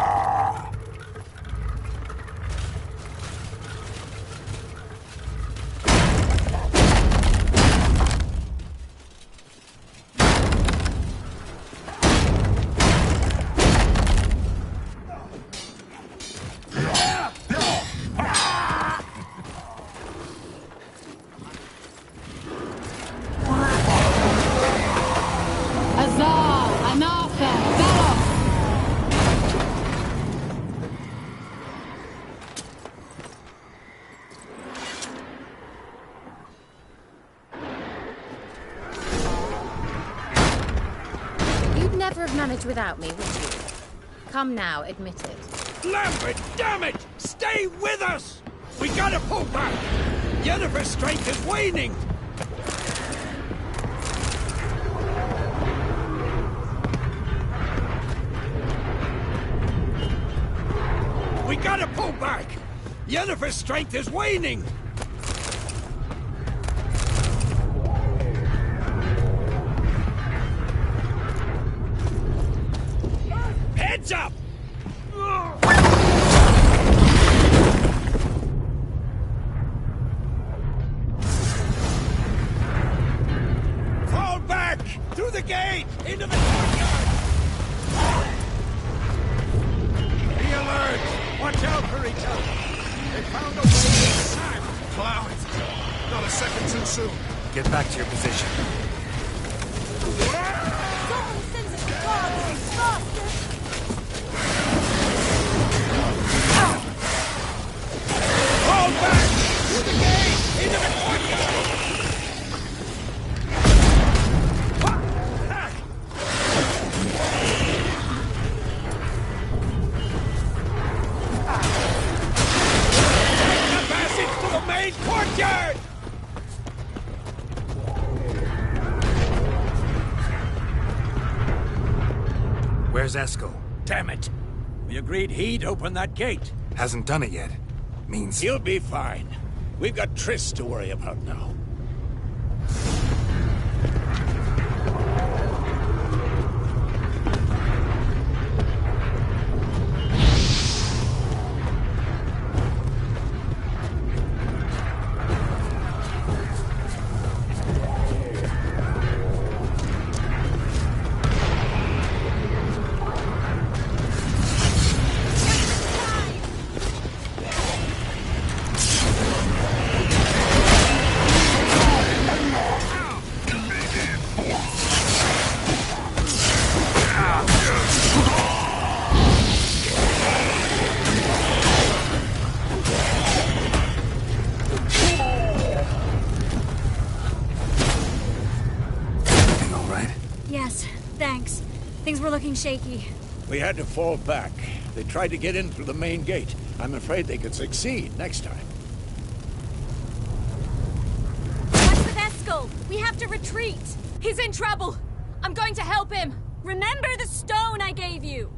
Never have managed without me, would you? Come now, admit it. Lambert, damn it! Stay with us! We gotta pull back! Yennefer's strength is waning! We gotta pull back! Yennefer's strength is waning! Heads up! Fall back! Through the gate! Into the courtyard! Be alert! Watch out for each other! They found a way inside! Cloud! Not a second too soon. Get back to your position. Someone sends us the guards! Faster! Fall back! Through the gate! Into the courtyard! Take the passage to the main courtyard! Where's Eskel? Damn it! We agreed he'd open that gate. Hasn't done it yet. Means... He'll be fine. We've got Triss to worry about now. Yes, thanks. Things were looking shaky. We had to fall back. They tried to get in through the main gate. I'm afraid they could succeed next time. What's with Eskel? We have to retreat. He's in trouble. I'm going to help him. Remember the stone I gave you!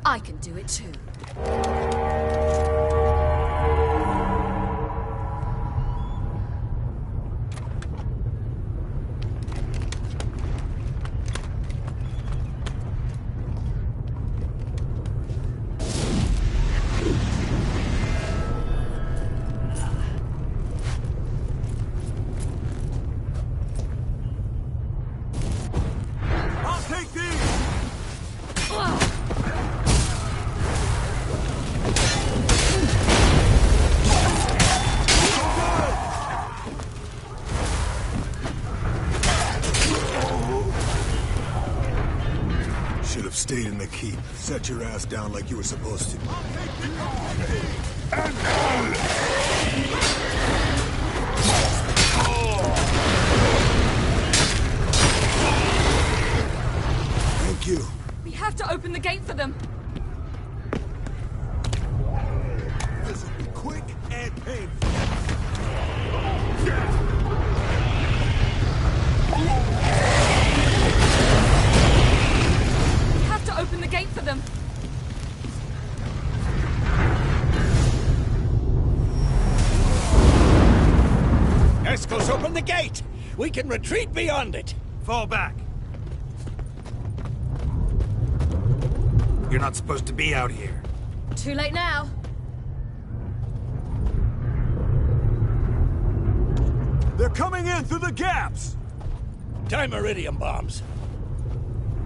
I can do it too. I'll take these! Should have stayed in the keep. Set your ass down like you were supposed to. Thank you. We have to open the gate for them. This will be quick and painful. We have to open the gate for them. Eskel's opened the gate! We can retreat beyond it! Fall back. You're not supposed to be out here. Too late now. They're coming in through the gaps! Time iridium bombs.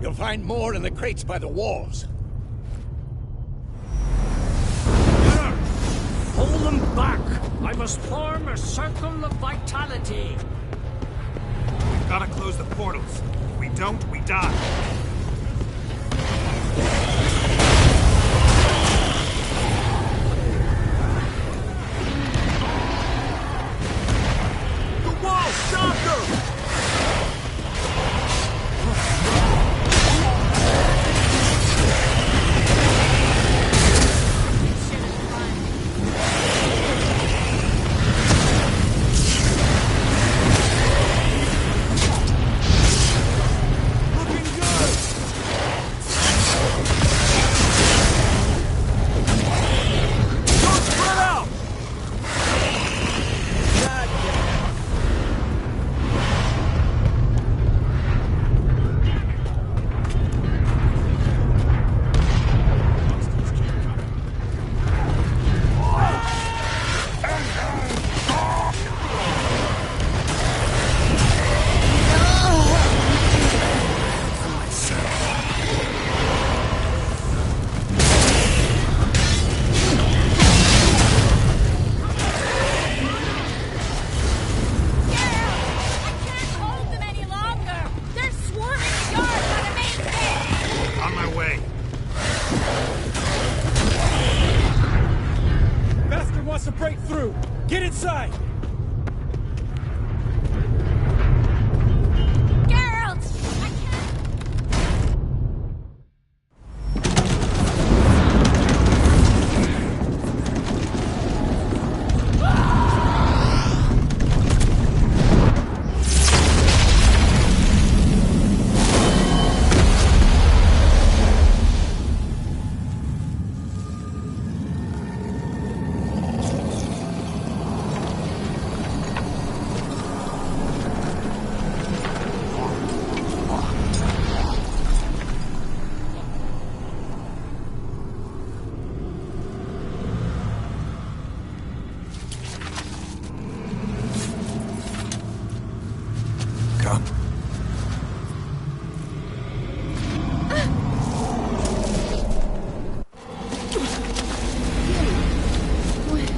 You'll find more in the crates by the walls. Hold them back! I must form a circle of vitality. We've got to close the portals. If we don't, we die. The wall! Stop them!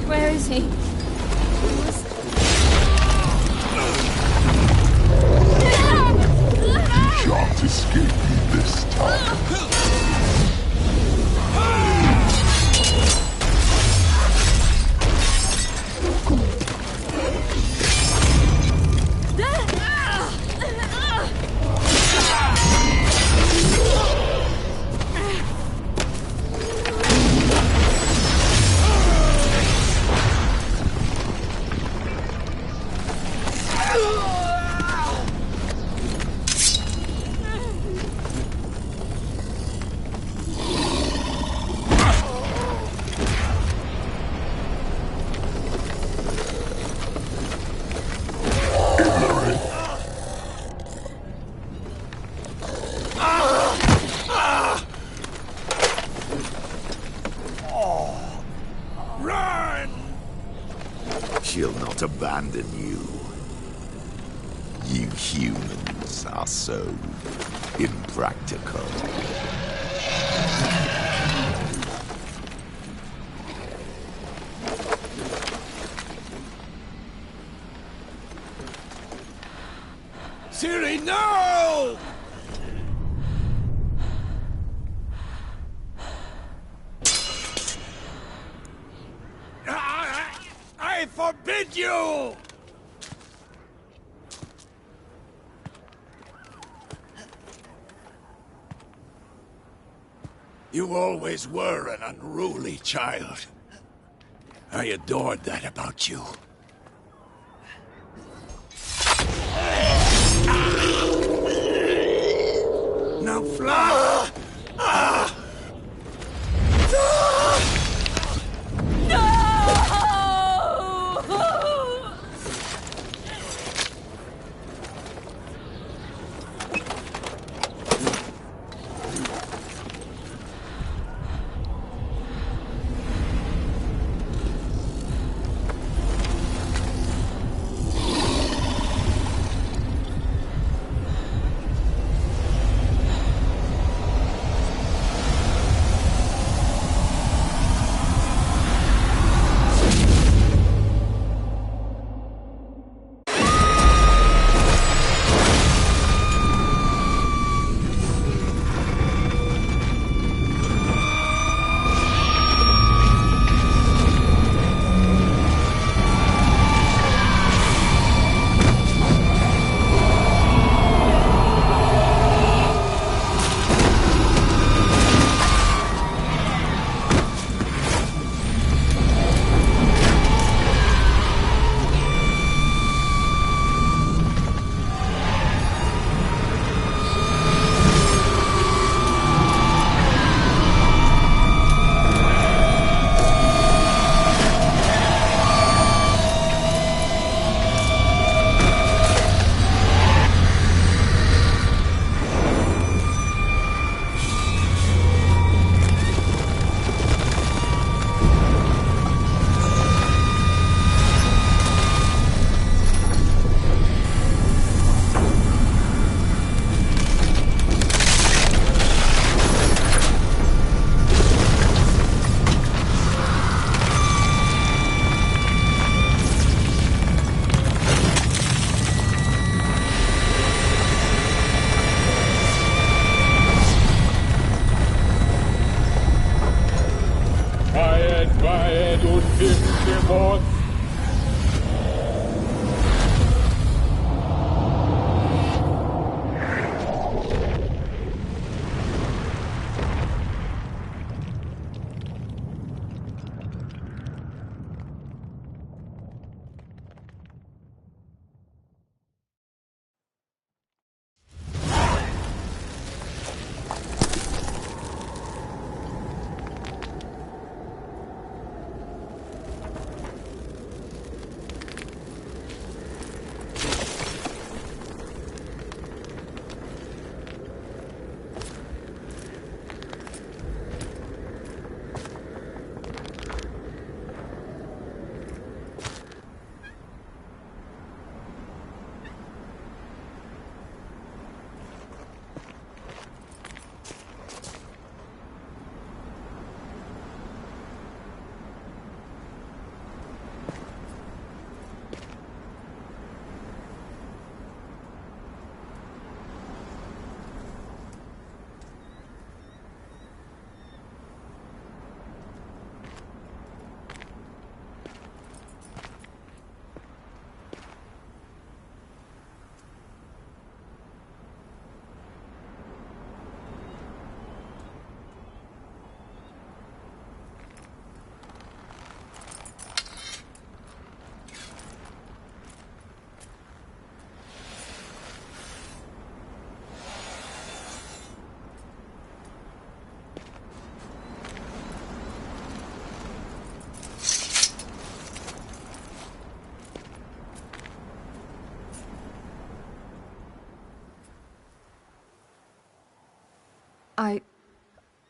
Where is he? Shan't escape me this time. She'll not abandon you. You humans are so impractical. Ciri, no! I forbid you! You always were an unruly child. I adored that about you. Now fly!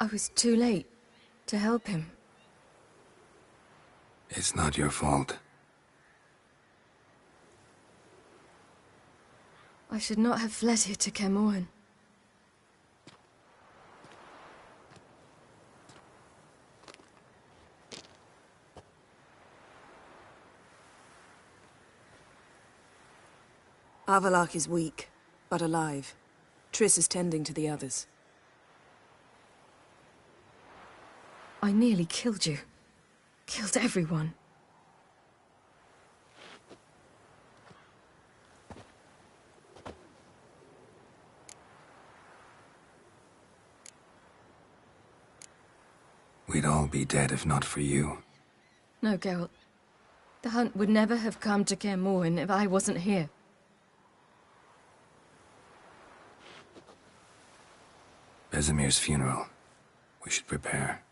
I was too late to help him. It's not your fault. I should not have fled here to Kaer Morhen. Avallac'h is weak, but alive. Triss is tending to the others. I nearly killed you. Killed everyone. We'd all be dead if not for you. No, Geralt. The hunt would never have come to Kaer Morhen if I wasn't here. Vesemir's funeral. We should prepare.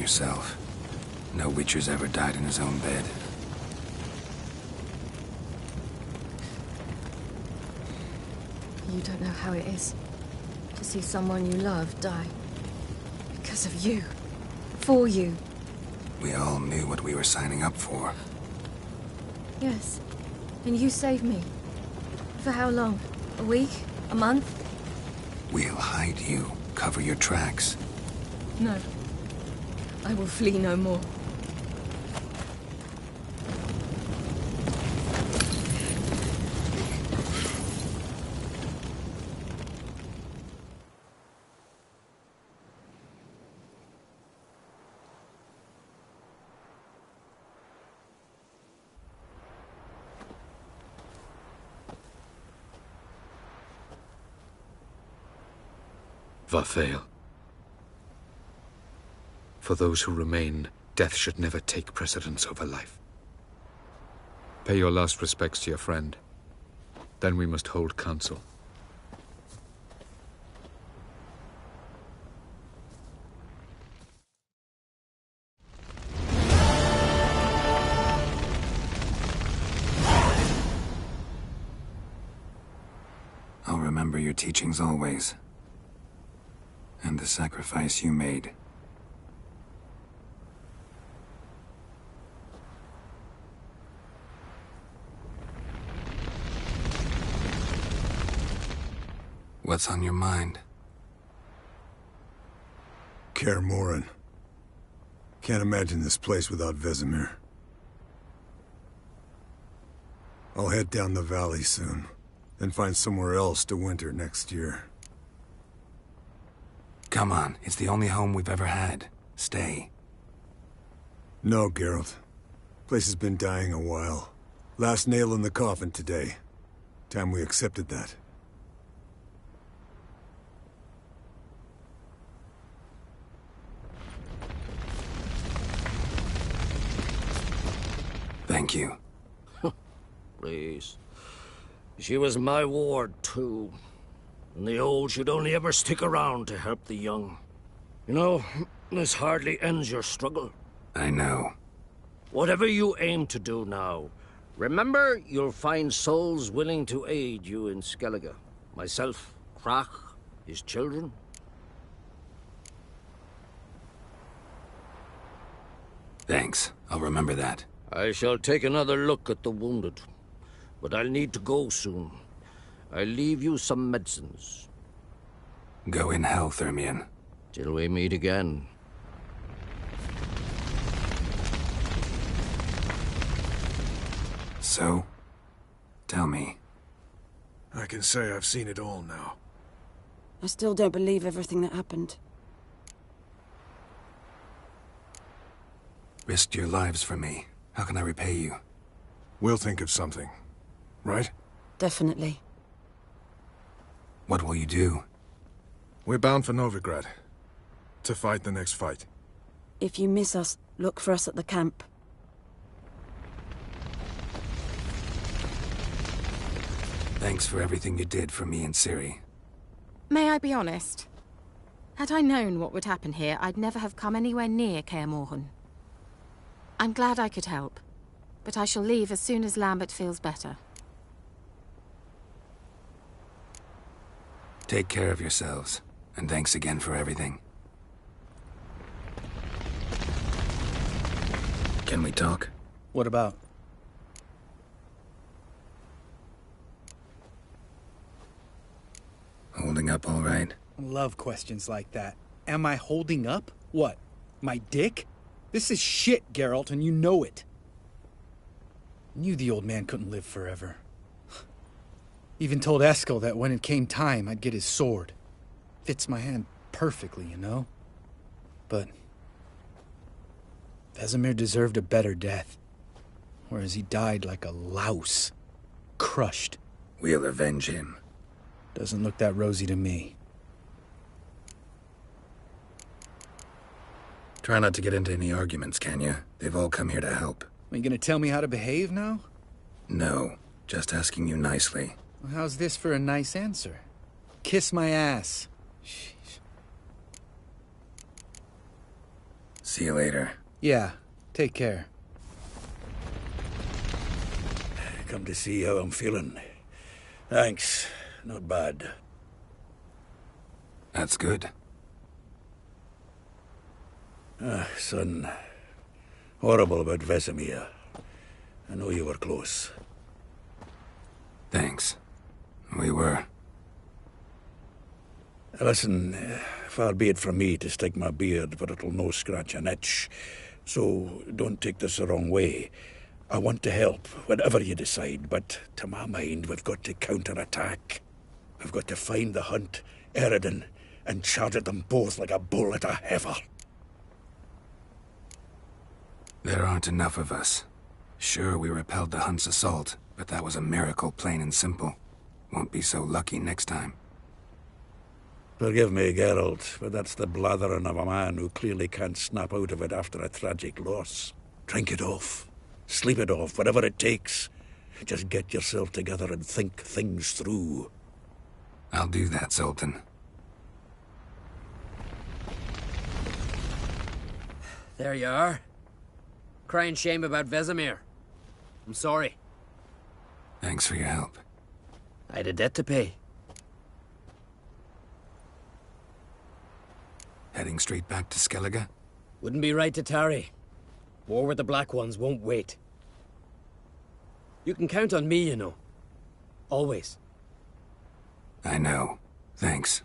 yourself. No Witcher's ever died in his own bed. You don't know how it is to see someone you love die. Because of you. For you. We all knew what we were signing up for. Yes. And you saved me. For how long? A week? A month? We'll hide you. Cover your tracks. No. I will flee no more. Varthael. For those who remain, death should never take precedence over life. Pay your last respects to your friend. Then we must hold council. I'll remember your teachings always. And the sacrifice you made. What's on your mind? Kaer Morhen. Can't imagine this place without Vesemir. I'll head down the valley soon, then find somewhere else to winter next year. Come on, it's the only home we've ever had. Stay. No, Geralt. Place has been dying a while. Last nail in the coffin today. Time we accepted that. Thank you. Please. She was my ward, too. And the old should only ever stick around to help the young. You know, this hardly ends your struggle. I know. Whatever you aim to do now, remember you'll find souls willing to aid you in Skellige. Myself, Crach, his children. Thanks. I'll remember that. I shall take another look at the wounded. But I'll need to go soon. I'll leave you some medicines. Go in hell, Thermion. Till we meet again. So? Tell me. I can say I've seen it all now. I still don't believe everything that happened. Risked your lives for me. How can I repay you? We'll think of something. Right? Definitely. What will you do? We're bound for Novigrad. To fight the next fight. If you miss us, look for us at the camp. Thanks for everything you did for me and Ciri. May I be honest? Had I known what would happen here, I'd never have come anywhere near Kaer Morhen. I'm glad I could help, but I shall leave as soon as Lambert feels better. Take care of yourselves, and thanks again for everything. Can we talk? What about? Holding up all right? Love questions like that. Am I holding up? What? My dick? This is shit, Geralt, and you know it. Knew the old man couldn't live forever. Even told Eskel that when it came time, I'd get his sword. Fits my hand perfectly, you know? But Vesemir deserved a better death. Whereas he died like a louse. Crushed. We'll avenge him. Doesn't look that rosy to me. Try not to get into any arguments, can you? They've all come here to help. Are you gonna tell me how to behave now? No, just asking you nicely. Well, how's this for a nice answer? Kiss my ass. Sheesh. See you later. Yeah, take care. Come to see how I'm feeling. Thanks. Not bad. That's good. Son. Horrible about Vesemir. I know you were close. Thanks. We were. Listen, far be it from me to stick my beard, but it'll no scratch an itch. So don't take this the wrong way. I want to help, whatever you decide, but to my mind, we've got to counterattack. We've got to find the Hunt, Eredin, and charge at them both like a bull at a heifer. There aren't enough of us. Sure, we repelled the Hunt's assault, but that was a miracle, plain and simple. Won't be so lucky next time. Forgive me, Geralt, but that's the blathering of a man who clearly can't snap out of it after a tragic loss. Drink it off. Sleep it off, whatever it takes. Just get yourself together and think things through. I'll do that, Zoltan. There you are. Crying shame about Vesemir. I'm sorry. Thanks for your help. I had a debt to pay. Heading straight back to Skellige? Wouldn't be right to tarry. War with the Black Ones won't wait. You can count on me, you know. Always. I know. Thanks.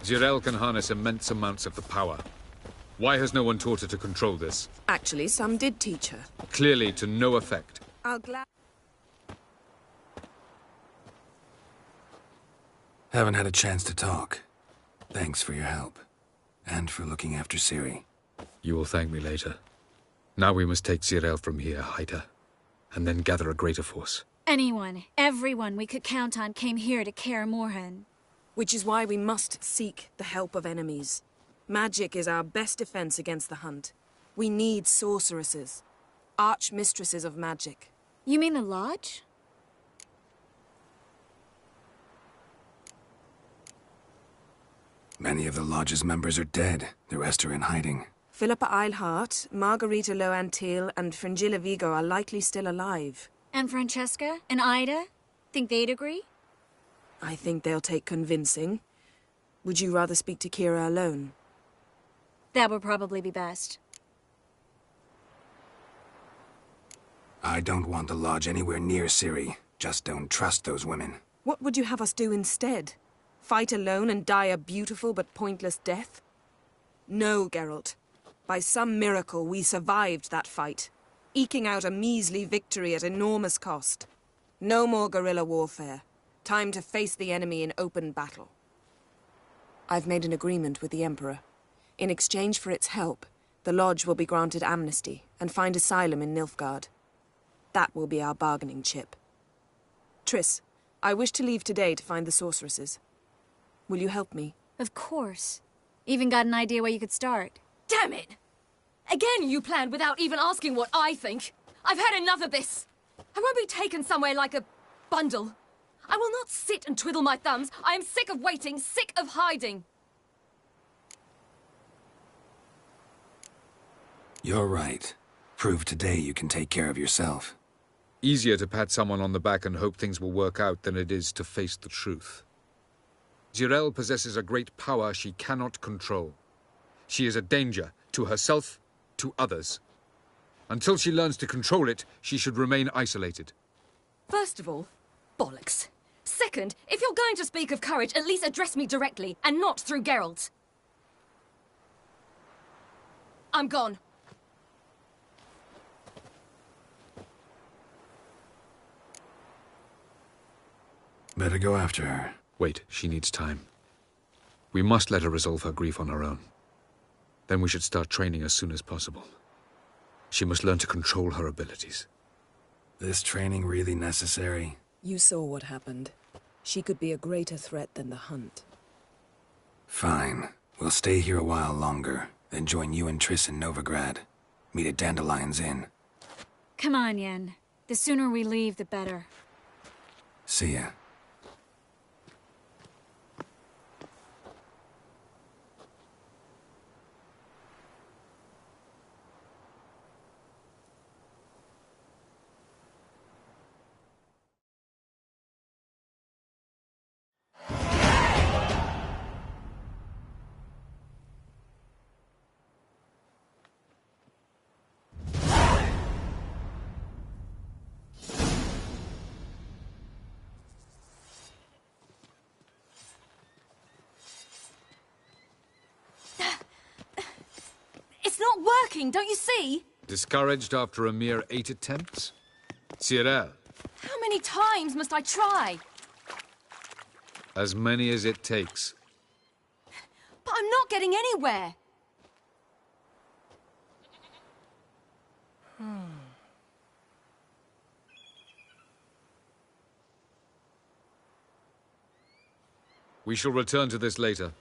Zirael can harness immense amounts of the power. Why has no one taught her to control this? Actually, some did teach her. Clearly to no effect. I'll glad... Haven't had a chance to talk. Thanks for your help. And for looking after Ciri. You will thank me later. Now we must take Zirael from here, hide her, and then gather a greater force. Anyone, everyone we could count on came here to Kaer Morhen. Which is why we must seek the help of enemies. Magic is our best defense against the Hunt. We need sorceresses. Archmistresses of magic. You mean the Lodge? Many of the Lodge's members are dead. The rest are in hiding. Philippa Eilhart, Margarita Loantil, and Fringilla Vigo are likely still alive. And Francesca? And Ida? Think they'd agree? I think they'll take convincing. Would you rather speak to Kira alone? That would probably be best. I don't want the Lodge anywhere near Ciri. Just don't trust those women. What would you have us do instead? Fight alone and die a beautiful but pointless death? No, Geralt. By some miracle, we survived that fight, eking out a measly victory at enormous cost. No more guerrilla warfare. Time to face the enemy in open battle. I've made an agreement with the Emperor. In exchange for its help, the Lodge will be granted amnesty and find asylum in Nilfgaard. That will be our bargaining chip. Triss, I wish to leave today to find the sorceresses. Will you help me? Of course. Even got an idea where you could start. Damn it! Again you planned without even asking what I think. I've had enough of this. I won't be taken somewhere like a bundle. I will not sit and twiddle my thumbs. I am sick of waiting, sick of hiding. You're right. Prove today you can take care of yourself. Easier to pat someone on the back and hope things will work out than it is to face the truth. Zirael possesses a great power she cannot control. She is a danger to herself, to others. Until she learns to control it, she should remain isolated. First of all, bollocks. Second, if you're going to speak of courage, at least address me directly, and not through Geralt. I'm gone. Better go after her. Wait, she needs time. We must let her resolve her grief on her own. Then we should start training as soon as possible. She must learn to control her abilities. This training really necessary? You saw what happened. She could be a greater threat than the Hunt. Fine. We'll stay here a while longer, then join you and Triss in Novigrad. Meet at Dandelion's Inn. Come on, Yen. The sooner we leave, the better. See ya. It's not working, don't you see? Discouraged after a mere 8 attempts? Cyril, How many times must I try? as many as it takes. But I'm not getting anywhere. We shall return to this later.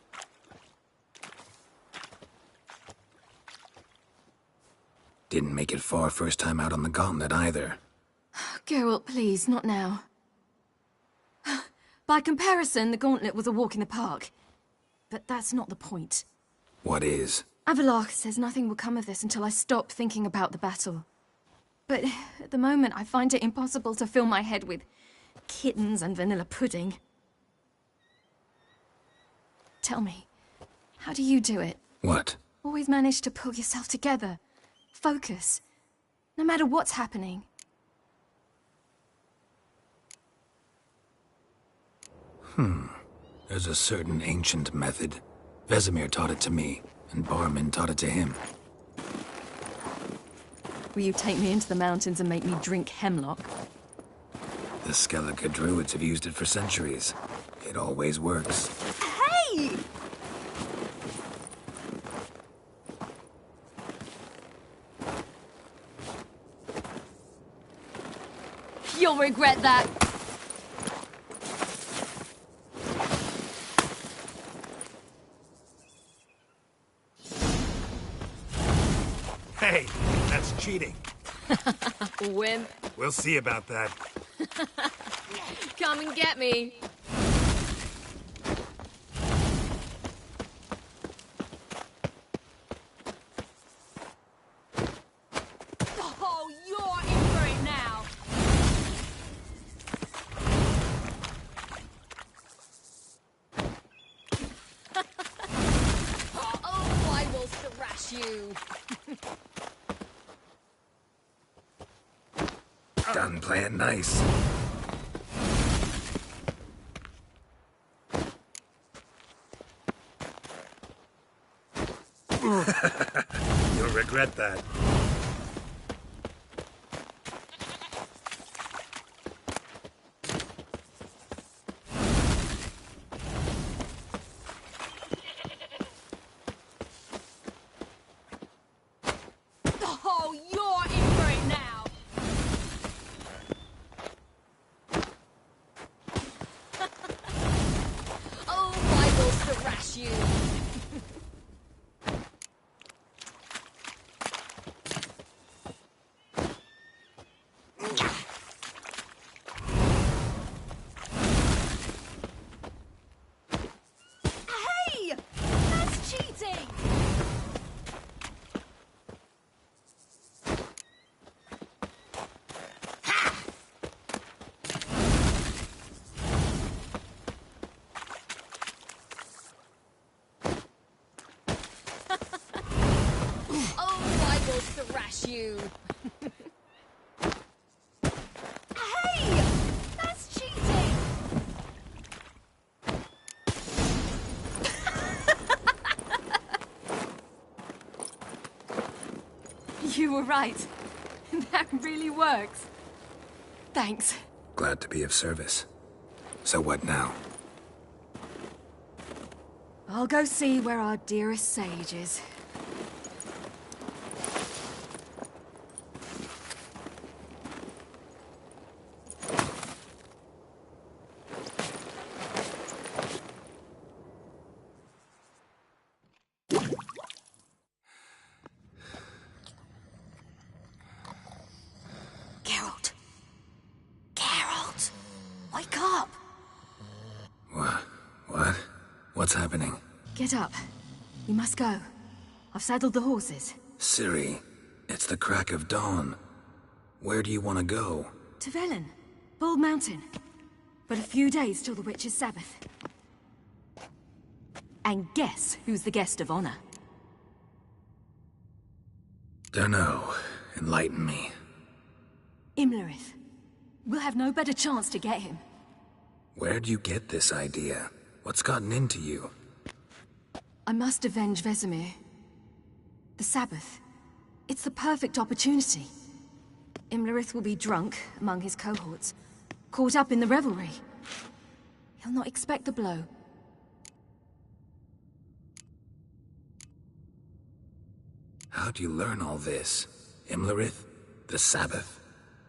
Didn't make it far first time out on the gauntlet either. Geralt, please, not now. By comparison, the gauntlet was a walk in the park. But that's not the point. What is? Avallac'h says nothing will come of this until I stop thinking about the battle. But at the moment, I find it impossible to fill my head with kittens and vanilla pudding. Tell me, how do you do it? What? Always manage to pull yourself together. Focus. No matter what's happening. There's a certain ancient method. Vesemir taught it to me, and Barman taught it to him. Will you take me into the mountains and make me drink hemlock? The Skellige druids have used it for centuries. It always works. Hey! You'll regret that. Hey, that's cheating. Wimp. We'll see about that. Come and get me. Oh, you're in for it now. Oh, I will thrash you. Done playing nice. You'll regret that. Oh, you're in for it now. Oh, I will thrash you. Hey! That's cheating! Oh, I will thrash you. Hey! That's cheating! You were right. That really works. Thanks. Glad to be of service. So what now? I'll go see where our dearest sage is. What's happening? Get up. We must go. I've saddled the horses. Ciri, it's the crack of dawn. Where do you want to go? To Velen. Bald Mountain. But a few days till the Witch's Sabbath. And guess who's the guest of honor? Dunno. Enlighten me. Imlerith. We'll have no better chance to get him. Where'd you get this idea? What's gotten into you? I must avenge Vesemir. The Sabbath. It's the perfect opportunity. Imlerith will be drunk among his cohorts, caught up in the revelry. He'll not expect the blow. How'd you learn all this? Imlerith? The Sabbath?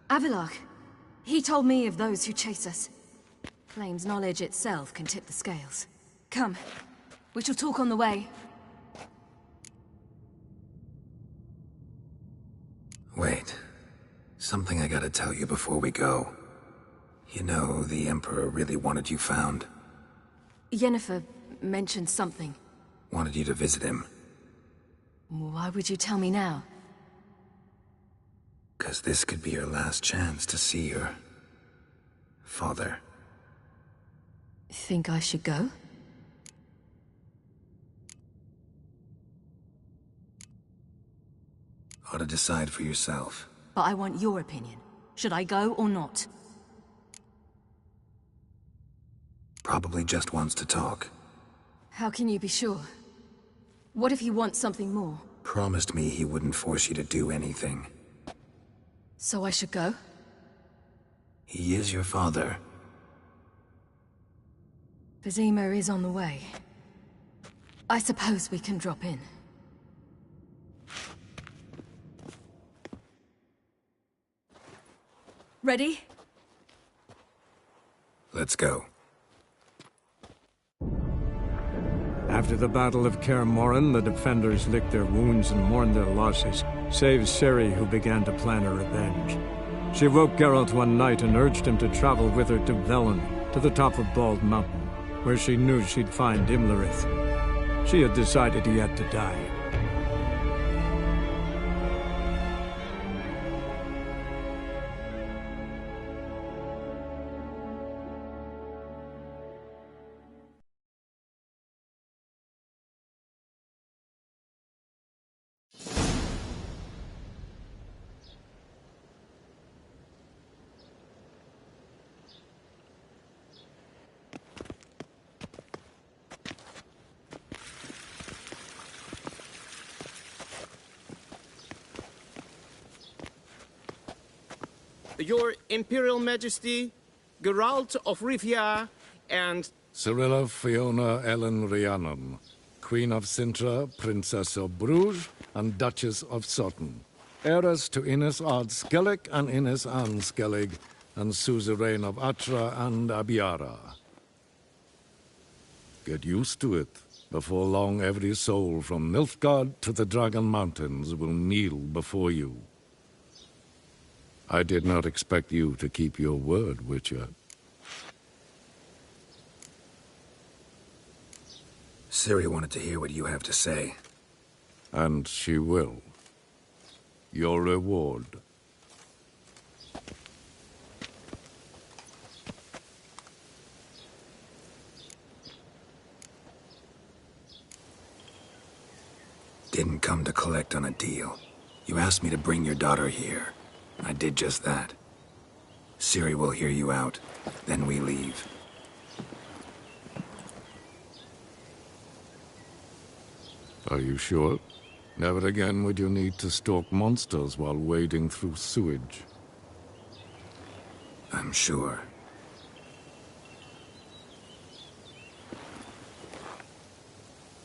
Avallac'h. He told me of those who chase us. Claims knowledge itself can tip the scales. Come. We shall talk on the way. Wait. Something I gotta tell you before we go. You know, the Emperor really wanted you found. Yennefer mentioned something. Wanted you to visit him. Why would you tell me now? 'Cause this could be your last chance to see your... father. Think I should go? Ought to decide for yourself. But I want your opinion. Should I go or not? Probably just wants to talk. How can you be sure? What if he wants something more? Promised me he wouldn't force you to do anything. So I should go? He is your father. Vizima is on the way. I suppose we can drop in. Ready? Let's go. After the Battle of Kaer Morhen, the defenders licked their wounds and mourned their losses, save Ciri, who began to plan her revenge. She woke Geralt one night and urged him to travel with her to Velen, to the top of Bald Mountain, where she knew she'd find Imlerith. She had decided he had to die. Your Imperial Majesty, Geralt of Rivia, and... Cirilla Fiona Ellen Rhiannon, Queen of Sintra, Princess of Bruges, and Duchess of Sutton. Heiress to Innes Ard Skellig and Innes Anne Skellig, and suzerain of Atra and Abiara. Get used to it. Before long, every soul from Nilfgaard to the Dragon Mountains will kneel before you. I did not expect you to keep your word, Witcher. Ciri wanted to hear what you have to say. And she will. Your reward. Didn't come to collect on a deal. You asked me to bring your daughter here. I did just that. Ciri will hear you out, then we leave. Are you sure? Never again would you need to stalk monsters while wading through sewage. I'm sure.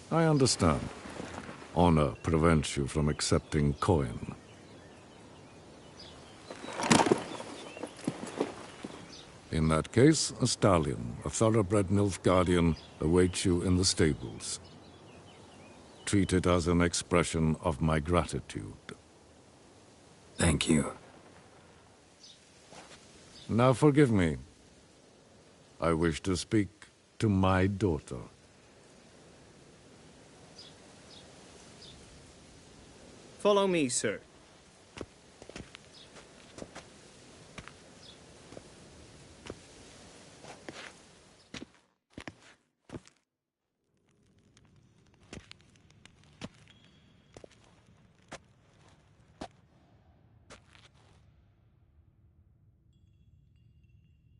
I understand. Honor prevents you from accepting coin. In that case, a stallion, a thoroughbred Nilfgaardian, awaits you in the stables. Treat it as an expression of my gratitude. Thank you. Now forgive me. I wish to speak to my daughter. Follow me, sir.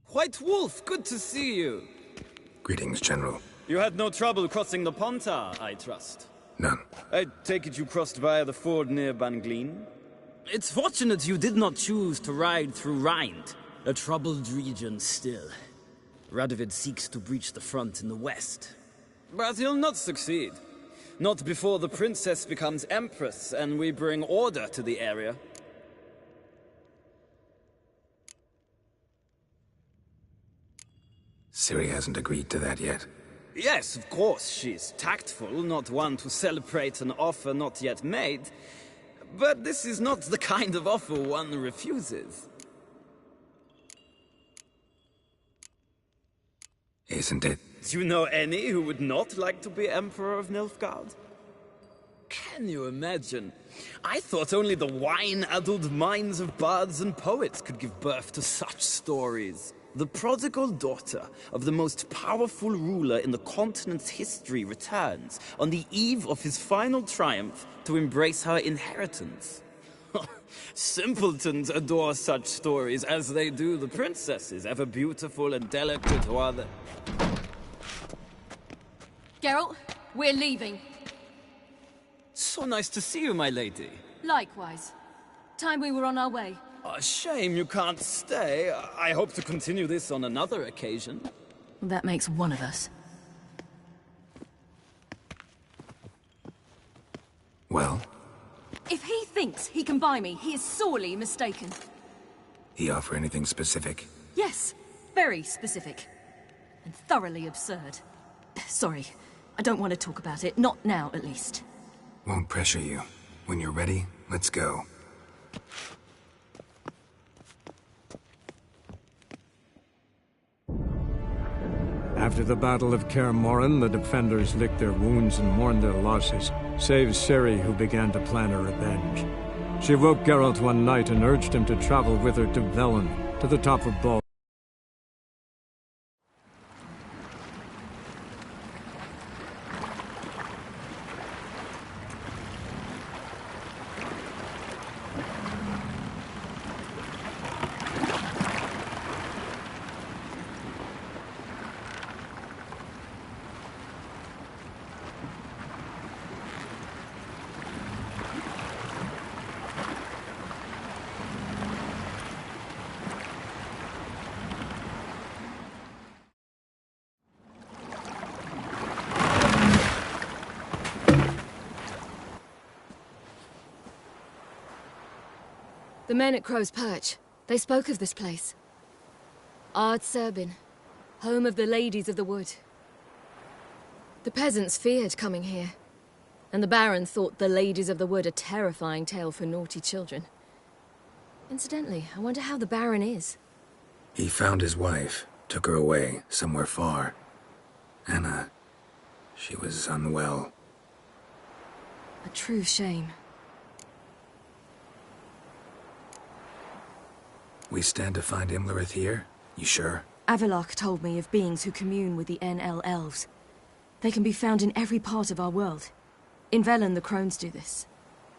White Wolf, good to see you. Greetings, General. You had no trouble crossing the Pontar, I trust. None. I take it you crossed via the ford near Banglin? It's fortunate you did not choose to ride through Rind, a troubled region still. Radovid seeks to breach the front in the west. But he'll not succeed. Not before the princess becomes empress and we bring order to the area. Ciri hasn't agreed to that yet. Yes, of course, she's tactful, not one to celebrate an offer not yet made. But this is not the kind of offer one refuses. Isn't it? Do you know any who would not like to be Emperor of Nilfgaard? Can you imagine? I thought only the wine-addled minds of bards and poets could give birth to such stories. The prodigal daughter of the most powerful ruler in the continent's history returns on the eve of his final triumph to embrace her inheritance. Simpletons adore such stories as they do the princesses, ever beautiful and delicate while the... Geralt, we're leaving. So nice to see you, my lady. Likewise. Time we were on our way. A shame you can't stay. I hope to continue this on another occasion. That makes one of us. Well? If he thinks he can buy me, he is sorely mistaken. He offer anything specific? Yes, very specific. And thoroughly absurd. Sorry, I don't want to talk about it. Not now, at least. Won't pressure you. When you're ready, let's go. After the Battle of Kaer Morhen, the defenders licked their wounds and mourned their losses, save Ciri, who began to plan her revenge. She woke Geralt one night and urged him to travel with her to Velen, to the top of Bal. The men at Crow's Perch, they spoke of this place. Ard Serbin, home of the Ladies of the Wood. The peasants feared coming here, and the Baron thought the Ladies of the Wood a terrifying tale for naughty children. Incidentally, I wonder how the Baron is. He found his wife, took her away, somewhere far. Anna, she was unwell. A true shame. We stand to find Imlerith here? You sure? Avallac'h told me of beings who commune with the NL Elves. They can be found in every part of our world. In Velen, the Crones do this.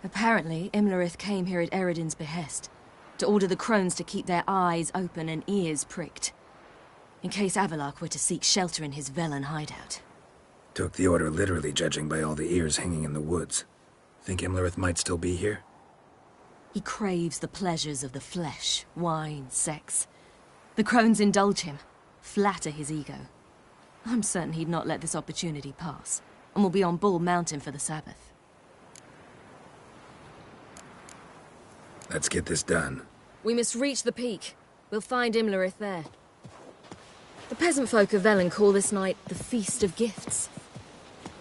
Apparently, Imlerith came here at Eredin's behest, to order the Crones to keep their eyes open and ears pricked, in case Avallac'h were to seek shelter in his Velen hideout. Took the order literally, judging by all the ears hanging in the woods. Think Imlerith might still be here? He craves the pleasures of the flesh, wine, sex. The Crones indulge him, flatter his ego. I'm certain he'd not let this opportunity pass, and will be on Bull Mountain for the Sabbath. Let's get this done. We must reach the peak. We'll find Imlerith there. The peasant folk of Velen call this night the Feast of Gifts.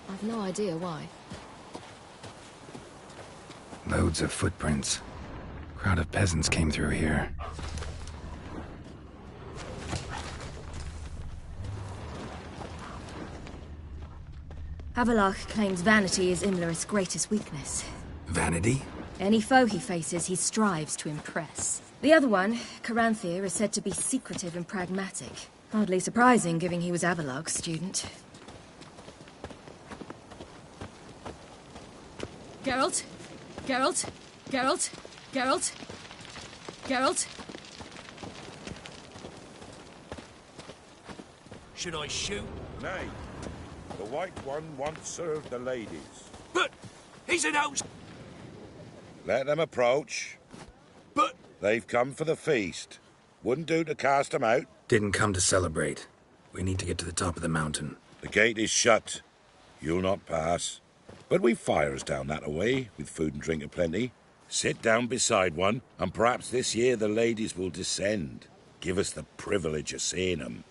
I've no idea why. Loads of footprints. Crowd of peasants came through here. Avallac'h claims vanity is Imlerith's greatest weakness. Vanity? Any foe he faces, he strives to impress. The other one, Caranthir, is said to be secretive and pragmatic. Hardly surprising, given he was Avalok's student. Geralt? Geralt? Geralt? Geralt? Geralt? Should I shoot? Nay. The White One once served the ladies. But he's an out... Let them approach. But... They've come for the feast. Wouldn't do to cast them out. Didn't come to celebrate. We need to get to the top of the mountain. The gate is shut. You'll not pass. But we've fires down that away, with food and drink aplenty. Sit down beside one, and perhaps this year the ladies will descend. Give us the privilege of seeing them.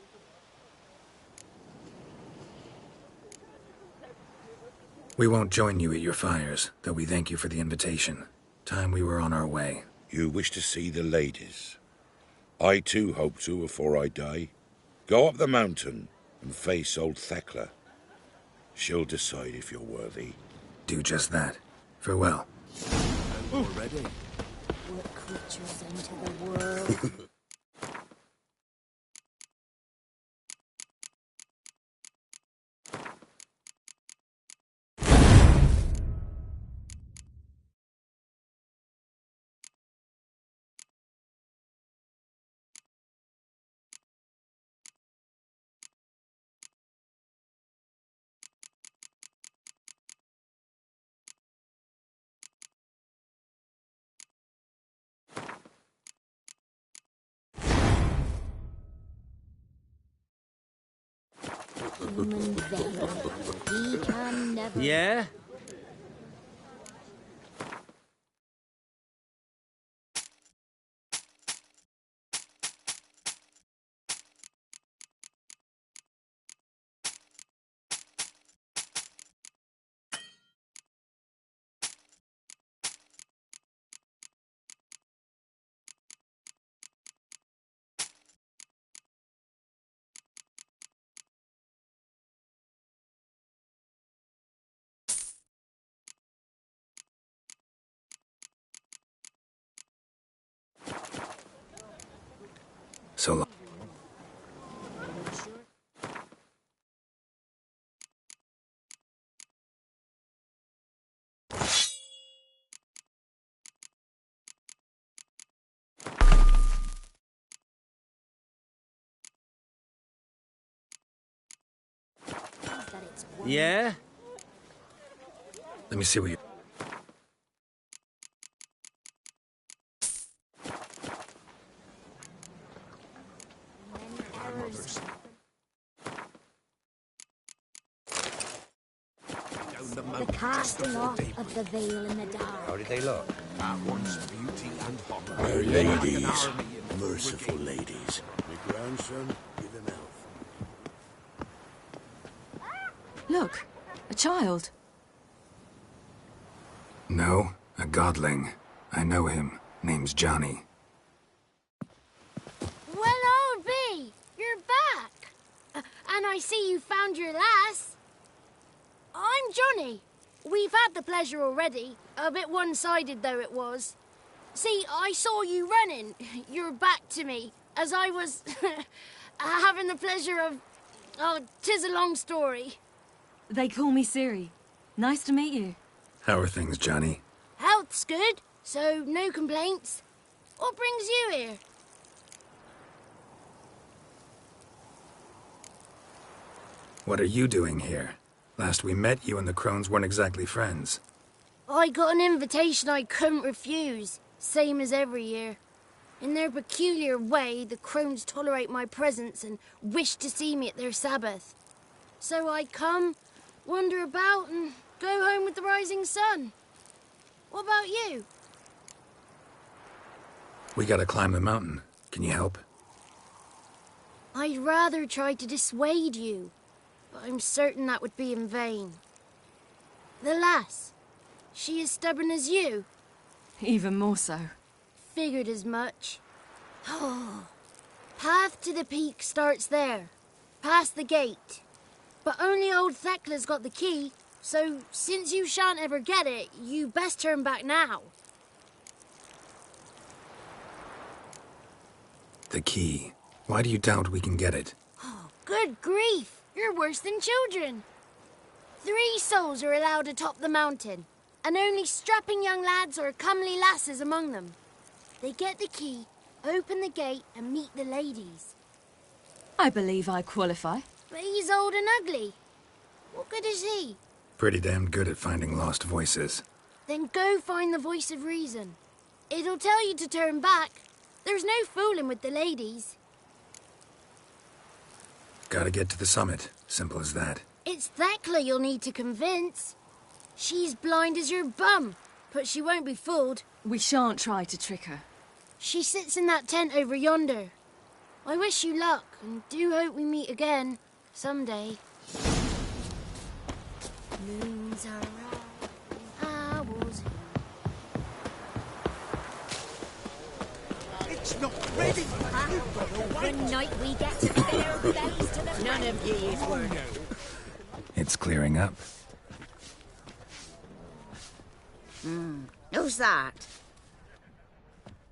We won't join you at your fires, though we thank you for the invitation. Time we were on our way. You wish to see the ladies. I too hope to before I die. Go up the mountain and face old Thekla. She'll decide if you're worthy. Do just that. Farewell. Already? What creatures enter the world? Human venom. He can never... Yeah? So long. Yeah? Let me see what you... The casting off of the veil in the dark. How did they look? At once beauty and horror. They're ladies. Merciful ladies. My grandson, give him health. Look, a child. No, a godling. I know him. Name's Johnny. Well, old B, you're back. And I see you found your lass. I'm Johnny. We've had the pleasure already. A bit one-sided, though it was. See, I saw you running. Your back to me, as I was having the pleasure of... Oh, 'tis a long story. They call me Ciri. Nice to meet you. How are things, Johnny? Health's good, so no complaints. What brings you here? What are you doing here? Last we met, you and the Crones weren't exactly friends. I got an invitation I couldn't refuse, same as every year. In their peculiar way, the Crones tolerate my presence and wish to see me at their Sabbath. So I come, wander about, and go home with the rising sun. What about you? We gotta climb the mountain. Can you help? I'd rather try to dissuade you, but I'm certain that would be in vain. The lass, she as stubborn as you? Even more so. Figured as much. Path to the peak starts there, past the gate. But only old Thekla's got the key, so since you shan't ever get it, you best turn back now. The key. Why do you doubt we can get it? Good grief! You're worse than children. 3 souls are allowed atop the mountain, and only strapping young lads or comely lasses among them. They get the key, open the gate, and meet the ladies. I believe I qualify. But he's old and ugly. What good is he? Pretty damn good at finding lost voices. Then go find the voice of reason. It'll tell you to turn back. There's no fooling with the ladies. Gotta get to the summit. Simple as that. It's Thekla you'll need to convince. She's blind as your bum, but she won't be fooled. We shan't try to trick her. She sits in that tent over yonder. I wish you luck, and do hope we meet again, someday. Moons are out, owls. It's not ready. One night we get to bare bellies to the... None of ye is worthy. It's clearing up. Who's that?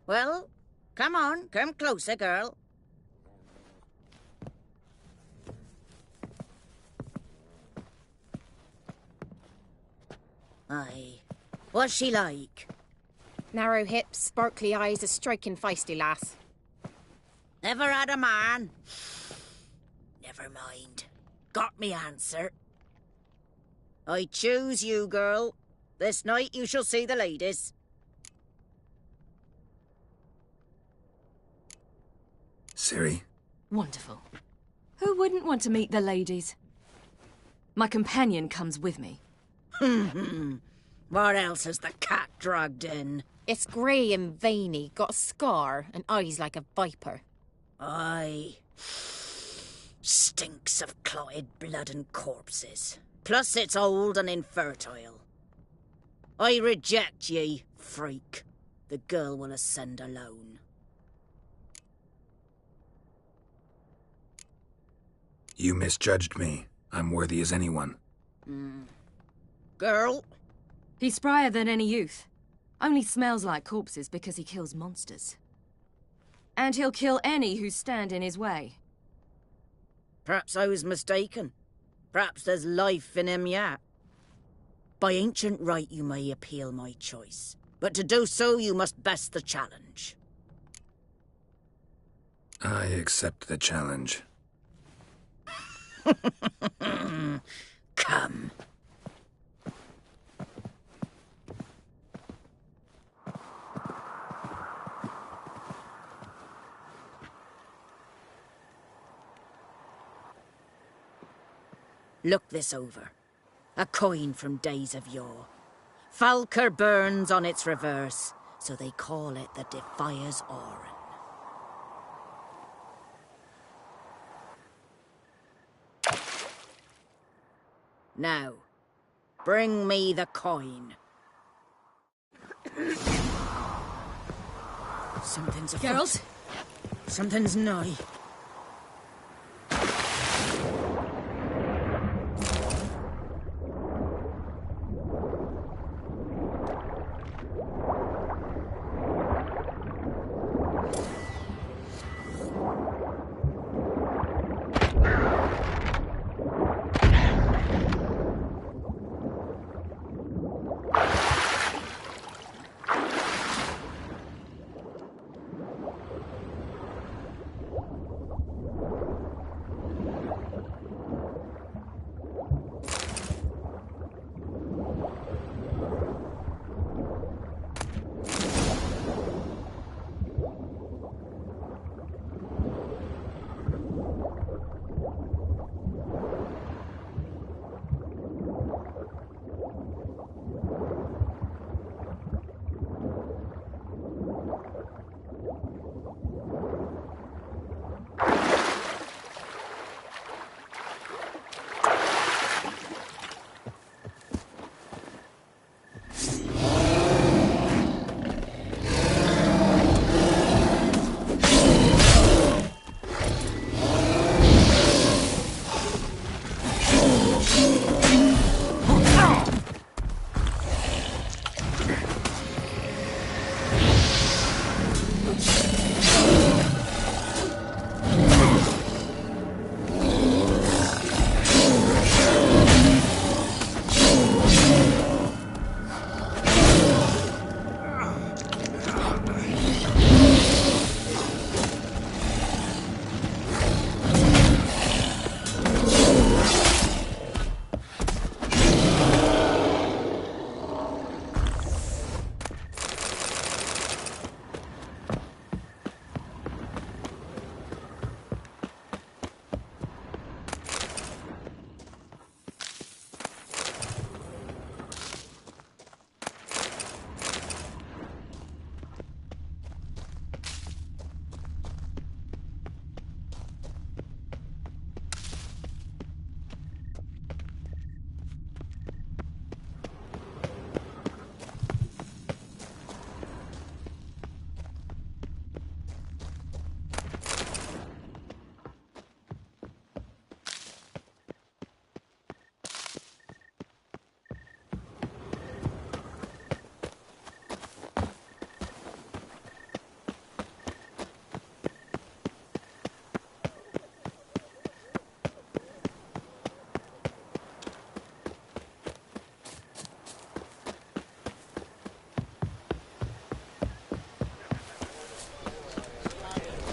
Well, come on, come closer, girl. Aye. What's she like? Narrow hips, sparkly eyes, a striking feisty lass. Never had a man? Never mind. Got me answer. I choose you, girl. This night you shall see the ladies. Ciri? Wonderful. Who wouldn't want to meet the ladies? My companion comes with me. What else has the cat dragged in? It's grey and veiny, got a scar, and eyes like a viper. Aye. Stinks of clotted blood and corpses. Plus it's old and infertile. I reject ye, freak. The girl will ascend alone. You misjudged me. I'm worthy as anyone. Girl? He's sprier than any youth. Only smells like corpses because he kills monsters. And he'll kill any who stand in his way. Perhaps I was mistaken. Perhaps there's life in him yet. By ancient right you may appeal my choice. But to do so you must best the challenge. I accept the challenge. Come. Look this over. A coin from days of yore. Falker burns on its reverse, so they call it the Defier's Oran. Now, bring me the coin. Something's afoot. Geralt? Something's nigh.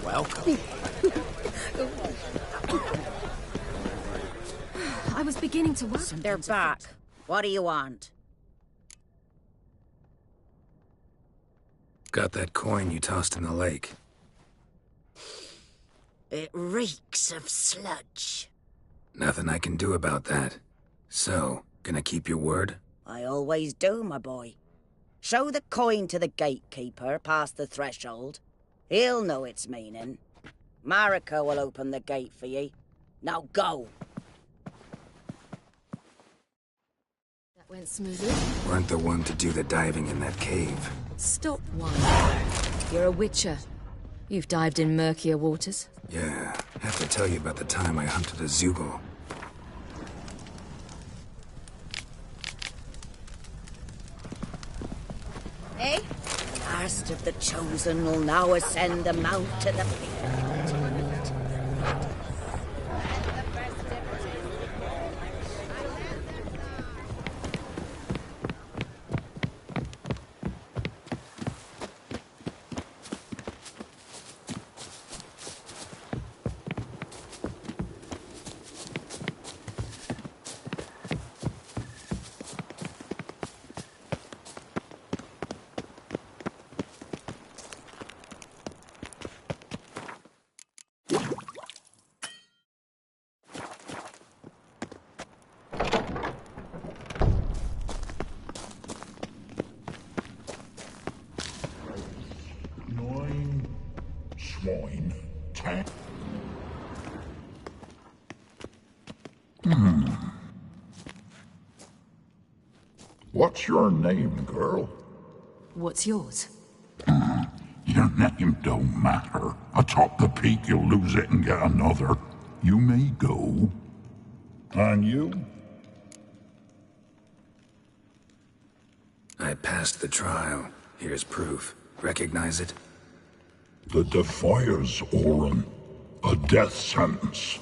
welcome. I was beginning to worry. They're back. What do you want? Got that coin you tossed in the lake. It reeks of sludge. Nothing I can do about that. So, gonna keep your word? I always do, my boy. Show the coin to the gatekeeper past the threshold. He'll know its meaning. Marika will open the gate for ye. Now go. That went smoothly. Weren't the one to do the diving in that cave. Stop whining. You're a witcher. You've dived in murkier waters. Yeah, have to tell you about the time I hunted a Zeugle. Eh? The last of the chosen will now ascend the mount to the peak. What's your name, girl? What's yours? Your name don't matter. Atop the peak, you'll lose it and get another. You may go. And you? I passed the trial. Here's proof. Recognize it? The Defiers, Orin. A death sentence.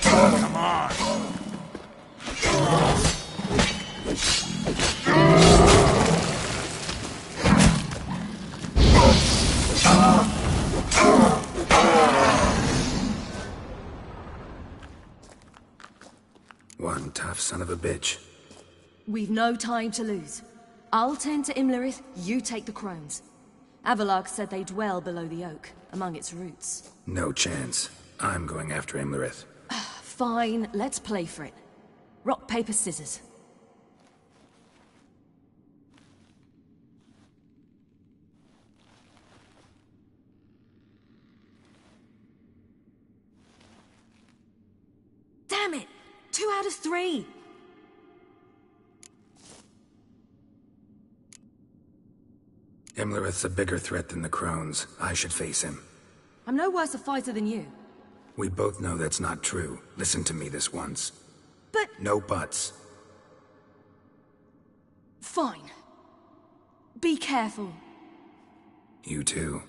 Come on. One tough son of a bitch. We've no time to lose. I'll tend to Imlerith, you take the crones. Avalok said they dwell below the oak, among its roots. No chance. I'm going after Imlerith. Fine, let's play for it. Rock, paper, scissors. Damn it! 2 out of 3! Imlerith's a bigger threat than the crones. I should face him. I'm no worse a fighter than you. We both know that's not true. Listen to me this once. But... No buts. Fine. Be careful. You too.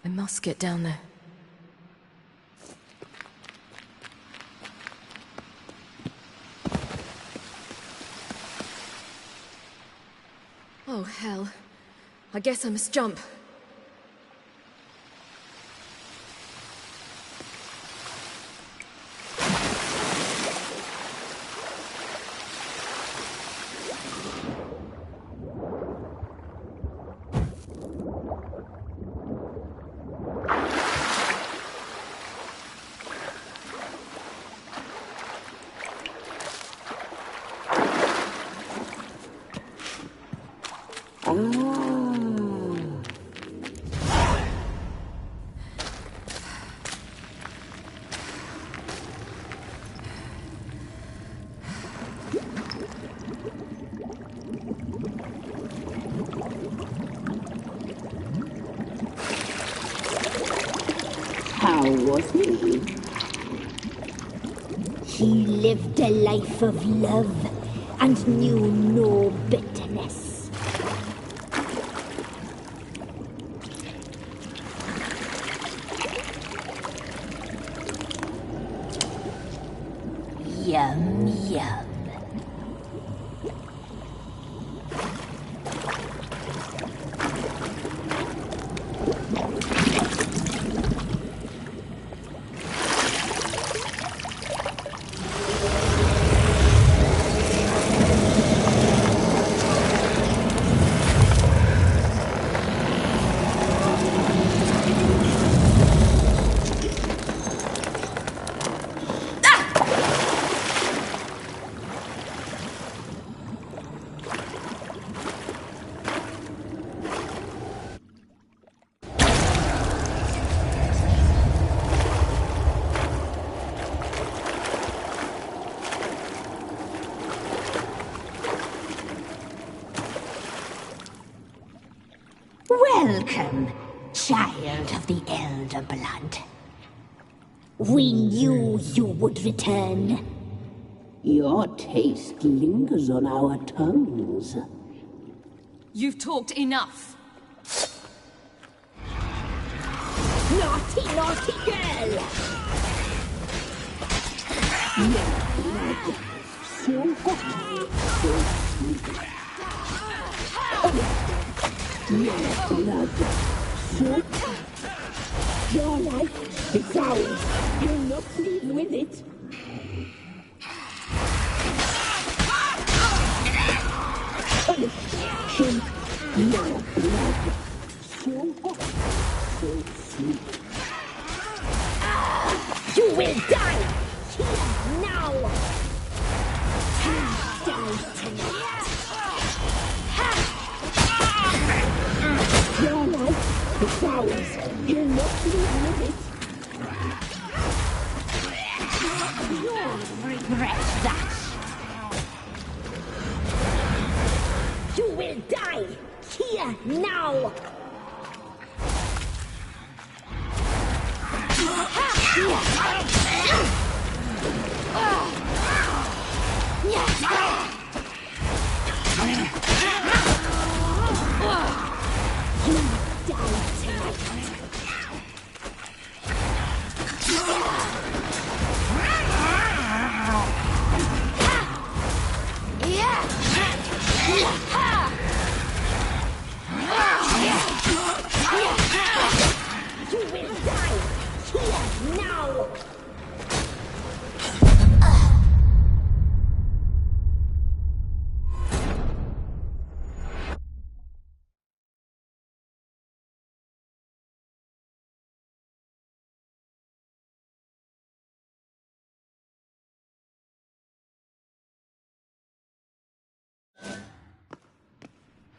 I must get down there. Oh, hell. I guess I must jump. How was he? He lived a life of love and knew no bitterness. Yum, yum. Welcome, child of the Elder Blood. We knew you would return. Your taste lingers on our tongues. You've talked enough. Naughty, naughty girl! Your blood, so hot, so sweet. Your blood, so tough. Your life is ours. You'll not leave with it. Punishment. Your blood, so hot, so sweet. You will die here now. You die tonight. Your life is ours. You'll not leave with it. You'll regret that. You will die here now.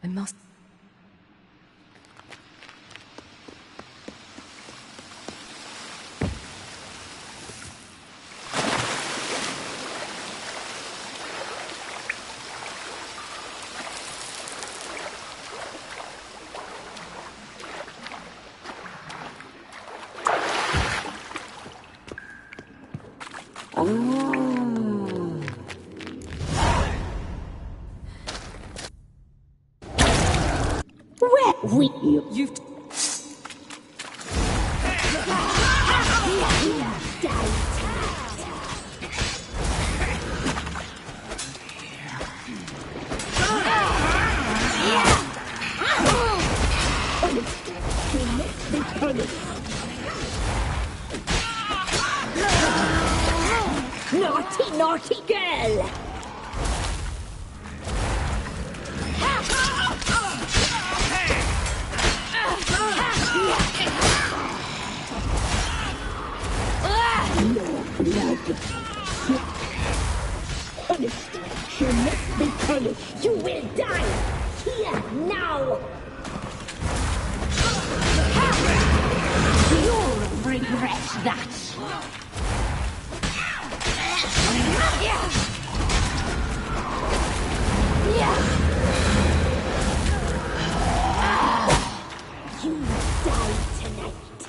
I must... You've... Naughty, naughty girl! Punished. You must be punished. You will die here now. You'll regret that. You die tonight.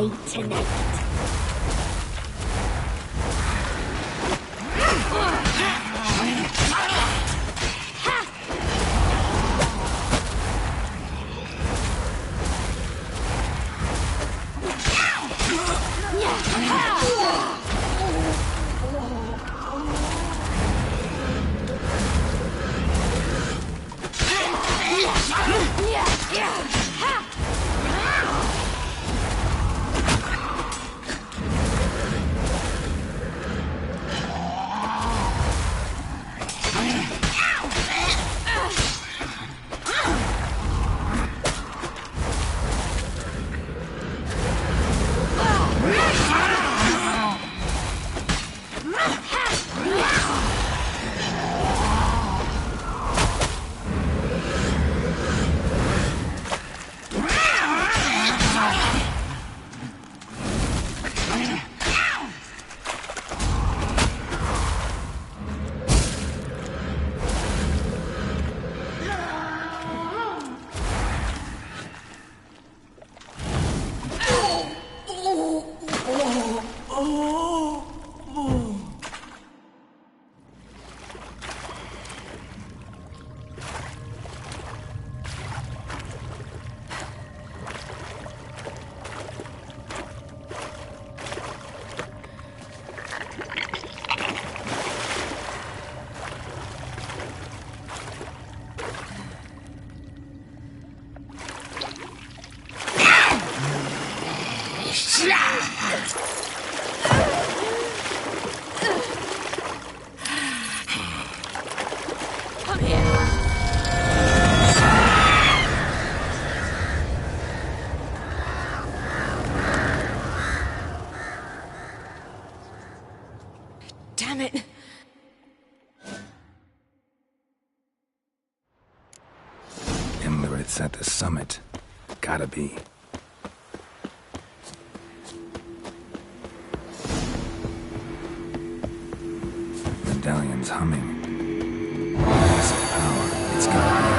die tonight. Damn it! Imlerit's at the summit. Gotta be. Medallion's humming. Massive power. It's gotta be.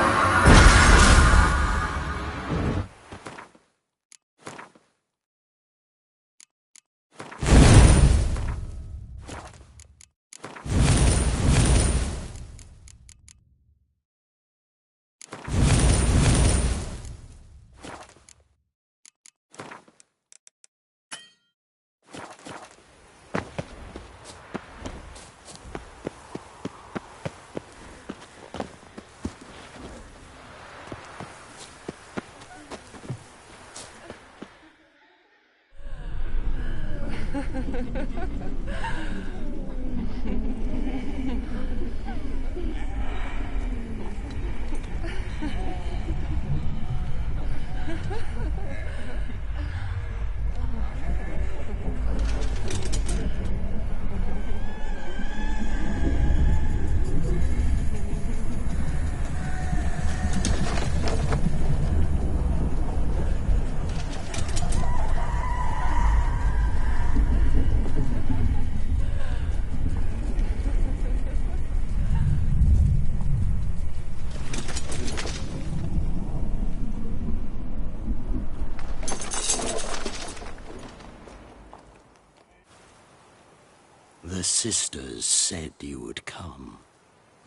The sisters said you would come.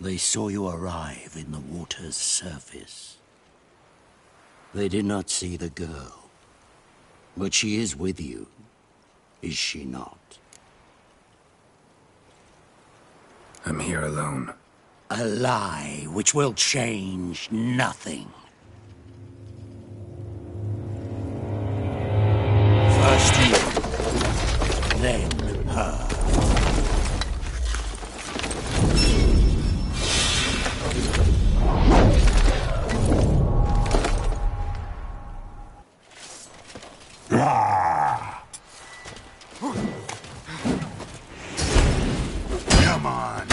They saw you arrive in the water's surface. They did not see the girl. But she is with you, is she not? I'm here alone. A lie which will change nothing. First you, then her. Come on.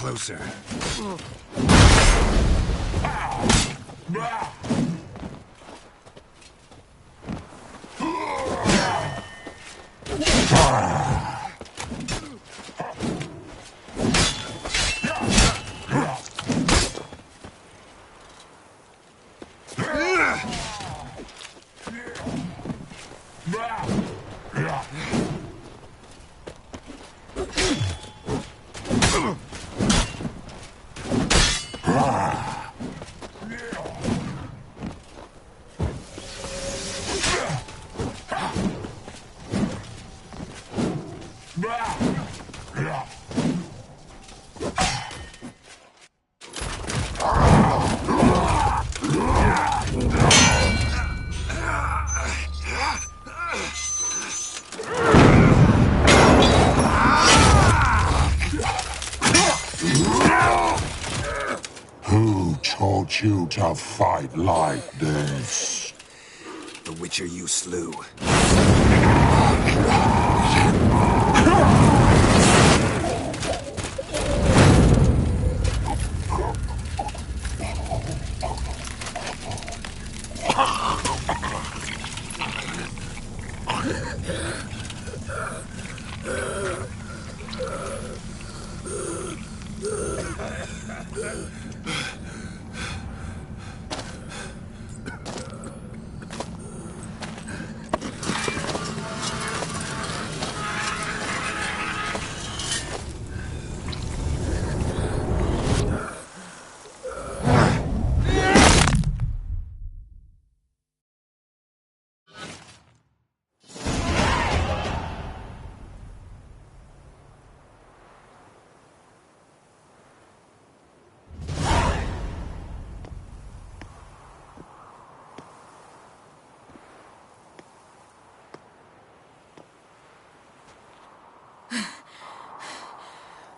closer. Who taught you to fight like this? The Witcher you slew.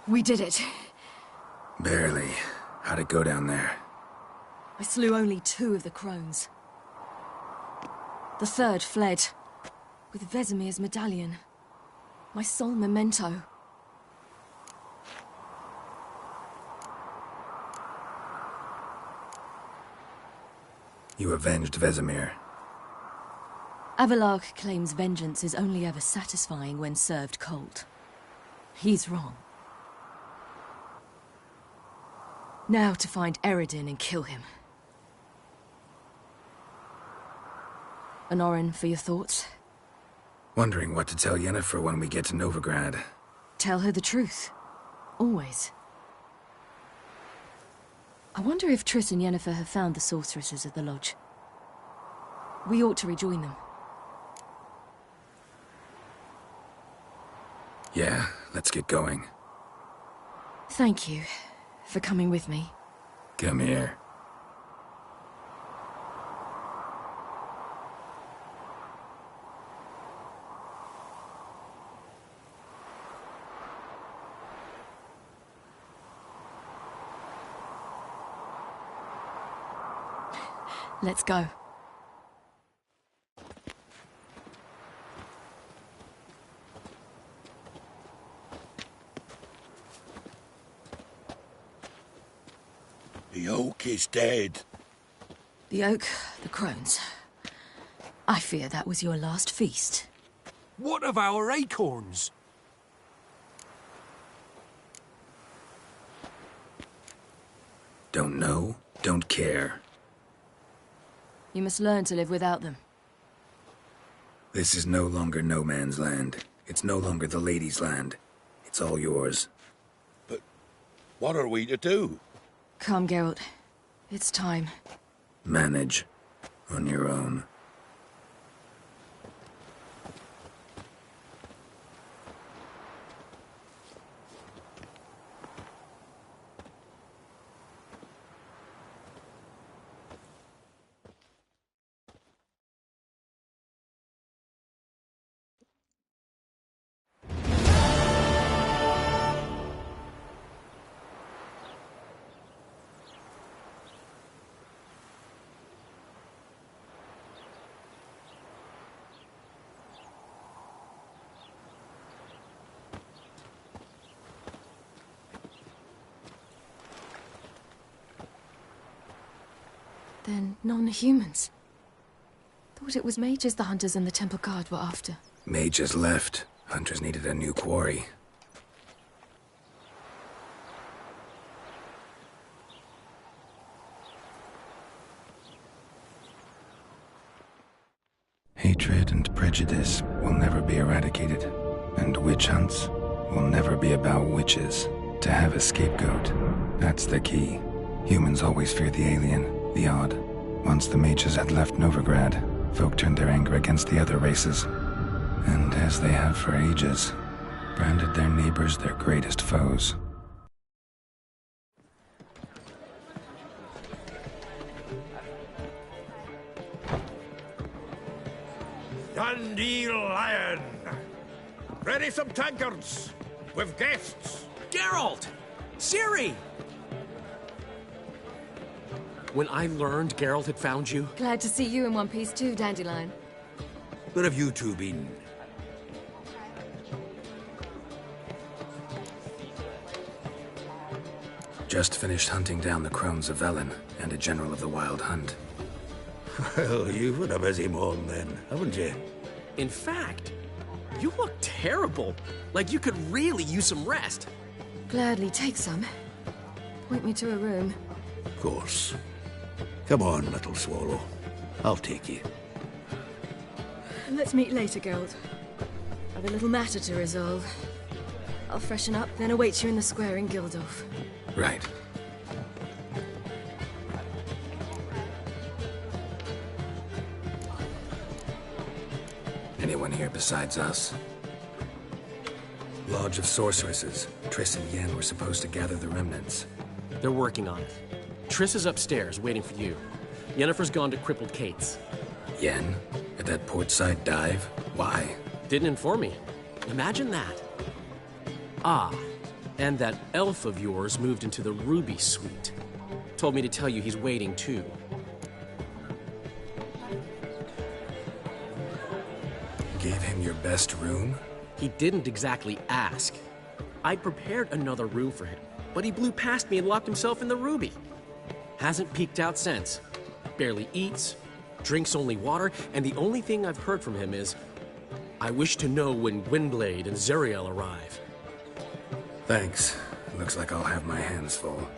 We did it. Barely. How'd it go down there? I slew only 2 of the crones. The 3rd fled, with Vesemir's medallion. My sole memento. You avenged Vesemir. Avallac'h claims vengeance is only ever satisfying when served cold. He's wrong. Now to find Eredin and kill him. Honorin, for your thoughts? Wondering what to tell Yennefer when we get to Novigrad. Tell her the truth. Always. I wonder if Triss and Yennefer have found the sorceresses at the lodge. We ought to rejoin them. Yeah, let's get going. Thank you for coming with me. Come here. Let's go. The oak is dead. The oak, the crones. I fear that was your last feast. What of our acorns? Don't know, don't care. You must learn to live without them. This is no longer no man's land. It's no longer the lady's land. It's all yours. But what are we to do? Come, Geralt. It's time. Manage. On your own. Then non-humans. Thought it was mages the hunters and the temple guard were after. Mages left. Hunters needed a new quarry. Hatred and prejudice will never be eradicated, and witch hunts will never be about witches. To have a scapegoat, that's the key. Humans always fear the alien, the odd. Once the mages had left Novigrad, folk turned their anger against the other races, and as they have for ages, branded their neighbors their greatest foes. Dandelion! Ready some tankards! With guests! Geralt! Ciri! When I learned Geralt had found you... Glad to see you in one piece too, Dandelion. Where have you two been? Just finished hunting down the crones of Velen and a general of the Wild Hunt. Well, you've had a busy morning then, haven't you? In fact, you look terrible. Like you could really use some rest. Gladly take some. Point me to a room. Of course. Come on, little swallow. I'll take you. Let's meet later, Geralt. I've a little matter to resolve. I'll freshen up, then await you in the square in Gildorf. Right. Anyone here besides us? Lodge of Sorceresses. Triss and Yen were supposed to gather the remnants. They're working on it. Triss is upstairs, waiting for you. Yennefer's gone to Crippled Kate's. Yen? At that portside dive? Why? Didn't inform me. Imagine that. Ah, and that elf of yours moved into the Ruby Suite. Told me to tell you he's waiting too. Gave him your best room? He didn't exactly ask. I prepared another room for him, but he blew past me and locked himself in the Ruby. Hasn't peeked out since. Barely eats, drinks only water, and the only thing I've heard from him is, I wish to know when Gwynblade and Zariel arrive. Thanks. Looks like I'll have my hands full.